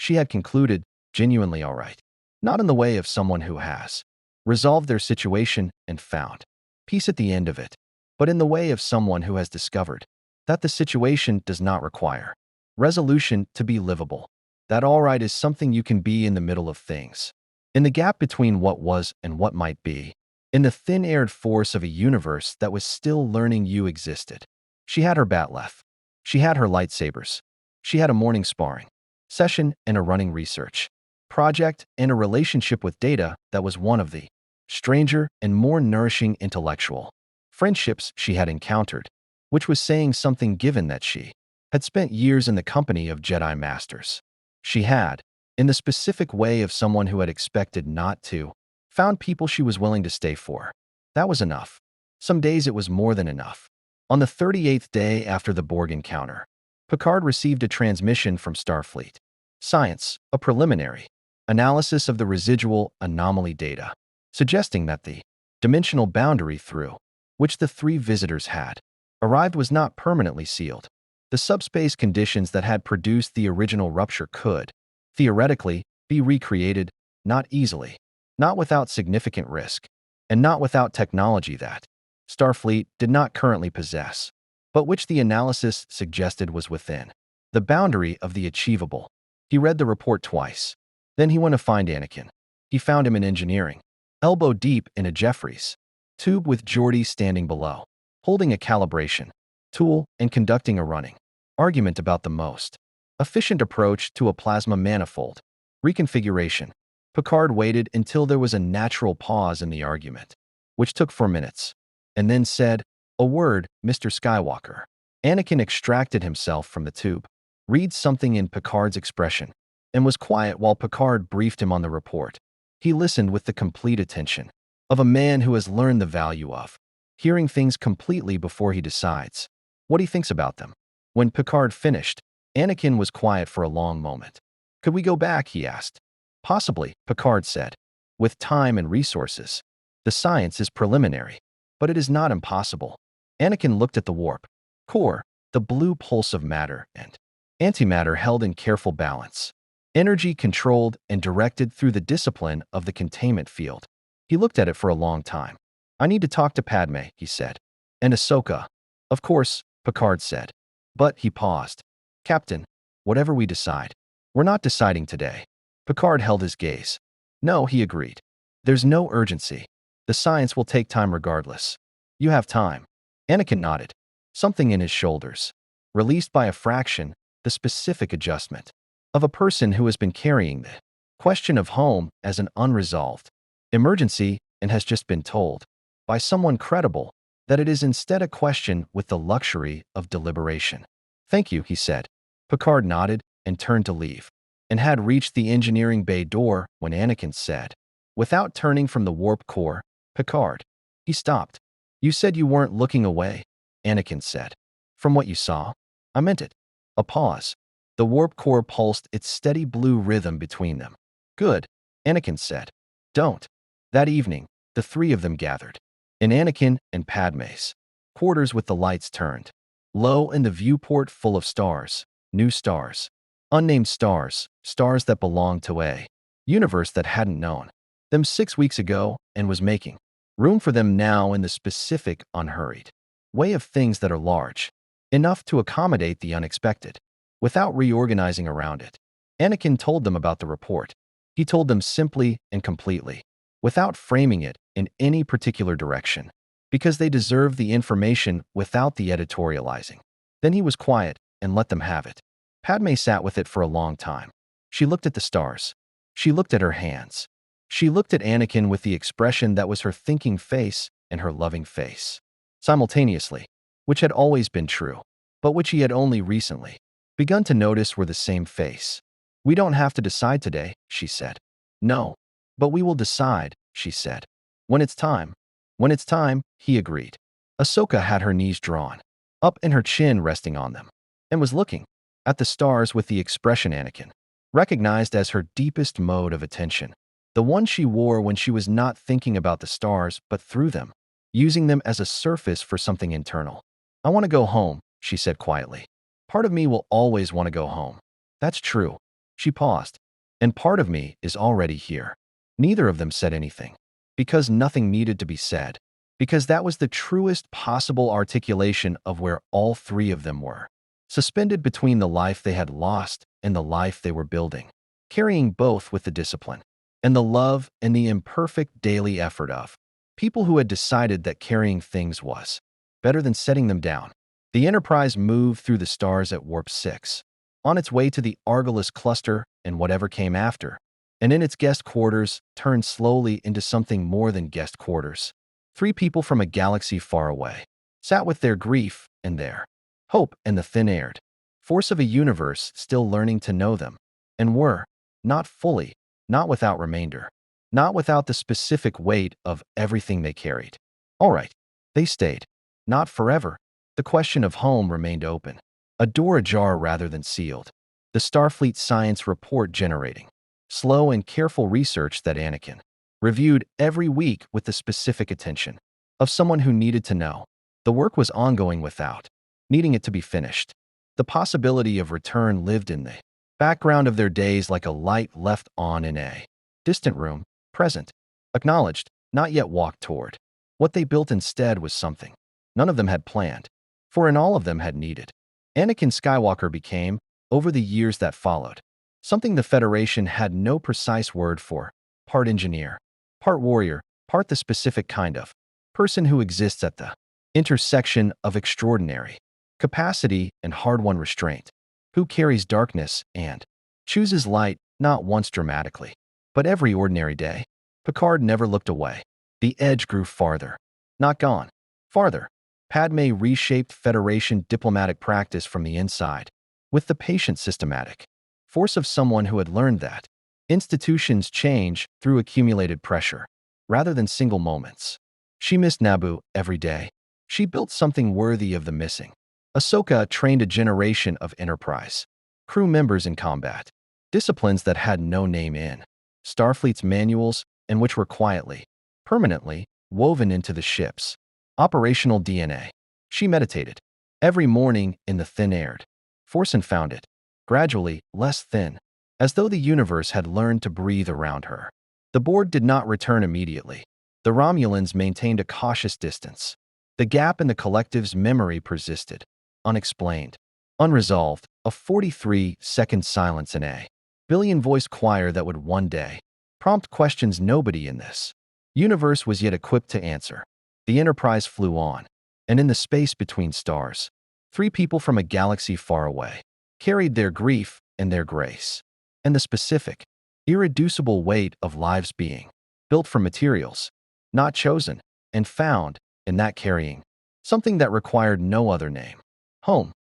had concluded, genuinely all right. Not in the way of someone who has resolved their situation and found peace at the end of it, but in the way of someone who has discovered that the situation does not require resolution to be livable. That all right is something you can be in the middle of things. In the gap between what was and what might be. In the thin-aired force of a universe that was still learning you existed. She had her bat'leth. She had her lightsabers. She had a morning sparring session and a running research project and a relationship with Data that was one of the stranger and more nourishing intellectual friendships she had encountered, which was saying something given that she had spent years in the company of Jedi Masters. She had, in the specific way of someone who had expected not to, found people she was willing to stay for. That was enough. Some days it was more than enough. On the 38th day after the Borg encounter, Picard received a transmission from Starfleet Science, a preliminary analysis of the residual anomaly data, suggesting that the dimensional boundary through which the three visitors had arrived was not permanently sealed. The subspace conditions that had produced the original rupture could, theoretically, be recreated, not easily, not without significant risk, and not without technology that Starfleet did not currently possess, but which the analysis suggested was within the boundary of the achievable. He read the report twice. Then he went to find Anakin. He found him in engineering, elbow deep in a Jeffries tube with Geordi standing below, holding a calibration tool and conducting a running argument about the most efficient approach to a plasma manifold reconfiguration. Picard waited until there was a natural pause in the argument, which took 4 minutes, and then said, "A word, Mr. Skywalker." Anakin extracted himself from the tube, read something in Picard's expression, and was quiet while Picard briefed him on the report. He listened with the complete attention of a man who has learned the value of hearing things completely before he decides what he thinks about them. When Picard finished, Anakin was quiet for a long moment. "Could we go back?" he asked. "Possibly," Picard said. "With time and resources. The science is preliminary, but it is not impossible." Anakin looked at the warp core, the blue pulse of matter and antimatter held in careful balance, energy controlled and directed through the discipline of the containment field. He looked at it for a long time. "I need to talk to Padmé," he said. "And Ahsoka." "Of course," Picard said. But he paused. "Captain, whatever we decide, we're not deciding today." Picard held his gaze. "No," he agreed. "There's no urgency. The science will take time regardless." "You have time." Anakin nodded. Something in his shoulders released by a fraction the specific adjustment of a person who has been carrying the question of home as an unresolved emergency and has just been told by someone credible that it is instead a question with the luxury of deliberation. "Thank you," he said. Picard nodded and turned to leave, and had reached the engineering bay door when Anakin said, without turning from the warp core, "Picard." He stopped. "You said you weren't looking away," Anakin said. "From what you saw?" "I meant it." A pause. The warp core pulsed its steady blue rhythm between them. "Good," Anakin said. "Don't." That evening, the three of them gathered in Anakin and Padmé's quarters with the lights turned low and the viewport full of stars. new stars. Unnamed stars, stars that belonged to a universe that hadn't known them 6 weeks ago and was making room for them now in the specific, unhurried way of things that are large enough to accommodate the unexpected without reorganizing around it. Anakin told them about the report. He told them simply and completely, without framing it in any particular direction, because they deserved the information without the editorializing. Then he was quiet and let them have it. Padmé sat with it for a long time. She looked at the stars. She looked at her hands. She looked at Anakin with the expression that was her thinking face and her loving face, simultaneously, which had always been true, but which he had only recently begun to notice were the same face. "We don't have to decide today," she said. "No, but we will decide," she said. "When it's time." "When it's time," he agreed. Ahsoka had her knees drawn up and her chin resting on them, and was looking at the stars with the expression Anakin recognized as her deepest mode of attention, the one she wore when she was not thinking about the stars but through them, using them as a surface for something internal. "I want to go home," she said quietly. "Part of me will always want to go home." "That's true." She paused. "And part of me is already here." Neither of them said anything, because nothing needed to be said, because that was the truest possible articulation of where all three of them were, suspended between the life they had lost and the life they were building, carrying both with the discipline and the love and the imperfect daily effort of people who had decided that carrying things was better than setting them down. The Enterprise moved through the stars at warp 6, on its way to the Argolis cluster and whatever came after, and in its guest quarters turned slowly into something more than guest quarters. Three people from a galaxy far away sat with their grief and their hope and the thin-aired force of a universe still learning to know them, and were, not fully, not without remainder, not without the specific weight of everything they carried. All right, they stayed. Not forever. The question of home remained open, a door ajar rather than sealed. The Starfleet science report generating slow and careful research that Anakin reviewed every week with the specific attention of someone who needed to know. The work was ongoing without needing it to be finished. The possibility of return lived in the background of their days like a light left on in a distant room, present, acknowledged, not yet walked toward. What they built instead was something none of them had planned, for in all of them had needed. Anakin Skywalker became, over the years that followed, something the Federation had no precise word for, part engineer, part warrior, part the specific kind of person who exists at the intersection of extraordinary capacity and hard-won restraint, who carries darkness and chooses light not once dramatically, but every ordinary day. Picard never looked away. The edge grew farther, not gone, farther. Padmé reshaped Federation diplomatic practice from the inside, with the patient systematic force of someone who had learned that institutions change through accumulated pressure, rather than single moments. She missed Naboo every day. She built something worthy of the missing. Ahsoka trained a generation of Enterprise crew members in combat, disciplines that had no name in Starfleet's manuals and which were quietly, permanently woven into the ship's operational DNA. She meditated every morning in the thin-aired force and found it gradually less thin, as though the universe had learned to breathe around her. The Borg did not return immediately. The Romulans maintained a cautious distance. The gap in the collective's memory persisted, unexplained, unresolved, a 43-second silence in a billion-voice choir that would one day prompt questions nobody in this universe was yet equipped to answer. The Enterprise flew on, and in the space between stars, three people from a galaxy far away carried their grief and their grace, and the specific, irreducible weight of lives being built from materials, not chosen, and found, in that carrying, something that required no other name. Home.